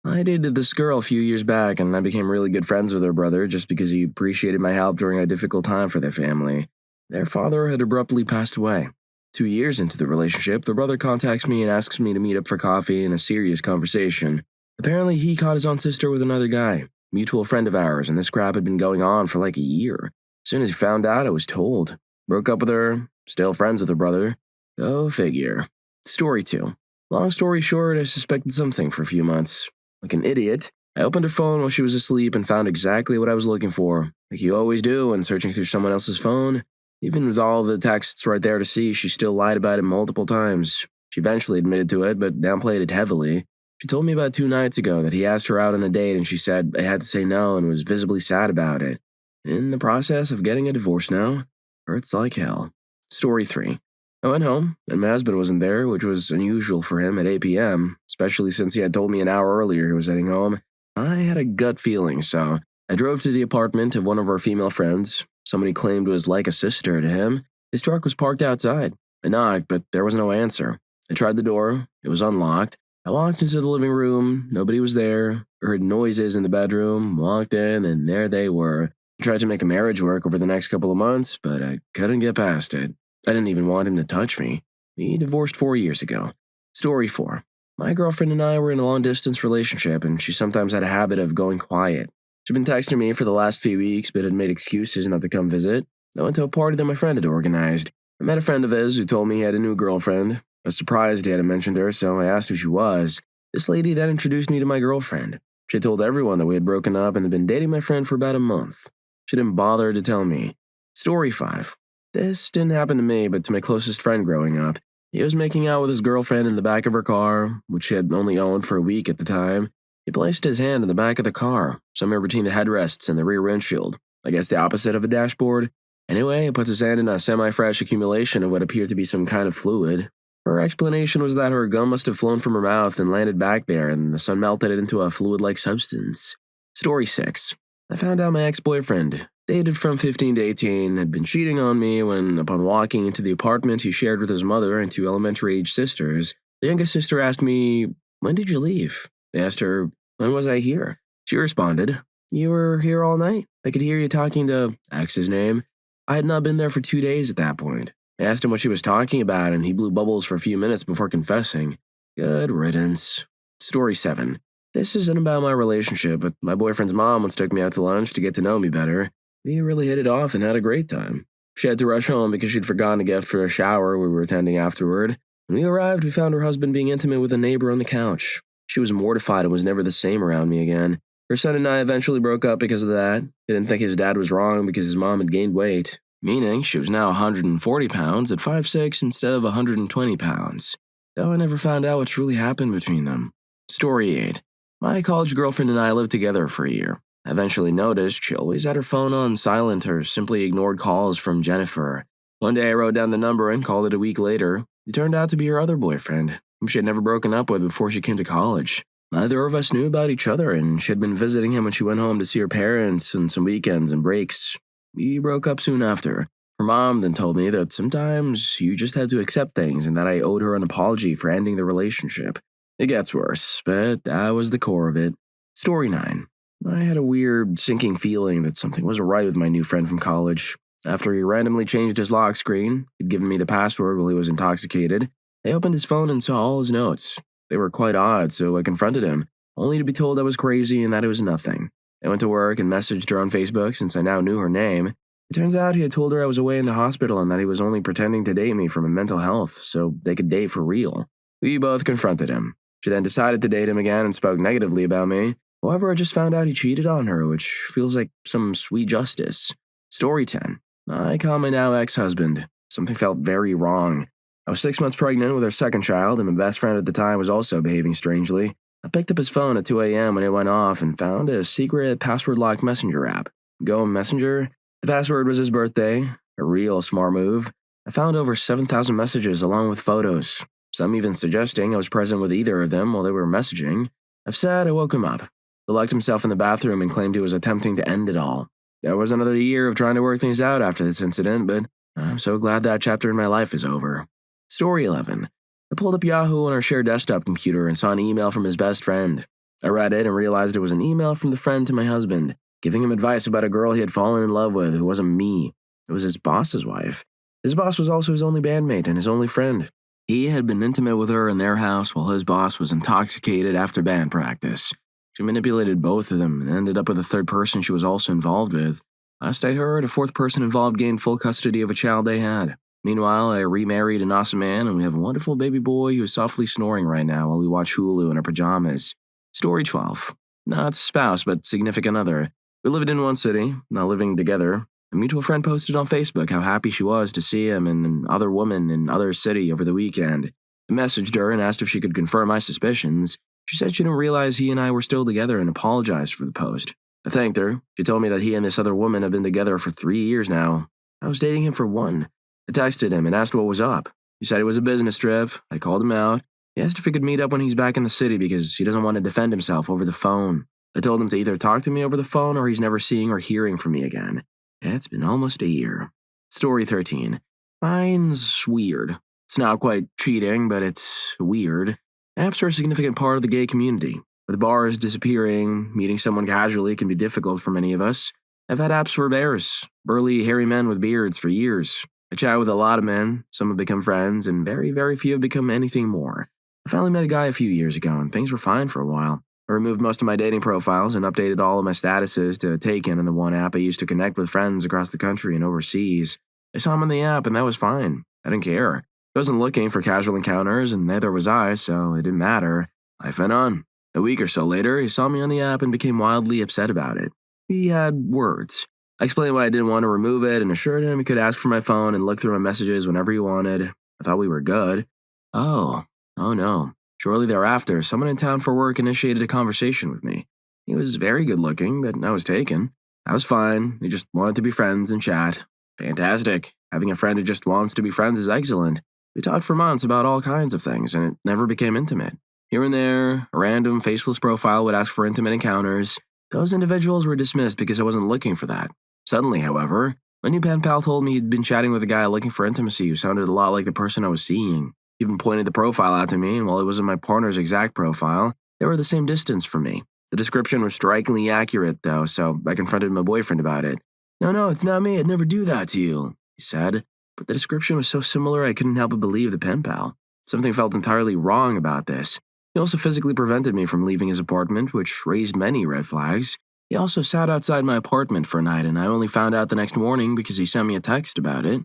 S3: I dated this girl a few years back, and I became really good friends with her brother just because he appreciated my help during a difficult time for their family. Their father had abruptly passed away. 2 years into the relationship, the brother contacts me and asks me to meet up for coffee and a serious conversation. Apparently, he caught his own sister with another guy, mutual friend of ours, and this crap had been going on for like a year. As soon as he found out, I was told. Broke up with her, still friends with her brother. Go figure. Story 2.
S4: Long story short, I suspected something for a few months. Like an idiot, I opened her phone while she was asleep and found exactly what I was looking for, like you always do when searching through someone else's phone. Even with all the texts right there to see, she still lied about it multiple times. She eventually admitted to it, but downplayed it heavily. She told me about 2 nights ago that he asked her out on a date and she said I had to say no and was visibly sad about it. In the process of getting a divorce now, hurts like hell. Story 3. I went home, and my husband wasn't there, which was unusual for him at 8 p.m., especially since he had told me an hour earlier he was heading home. I had a gut feeling, so I drove to the apartment of one of our female friends. Someone he claimed was like a sister to him. His truck was parked outside. I knocked, but there was no answer. I tried the door. It was unlocked. I walked into the living room. Nobody was there. I heard noises in the bedroom. Walked in, and there they were. I tried to make the marriage work over the next couple of months, but I couldn't get past it. I didn't even want him to touch me. We divorced 4 years ago. Story 4. My girlfriend and I were in a long-distance relationship, and she sometimes had a habit of going quiet. She'd been texting me for the last few weeks, but had made excuses not to come visit. I went to a party that my friend had organized. I met a friend of his who told me he had a new girlfriend. I was surprised he hadn't mentioned her, so I asked who she was. This lady then introduced me to my girlfriend. She had told everyone that we had broken up and had been dating my friend for about a month. She didn't bother to tell me. Story 5. This didn't happen to me, but to my closest friend growing up. He was making out with his girlfriend in the back of her car, which she had only owned for a week at the time. He placed his hand in the back of the car, somewhere between the headrests and the rear windshield. I guess the opposite of a dashboard. Anyway, he puts his hand in a semi-fresh accumulation of what appeared to be some kind of fluid. Her explanation was that her gum must have flown from her mouth and landed back there, and the sun melted it into a fluid-like substance. Story 6. I found out my ex-boyfriend, dated from 15 to 18, had been cheating on me when, upon walking into the apartment he shared with his mother and 2 elementary-age sisters, the youngest sister asked me, "When did you leave?" I asked her, "When was I here?" She responded, "You were here all night. I could hear you talking to X's name." I had not been there for 2 days at that point. I asked him what she was talking about, and he blew bubbles for a few minutes before confessing. Good riddance. Story 7. This isn't about my relationship, but my boyfriend's mom once took me out to lunch to get to know me better. We really hit it off and had a great time. She had to rush home because she'd forgotten a gift for a shower we were attending afterward. When we arrived, we found her husband being intimate with a neighbor on the couch. She was mortified and was never the same around me again. Her son and I eventually broke up because of that. He didn't think his dad was wrong because his mom had gained weight, meaning she was now 140 pounds at 5'6" instead of 120 pounds. Though I never found out what truly happened between them. Story 8. My college girlfriend and I lived together for a year. I eventually noticed she always had her phone on silent or simply ignored calls from Jennifer. One day I wrote down the number and called it a week later. It turned out to be her other boyfriend, whom she had never broken up with before she came to college. Neither of us knew about each other, and she had been visiting him when she went home to see her parents on some weekends and breaks. We broke up soon after. Her mom then told me that sometimes you just had to accept things and that I owed her an apology for ending the relationship. It gets worse, but that was the core of it. Story 9. I had a weird, sinking feeling that something wasn't right with my new friend from college. After he randomly changed his lock screen, he'd given me the password while he was intoxicated. I opened his phone and saw all his notes. They were quite odd, so I confronted him, only to be told I was crazy and that it was nothing. I went to work and messaged her on Facebook since I now knew her name. It turns out he had told her I was away in the hospital and that he was only pretending to date me for my mental health so they could date for real. We both confronted him. She then decided to date him again and spoke negatively about me. However, I just found out he cheated on her, which feels like some sweet justice. Story 10. I call my now ex-husband. Something felt very wrong. I was 6 months pregnant with our second child, and my best friend at the time was also behaving strangely. I picked up his phone at 2 a.m. when it went off and found a secret password-locked messenger app. Go Messenger. The password was his birthday. A real smart move. I found over 7,000 messages along with photos. Some even suggesting I was present with either of them while they were messaging. Upset, I woke him up. He locked himself in the bathroom and claimed he was attempting to end it all. There was another year of trying to work things out after this incident, but I'm so glad that chapter in my life is over. Story 11. I pulled up Yahoo on our shared desktop computer and saw an email from his best friend. I read it and realized it was an email from the friend to my husband, giving him advice about a girl he had fallen in love with who wasn't me. It was his boss's wife. His boss was also his only bandmate and his only friend. He had been intimate with her in their house while his boss was intoxicated after band practice. She manipulated both of them and ended up with a third person she was also involved with. Last I heard, a fourth person involved gained full custody of a child they had.
S3: Meanwhile, I remarried an awesome man, and we have a wonderful baby boy who is softly snoring right now while we watch Hulu in our pajamas. Story 12. Not spouse, but significant other. We lived in one city, not living together. A mutual friend posted on Facebook how happy she was to see him and another woman in other city over the weekend. I messaged her and asked if she could confirm my suspicions. She said she didn't realize he and I were still together and apologized for the post. I thanked her. She told me that he and this other woman have been together for 3 years now. I was dating him for 1. I texted him and asked what was up. He said it was a business trip. I called him out. He asked if we could meet up when he's back in the city because he doesn't want to defend himself over the phone. I told him to either talk to me over the phone or he's never seeing or hearing from me again. It's been almost a year. Story 13. Mine's weird. It's not quite cheating, but it's weird. Apps are a significant part of the gay community. With bars disappearing, meeting someone casually can be difficult for many of us. I've had apps for bears, burly, hairy men with beards for years. I chat with a lot of men, some have become friends, and very, very few have become anything more. I finally met a guy a few years ago, and things were fine for a while. I removed most of my dating profiles and updated all of my statuses to Taken in the one app I used to connect with friends across the country and overseas. I saw him on the app, and that was fine. I didn't care. I wasn't looking for casual encounters, and neither was I, so it didn't matter. Life went on. A week or so later, he saw me on the app and became wildly upset about it. We had words. I explained why I didn't want to remove it and assured him he could ask for my phone and look through my messages whenever he wanted. I thought we were good. Oh no. Shortly thereafter, someone in town for work initiated a conversation with me. He was very good looking, but I was taken. I was fine. He just wanted to be friends and chat. Fantastic. Having a friend who just wants to be friends is excellent. We talked for months about all kinds of things, and it never became intimate. Here and there, a random faceless profile would ask for intimate encounters. Those individuals were dismissed because I wasn't looking for that. Suddenly, however, my new pen pal told me he'd been chatting with a guy looking for intimacy who sounded a lot like the person I was seeing. He even pointed the profile out to me, and while it wasn't my partner's exact profile, they were the same distance from me. The description was strikingly accurate, though, so I confronted my boyfriend about it. No, it's not me. I'd never do that to you, he said. But the description was so similar I couldn't help but believe the pen pal. Something felt entirely wrong about this. He also physically prevented me from leaving his apartment, which raised many red flags. He also sat outside my apartment for a night, and I only found out the next morning because he sent me a text about it.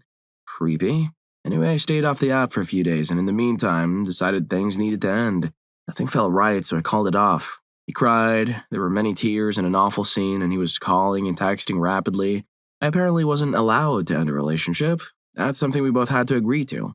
S3: Creepy. Anyway, I stayed off the app for a few days, and in the meantime, decided things needed to end. Nothing felt right, so I called it off. He cried, there were many tears and an awful scene, and he was calling and texting rapidly. I apparently wasn't allowed to end a relationship. That's something we both had to agree to.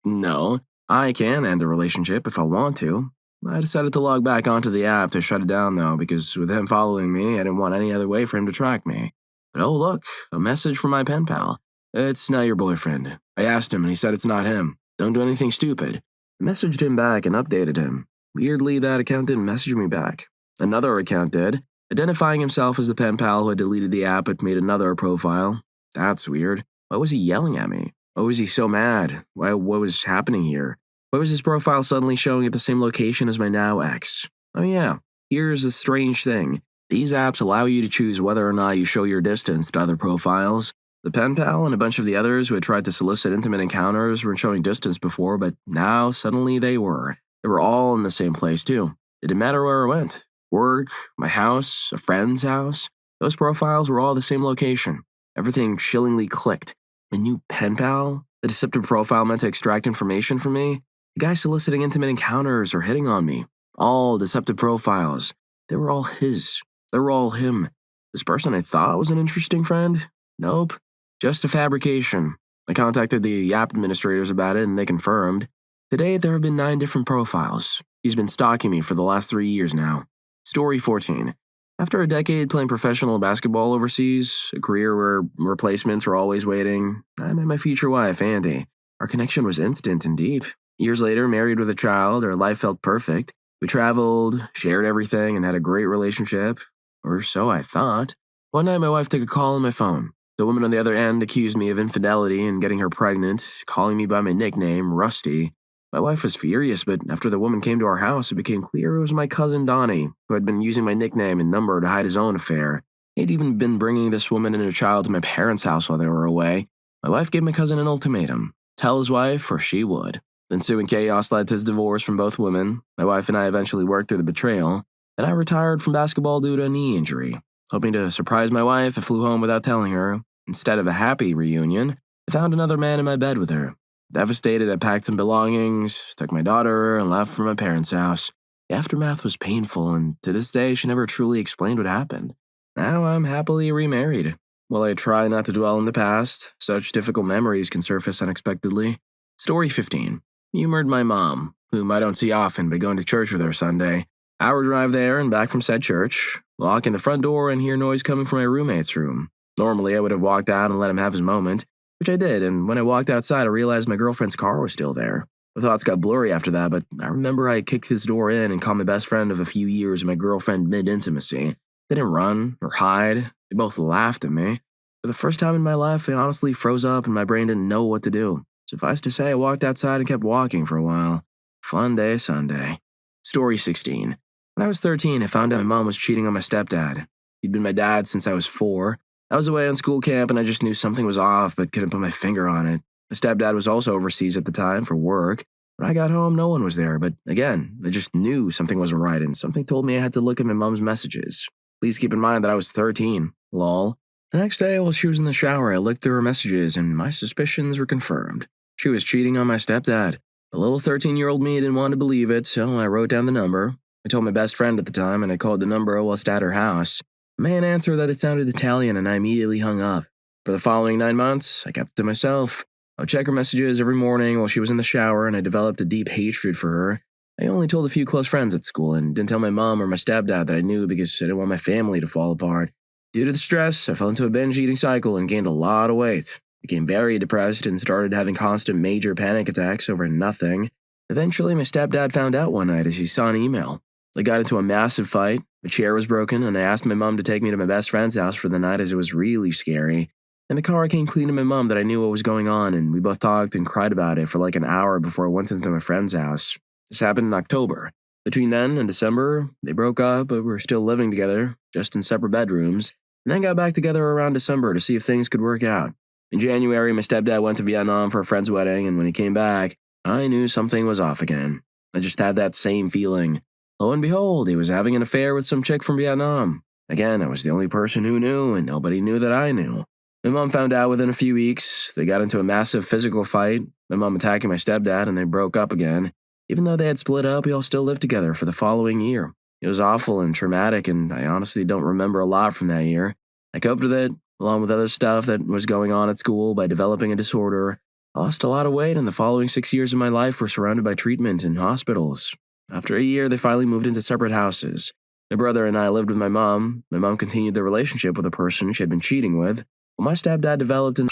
S3: No, I can end a relationship if I want to. I decided to log back onto the app to shut it down, though, because with him following me, I didn't want any other way for him to track me. But oh look, a message from my pen pal. It's not your boyfriend. I asked him and he said it's not him. Don't do anything stupid. I messaged him back and updated him. Weirdly, that account didn't message me back. Another account did, identifying himself as the pen pal who had deleted the app but made another profile. That's weird. Why was he yelling at me? Why was he so mad? What was happening here? Why was his profile suddenly showing at the same location as my now ex? Oh yeah, here's the strange thing. These apps allow you to choose whether or not you show your distance to other profiles. The pen pal and a bunch of the others who had tried to solicit intimate encounters weren't showing distance before, but now suddenly they were. They were all in the same place too. It didn't matter where I went. Work, my house, a friend's house. Those profiles were all the same location. Everything chillingly clicked. My new pen pal? The deceptive profile meant to extract information from me? The guy soliciting intimate encounters or hitting on me. All deceptive profiles. They were all his. They were all him. This person I thought was an interesting friend? Nope. Just a fabrication. I contacted the app administrators about it and they confirmed. Today there have been 9 different profiles. He's been stalking me for the last 3 years now. Story 14. After a decade playing professional basketball overseas, a career where replacements were always waiting, I met my future wife, Andy. Our connection was instant and deep. Years later, married with a child, our life felt perfect. We traveled, shared everything, and had a great relationship. Or so I thought. One night, my wife took a call on my phone. The woman on the other end accused me of infidelity and getting her pregnant, calling me by my nickname, Rusty. My wife was furious, but after the woman came to our house, it became clear it was my cousin Donnie, who had been using my nickname and number to hide his own affair. He'd even been bringing this woman and her child to my parents' house while they were away. My wife gave my cousin an ultimatum. Tell his wife or she would. The ensuing chaos led to his divorce from both women. My wife and I eventually worked through the betrayal, and I retired from basketball due to a knee injury. Hoping to surprise my wife, I flew home without telling her. Instead of a happy reunion, I found another man in my bed with her. Devastated, I packed some belongings, took my daughter, and left for my parents' house. The aftermath was painful, and to this day, she never truly explained what happened. Now I'm happily remarried. While I try not to dwell in the past, such difficult memories can surface unexpectedly. Story 15. Humored my mom, whom I don't see often but going to church with her Sunday. Hour drive there and back from said church. Walk in the front door and hear noise coming from my roommate's room. Normally, I would have walked out and let him have his moment, which I did, and when I walked outside, I realized my girlfriend's car was still there. My thoughts got blurry after that, but I remember I kicked his door in and called my best friend of a few years and my girlfriend mid-intimacy. They didn't run or hide. They both laughed at me. For the first time in my life, I honestly froze up and my brain didn't know what to do. Suffice to say, I walked outside and kept walking for a while. Fun day Sunday. Story 16. When I was 13, I found out my mom was cheating on my stepdad. He'd been my dad since I was 4. I was away on school camp and I just knew something was off but couldn't put my finger on it. My stepdad was also overseas at the time for work. When I got home, no one was there, but again, I just knew something wasn't right and something told me I had to look at my mom's messages. Please keep in mind that I was 13. Lol. The next day, while she was in the shower, I looked through her messages and my suspicions were confirmed. She was cheating on my stepdad. The little 13-year-old me didn't want to believe it, so I wrote down the number. I told my best friend at the time and I called the number whilst at her house. The man answered that it sounded Italian and I immediately hung up. For the following 9 months, I kept it to myself. I would check her messages every morning while she was in the shower and I developed a deep hatred for her. I only told a few close friends at school and didn't tell my mom or my stepdad that I knew because I didn't want my family to fall apart. Due to the stress, I fell into a binge eating cycle and gained a lot of weight. Became very depressed and started having constant major panic attacks over nothing. Eventually, my stepdad found out one night as he saw an email. I got into a massive fight, a chair was broken, and I asked my mom to take me to my best friend's house for the night as it was really scary. In the car, I came clean to my mom that I knew what was going on, and we both talked and cried about it for like an hour before I went into my friend's house. This happened in October. Between then and December, they broke up, but were still living together, just in separate bedrooms, and then got back together around December to see if things could work out. In January, my stepdad went to Vietnam for a friend's wedding, and when he came back, I knew something was off again. I just had that same feeling. Lo and behold, he was having an affair with some chick from Vietnam. Again, I was the only person who knew, and nobody knew that I knew. My mom found out within a few weeks. They got into a massive physical fight, my mom attacking my stepdad, and they broke up again. Even though they had split up, we all still lived together for the following year. It was awful and traumatic, and I honestly don't remember a lot from that year. I coped with it, along with other stuff that was going on at school, by developing a disorder. I lost a lot of weight, and the following 6 years of my life were surrounded by treatment in hospitals. After a year, they finally moved into separate houses. My brother and I lived with my mom. My mom continued the relationship with a person she had been cheating with, while my stepdad developed and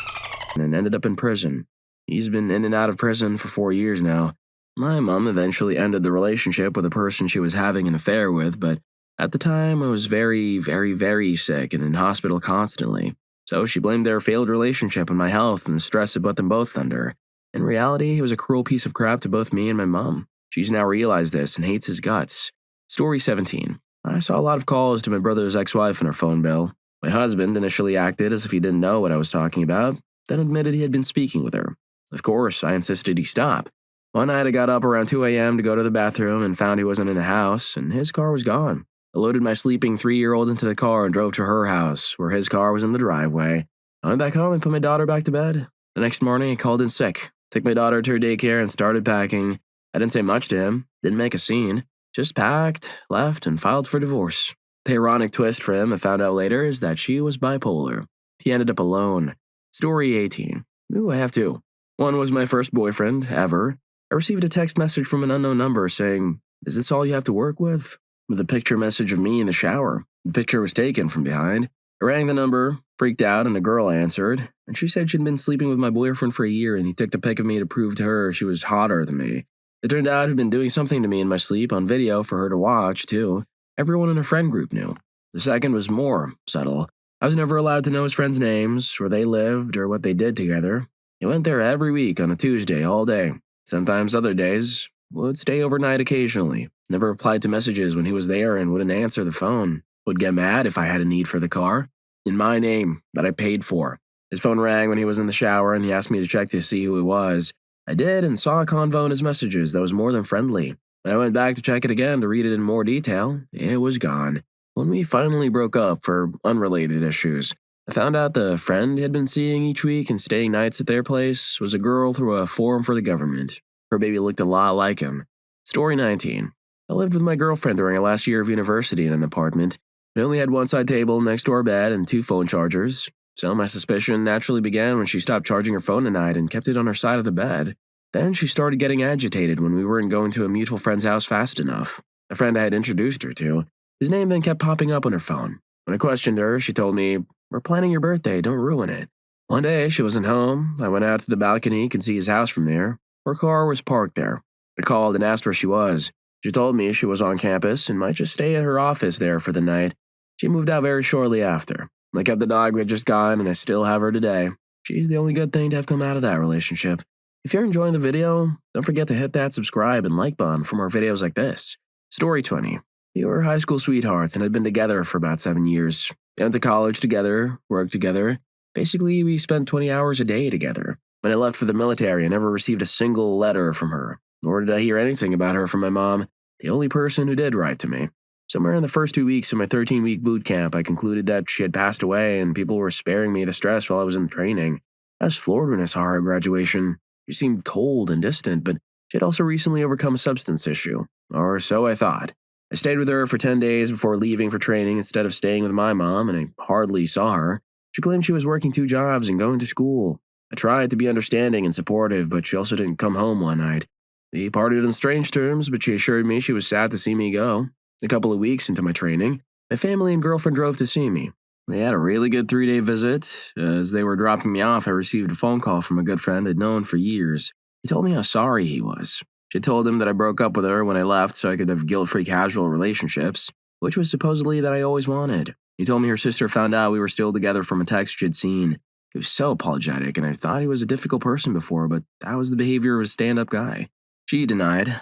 S3: ended up in prison. He's been in and out of prison for 4 years now. My mom eventually ended the relationship with a person she was having an affair with, but at the time I was very, very, very sick and in hospital constantly. So she blamed their failed relationship on my health and the stress it put them both under. In reality, he was a cruel piece of crap to both me and my mom. She's now realized this and hates his guts. Story 17. I saw a lot of calls to my brother's ex-wife on her phone bill. My husband initially acted as if he didn't know what I was talking about, then admitted he had been speaking with her. Of course, I insisted he stop. One night I got up around 2 a.m. to go to the bathroom and found he wasn't in the house, and his car was gone. I loaded my sleeping 3-year-old into the car and drove to her house, where his car was in the driveway. I went back home and put my daughter back to bed. The next morning, I called in sick, took my daughter to her daycare, and started packing. I didn't say much to him, didn't make a scene, just packed, left, and filed for divorce. The ironic twist for him I found out later is that she was bipolar. He ended up alone. Story 18. Ooh, I have two. One was my first boyfriend, ever. I received a text message from an unknown number saying, "Is this all you have to work with?" With a picture message of me in the shower. The picture was taken from behind. I rang the number, freaked out, and a girl answered, and she said she'd been sleeping with my boyfriend for a year and he took the pic of me to prove to her she was hotter than me. It turned out he'd been doing something to me in my sleep on video for her to watch, too. Everyone in her friend group knew. The second was more subtle. I was never allowed to know his friends' names, where they lived, or what they did together. He went there every week on a Tuesday all day. Sometimes other days, would stay overnight occasionally. Never replied to messages when he was there and wouldn't answer the phone. Would get mad if I had a need for the car. In my name, that I paid for. His phone rang when he was in the shower and he asked me to check to see who it was. I did and saw a convo in his messages that was more than friendly. When I went back to check it again to read it in more detail, it was gone. When we finally broke up for unrelated issues,
S4: I found out the friend he had been seeing each week and staying nights at their place was a girl through a forum for the government. Her baby looked a lot like him. Story 19. I lived with my girlfriend during our last year of university in an apartment. We only had one side table next to our bed and 2 phone chargers, so my suspicion naturally began when she stopped charging her phone at night and kept it on her side of the bed. Then she started getting agitated when we weren't going to a mutual friend's house fast enough. A friend I had introduced her to. His name then kept popping up on her phone. When I questioned her, she told me, "We're planning your birthday, don't ruin it." One day, she wasn't home. I went out to the balcony, could see his house from there. Her car was parked there. I called and asked where she was. She told me she was on campus and might just stay at her office there for the night. She moved out very shortly after. I kept the dog we had just gotten, and I still have her today. She's the only good thing to have come out of that relationship. If you're enjoying the video, don't forget to hit that subscribe and like button for more videos like this. Story 20. We were high school sweethearts and had been together for about 7 years. Went to college together, worked together. Basically, we spent 20 hours a day together. When I left for the military, I never received a single letter from her, nor did I hear anything about her from my mom, the only person who did write to me. Somewhere in the first 2 weeks of my 13-week boot camp, I concluded that she had passed away and people were sparing me the stress while I was in training. I was floored when I saw her at graduation. She seemed cold and distant, but she had also recently overcome a substance issue, or so I thought. I stayed with her for 10 days before leaving for training instead of staying with my mom, and I hardly saw her. She claimed she was working 2 jobs and going to school. I tried to be understanding and supportive, but she also didn't come home one night. We parted on strange terms, but she assured me she was sad to see me go. A couple of weeks into my training, my family and girlfriend drove to see me. They had a really good 3-day visit. As they were dropping me off, I received a phone call from a good friend I'd known for years. He told me how sorry he was. She told him that I broke up with her when I left so I could have guilt-free casual relationships, which was supposedly that I always wanted. He told me her sister found out we were still together from a text she'd seen. He was so apologetic, and I thought he was a difficult person before, but that was the behavior of a stand-up guy. She denied.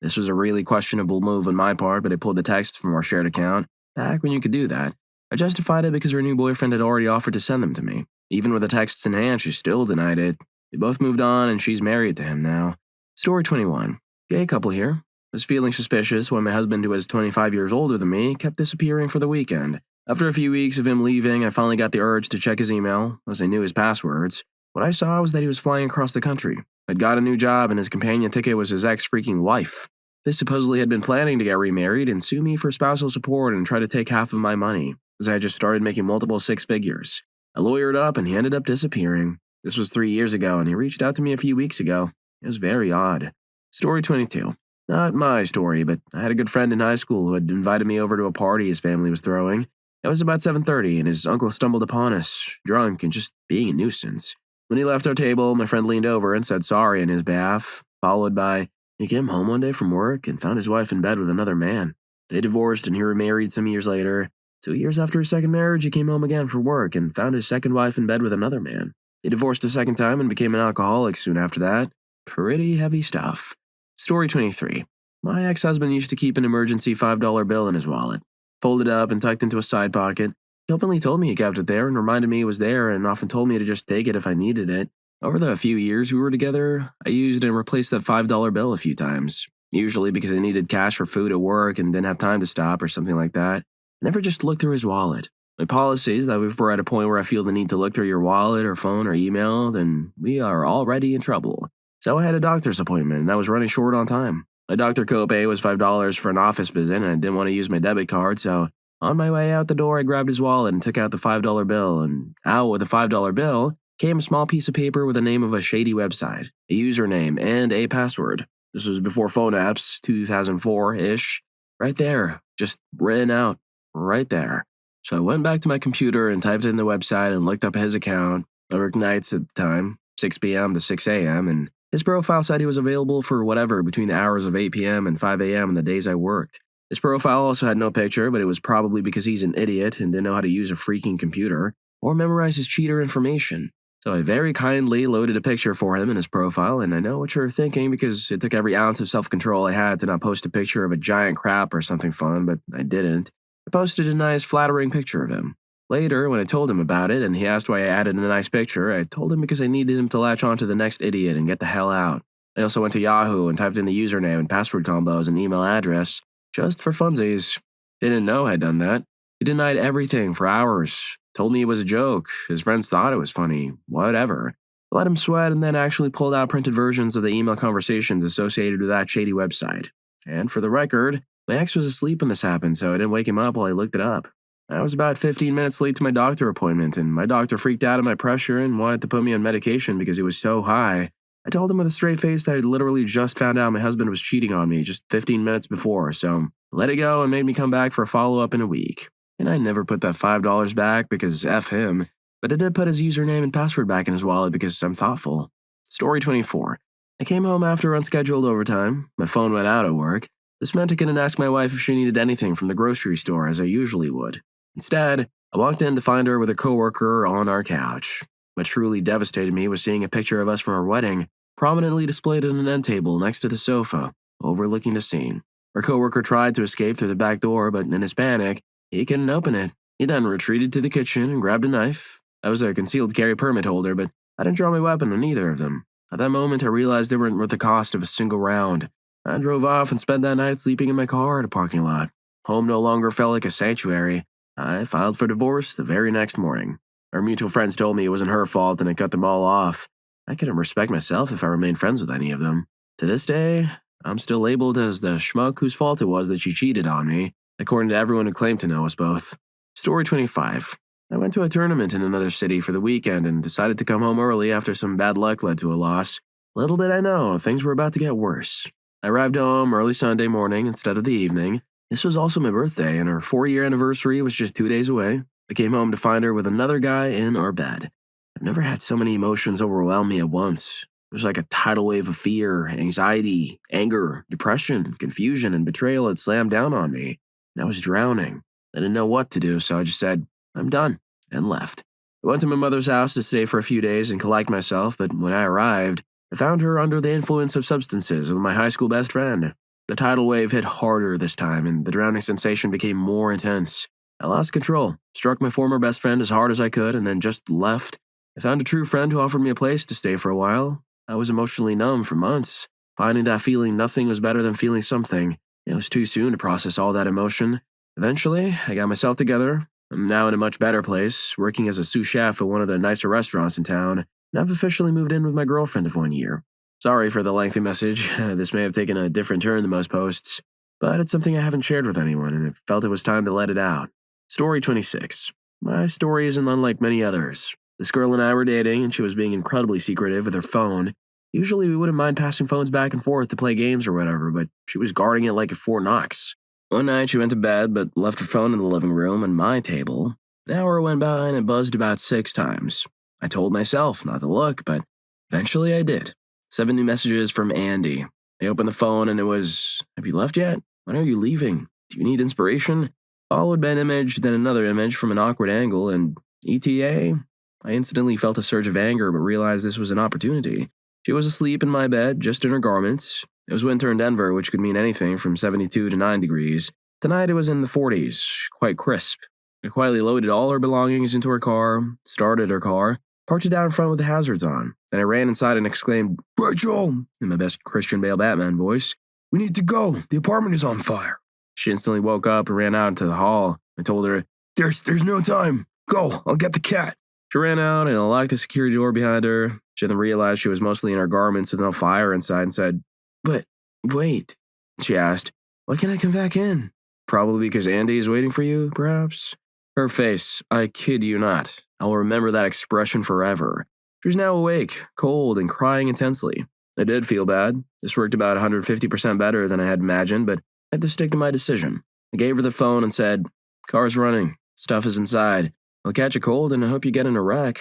S4: This was a really questionable move on my part, but I pulled the text from our shared account, back when you could do that. I justified it because her new boyfriend had already offered to send them to me. Even with the texts in hand, she still denied it. We both moved on, and she's married to him now. Story 21. Gay couple here. Was feeling suspicious when my husband, who was 25 years older than me, kept disappearing for the weekend. After a few weeks of him leaving, I finally got the urge to check his email, as I knew his passwords. What I saw was that he was flying across the country. Had got a new job, and his companion ticket was his ex-freaking wife. They supposedly had been planning to get remarried and sue me for spousal support and try to take half of my money, as I had just started making multiple 6 figures. I lawyered up, and he ended up disappearing. This was 3 years ago, and he reached out to me a few weeks ago. It was very odd. Story 22. Not my story, but I had a good friend in high school who had invited me over to a party his family was throwing. It was about 7:30, and his uncle stumbled upon us, drunk and just being a nuisance. When he left our table, my friend leaned over and said sorry in his behalf, followed by, he came home one day from work and found his wife in bed with another man. They divorced and he remarried some years later. 2 years after his second marriage, he came home again for work and found his second wife in bed with another man. He divorced a second time and became an alcoholic soon after that. Pretty heavy stuff. Story 23. My ex-husband used to keep an emergency $5 bill in his wallet, folded up and tucked into a side pocket. He openly told me he kept it there and reminded me it was there and often told me to just take it if I needed it. Over the few years we were together, I used and replaced that $5 bill a few times, usually because I needed cash for food at work and didn't have time to stop or something like that. I never just looked through his wallet. My policy is that if we're at a point where I feel the need to look through your wallet or phone or email, then we are already in trouble. So I had a doctor's appointment and I was running short on time. My doctor copay was $5 for an office visit and I didn't want to use my debit card, so on my way out the door I grabbed his wallet and took out the $5 bill, and out with the $5 bill came a small piece of paper with the name of a shady website, a username, and a password. This was before phone apps, 2004-ish. Right there, just written out, right there. So I went back to my computer and typed in the website and looked up his account. I worked nights at the time, 6 p.m. to 6 a.m., and his profile said he was available for whatever between the hours of 8 p.m. and 5 a.m. on the days I worked. His profile also had no picture, but it was probably because he's an idiot and didn't know how to use a freaking computer or memorize his cheater information. So I very kindly loaded a picture for him in his profile, and I know what you're thinking because it took every ounce of self-control I had to not post a picture of a giant crap or something fun, but I didn't. I posted a nice, flattering picture of him. Later, when I told him about it and he asked why I added a nice picture, I told him because I needed him to latch on to the next idiot and get the hell out. I also went to Yahoo and typed in the username and password combos and email address, just for funsies. Didn't know I'd done that. He denied everything for hours, told me it was a joke, his friends thought it was funny, whatever. I let him sweat and then actually pulled out printed versions of the email conversations associated with that shady website. And for the record, my ex was asleep when this happened, so I didn't wake him up while I looked it up. I was about 15 minutes late to my doctor appointment, and my doctor freaked out at my pressure and wanted to put me on medication because it was so high. I told him with a straight face that I'd literally just found out my husband was cheating on me just 15 minutes before, so let it go and made me come back for a follow-up in a week. And I never put that $5 back because F him, but I did put his username and password back in his wallet because I'm thoughtful. Story 24. I came home after unscheduled overtime. My phone went out at work. This meant I couldn't ask my wife if she needed anything from the grocery store as I usually would. Instead, I walked in to find her with her coworker on our couch. What truly devastated me was seeing a picture of us from our wedding prominently displayed at an end table next to the sofa, overlooking the scene. Our coworker tried to escape through the back door, but in his panic, he couldn't open it. He then retreated to the kitchen and grabbed a knife. I was a concealed carry permit holder, but I didn't draw my weapon on either of them. At that moment, I realized they weren't worth the cost of a single round. I drove off and spent that night sleeping in my car at a parking lot. Home no longer felt like a sanctuary. I filed for divorce the very next morning. Our mutual friends told me it wasn't her fault and I cut them all off. I couldn't respect myself if I remained friends with any of them. To this day, I'm still labeled as the schmuck whose fault it was that she cheated on me, according to everyone who claimed to know us both. Story 25. I went to a tournament in another city for the weekend and decided to come home early after some bad luck led to a loss. Little did I know, things were about to get worse. I arrived home early Sunday morning instead of the evening. This was also my birthday, and our 4-year anniversary was just 2 days away. I came home to find her with another guy in our bed. I've never had so many emotions overwhelm me at once. It was like a tidal wave of fear, anxiety, anger, depression, confusion, and betrayal had slammed down on me, and I was drowning. I didn't know what to do, so I just said, I'm done, and left. I went to my mother's house to stay for a few days and collect myself, but when I arrived, I found her under the influence of substances with my high school best friend. The tidal wave hit harder this time, and the drowning sensation became more intense. I lost control, struck my former best friend as hard as I could, and then just left. I found a true friend who offered me a place to stay for a while. I was emotionally numb for months, finding that feeling nothing was better than feeling something. It was too soon to process all that emotion. Eventually, I got myself together. I'm now in a much better place, working as a sous chef at one of the nicer restaurants in town, and I've officially moved in with my girlfriend of 1 year. Sorry for the lengthy message. This may have taken a different turn than most posts, but it's something I haven't shared with anyone, and I felt it was time to let it out. Story 26. My story isn't unlike many others. This girl and I were dating, and she was being incredibly secretive with her phone. Usually we wouldn't mind passing phones back and forth to play games or whatever, but she was guarding it like at Fort Knox. One night she went to bed, but left her phone in the living room on my table. An hour went by and it buzzed about 6 times. I told myself not to look, but eventually I did. 7 new messages from Andy. I opened the phone and it was, have you left yet? When are you leaving? Do you need inspiration? Followed by an image, then another image from an awkward angle, and ETA? I instantly felt a surge of anger, but realized this was an opportunity. She was asleep in my bed, just in her garments. It was winter in Denver, which could mean anything from 72 to 9 degrees. Tonight it was in the 40s, quite crisp. I quietly loaded all her belongings into her car, started her car, parked it down in front with the hazards on. Then I ran inside and exclaimed, Rachel, in my best Christian Bale Batman voice, we need to go. The apartment is on fire. She instantly woke up and ran out into the hall. I told her, There's no time. Go, I'll get the cat. She ran out and unlocked the security door behind her. She then realized she was mostly in her garments with no fire inside and said, But, wait, she asked, why can't I come back in? Probably because Andy is waiting for you, perhaps? Her face, I kid you not. I'll remember that expression forever. She was now awake, cold, and crying intensely. I did feel bad. This worked about 150% better than I had imagined, but I had to stick to my decision. I gave her the phone and said, Car's running. Stuff is inside. I'll catch a cold and I hope you get in a wreck.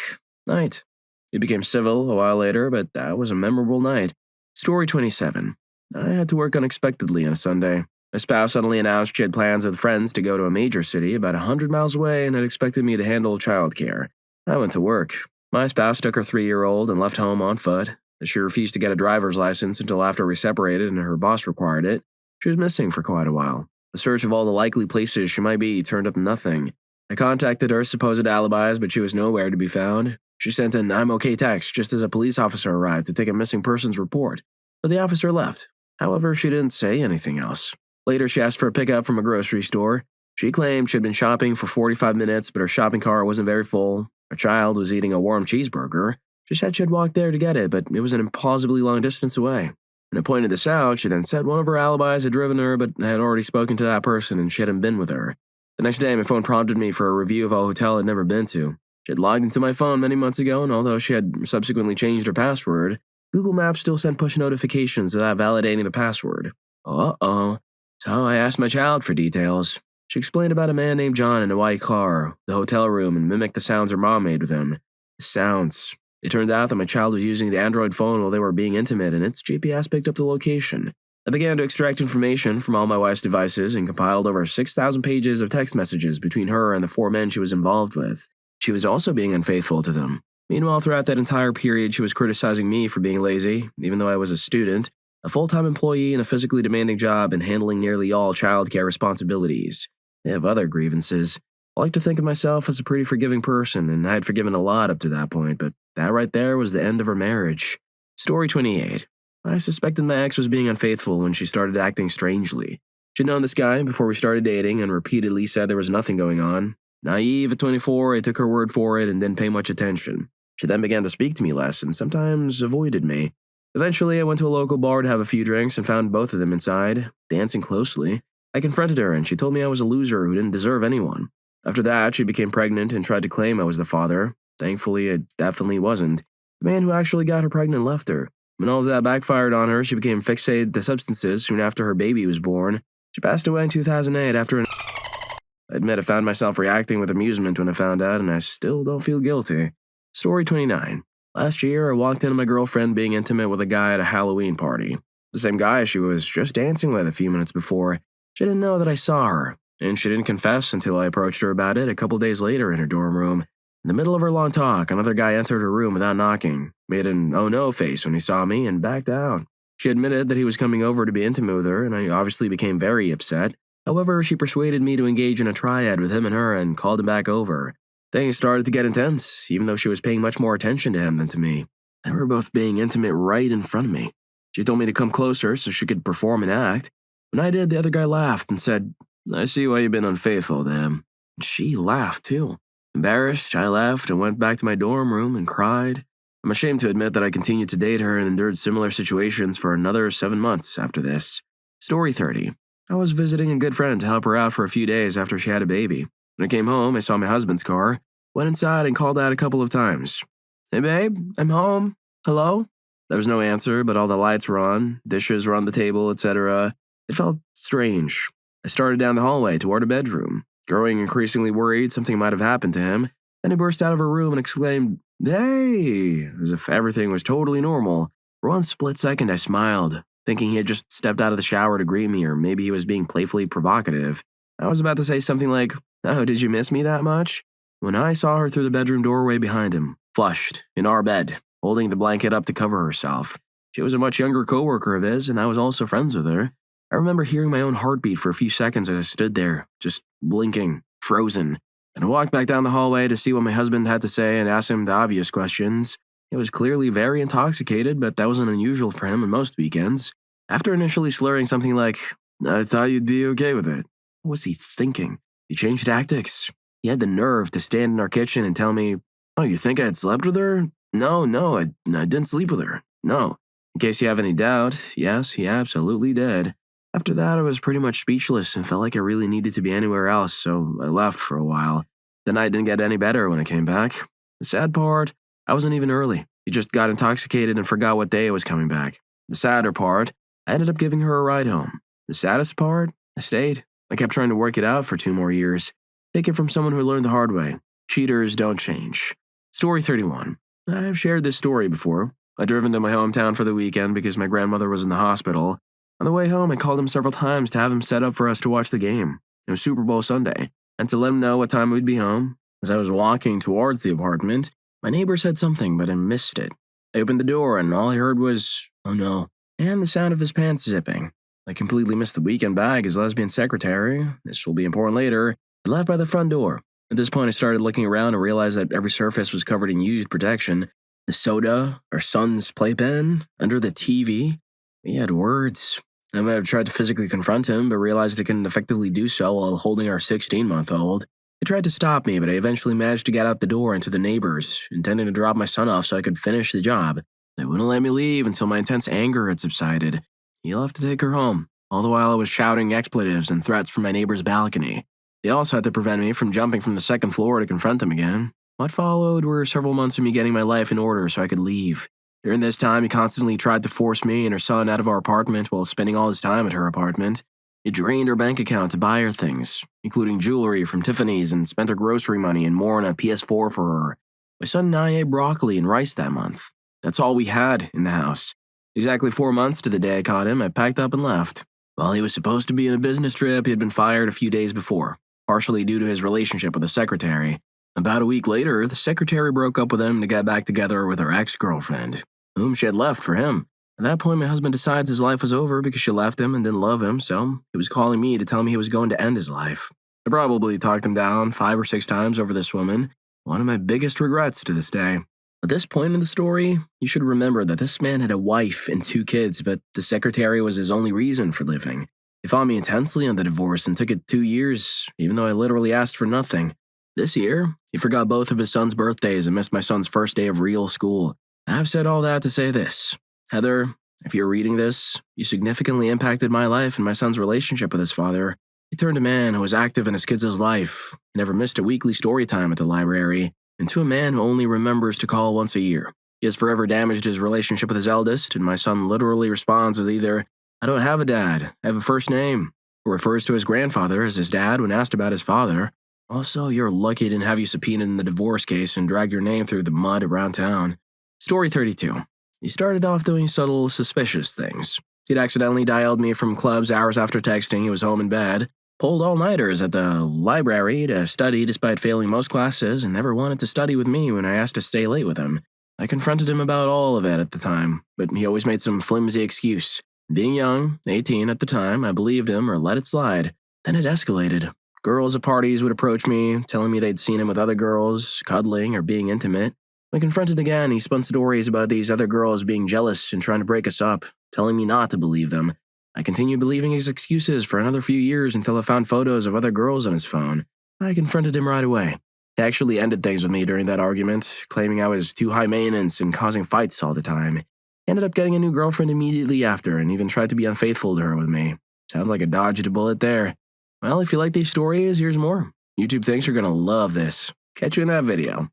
S4: Night. It became civil a while later, but that was a memorable night. Story 27. I had to work unexpectedly on a Sunday. My spouse suddenly announced she had plans with friends to go to a major city about 100 miles away and had expected me to handle childcare. I went to work. My spouse took her 3-year-old and left home on foot. She refused to get a driver's license until after we separated and her boss required it. She was missing for quite a while. The search of all the likely places she might be turned up nothing. I contacted her supposed alibis, but she was nowhere to be found. She sent an I'm okay text just as a police officer arrived to take a missing persons report, but the officer left. However, she didn't say anything else. Later, she asked for a pickup from a grocery store.
S5: She claimed she'd been shopping for 45 minutes, but her shopping cart wasn't very full. Her child was eating a warm cheeseburger. She said she'd walked there to get it, but it was an implausibly long distance away. When I pointed this out, she then said one of her alibis had driven her, but I had already spoken to that person and she hadn't been with her. The next day, my phone prompted me for a review of a hotel I'd never been to. She had logged into my phone many months ago, and although she had subsequently changed her password, Google Maps still sent push notifications without validating the password. Uh-oh. So I asked my child for details. She explained about a man named John in a white car, the hotel room, and mimicked the sounds her mom made with him. The sounds. It turned out that my child was using the Android phone while they were being intimate, and its GPS picked up the location. I began to extract information from all my wife's devices and compiled over 6,000 pages of text messages between her and the 4 men she was involved with. She was also being unfaithful to them. Meanwhile, throughout that entire period, she was criticizing me for being lazy, even though I was a student, a full-time employee in a physically demanding job and handling nearly all childcare responsibilities. I have other grievances. I like to think of myself as a pretty forgiving person, and I had forgiven a lot up to that point, but that right there was the end of her marriage. Story 28. I suspected my ex was being unfaithful when she started acting strangely. She'd known this guy before we started dating and repeatedly said there was nothing going on. Naive at 24, I took her word for it and didn't pay much attention. She then began to speak to me less and sometimes avoided me. Eventually, I went to a local bar to have a few drinks and found both of them inside, dancing closely. I confronted her and she told me I was a loser who didn't deserve anyone. After that, she became pregnant and tried to claim I was the father. Thankfully, I definitely wasn't. The man who actually got her pregnant left her. When all of that backfired on her, she became fixated to substances soon after her baby was born. She passed away in 2008 after an... I admit I found myself reacting with amusement when I found out, and I still don't feel guilty. Story 29. Last year, I walked into my girlfriend being intimate with a guy at a Halloween party. The same guy she was just dancing with a few minutes before. She didn't know that I saw her, and she didn't confess until I approached her about it a couple days later in her dorm room. In the middle of our long talk, another guy entered her room without knocking, made an oh no face when he saw me, and backed out. She admitted that he was coming over to be intimate with her, and I obviously became very upset. However, she persuaded me to engage in a triad with him and her and called him back over. Things started to get intense, even though she was paying much more attention to him than to me. They were both being intimate right in front of me. She told me to come closer so she could perform an act. When I did, the other guy laughed and said, "I see why you've been unfaithful to him." And she laughed too. Embarrassed, I left and went back to my dorm room and cried. I'm ashamed to admit that I continued to date her and endured similar situations for another 7 months after this. Story 30. I was visiting a good friend to help her out for a few days after she had a baby. When I came home, I saw my husband's car, went inside and called out a couple of times. "Hey babe, I'm home. Hello?" There was no answer, but all the lights were on, dishes were on the table, etc. It felt strange. I started down the hallway toward a bedroom, growing increasingly worried something might have happened to him. Then he burst out of her room and exclaimed, "Hey," as if everything was totally normal. For one split second, I smiled, thinking he had just stepped out of the shower to greet me, or maybe he was being playfully provocative. I was about to say something like, "Oh, did you miss me that much?" when I saw her through the bedroom doorway behind him, flushed, in our bed, holding the blanket up to cover herself. She was a much younger coworker of his, and I was also friends with her. I remember hearing my own heartbeat for a few seconds as I stood there, just blinking, frozen. And I walked back down the hallway to see what my husband had to say and asked him the obvious questions. He was clearly very intoxicated, but that wasn't unusual for him on most weekends. After initially slurring something like, "I thought you'd be okay with it." What was he thinking? He changed tactics. He had the nerve to stand in our kitchen and tell me, "Oh, you think I had slept with her?" No, I didn't sleep with her. No. In case you have any doubt, yes, he absolutely did. After that, I was pretty much speechless and felt like I really needed to be anywhere else, so I left for a while. The night didn't get any better when I came back. The sad part, I wasn't even early. He just got intoxicated and forgot what day I was coming back. The sadder part, I ended up giving her a ride home. The saddest part, I stayed. I kept trying to work it out for 2 more years. Take it from someone who learned the hard way. Cheaters don't change. Story 31. I've shared this story before. I'd driven to my hometown for the weekend because my grandmother was in the hospital. On the way home, I called him several times to have him set up for us to watch the game. It was Super Bowl Sunday, and to let him know what time we'd be home. As I was walking towards the apartment, my neighbor said something, but I missed it. I opened the door, and all I heard was, "Oh no," and the sound of his pants zipping. I completely missed the weekend bag, his lesbian secretary. This will be important later. I left by the front door. At this point, I started looking around and realized that every surface was covered in used protection. The soda, our son's playpen, under the TV. He had words. I might have tried to physically confront him, but realized I couldn't effectively do so while holding our 16-month-old. He tried to stop me, but I eventually managed to get out the door and to the neighbors, intending to drop my son off so I could finish the job. They wouldn't let me leave until my intense anger had subsided. He'll have to take her home, all the while I was shouting expletives and threats from my neighbor's balcony. They also had to prevent me from jumping from the second floor to confront him again. What followed were several months of me getting my life in order so I could leave. During this time, he constantly tried to force me and her son out of our apartment while spending all his time at her apartment. He drained her bank account to buy her things, including jewelry from Tiffany's, and spent her grocery money and more on a PS4 for her. My son and I ate broccoli and rice that month. That's all we had in the house. Exactly 4 months to the day I caught him, I packed up and left. While he was supposed to be on a business trip, he had been fired a few days before, partially due to his relationship with the secretary. About a week later, the secretary broke up with him to get back together with her ex-girlfriend, whom she had left for him. At that point, my husband decides his life was over because she left him and didn't love him, so he was calling me to tell me he was going to end his life. I probably talked him down 5 or 6 times over this woman, one of my biggest regrets to this day. At this point in the story, you should remember that this man had a wife and 2 kids, but the secretary was his only reason for living. He fought me intensely on the divorce and took it 2 years, even though I literally asked for nothing. This year, he forgot both of his son's birthdays and missed my son's first day of real school. I've said all that to say this. Heather, if you're reading this, you significantly impacted my life and my son's relationship with his father. He turned a man who was active in his kids' life, never missed a weekly story time at the library, into a man who only remembers to call once a year. He has forever damaged his relationship with his eldest, and my son literally responds with either, "I don't have a dad, I have a first name," or refers to his grandfather as his dad when asked about his father. Also, you're lucky he didn't have you subpoenaed in the divorce case and dragged your name through the mud around town. Story 32. He started off doing subtle, suspicious things. He'd accidentally dialed me from clubs hours after texting he was home in bed, pulled all-nighters at the library to study despite failing most classes, and never wanted to study with me when I asked to stay late with him. I confronted him about all of it at the time, but he always made some flimsy excuse. Being young, 18 at the time, I believed him or let it slide. Then it escalated. Girls at parties would approach me, telling me they'd seen him with other girls, cuddling or being intimate. When confronted again, he spun stories about these other girls being jealous and trying to break us up, telling me not to believe them. I continued believing his excuses for another few years until I found photos of other girls on his phone. I confronted him right away. He actually ended things with me during that argument, claiming I was too high maintenance and causing fights all the time. He ended up getting a new girlfriend immediately after and even tried to be unfaithful to her with me. Sounds like I dodged a bullet there. Well, if you like these stories, here's more. YouTube thinks you're gonna love this. Catch you in that video.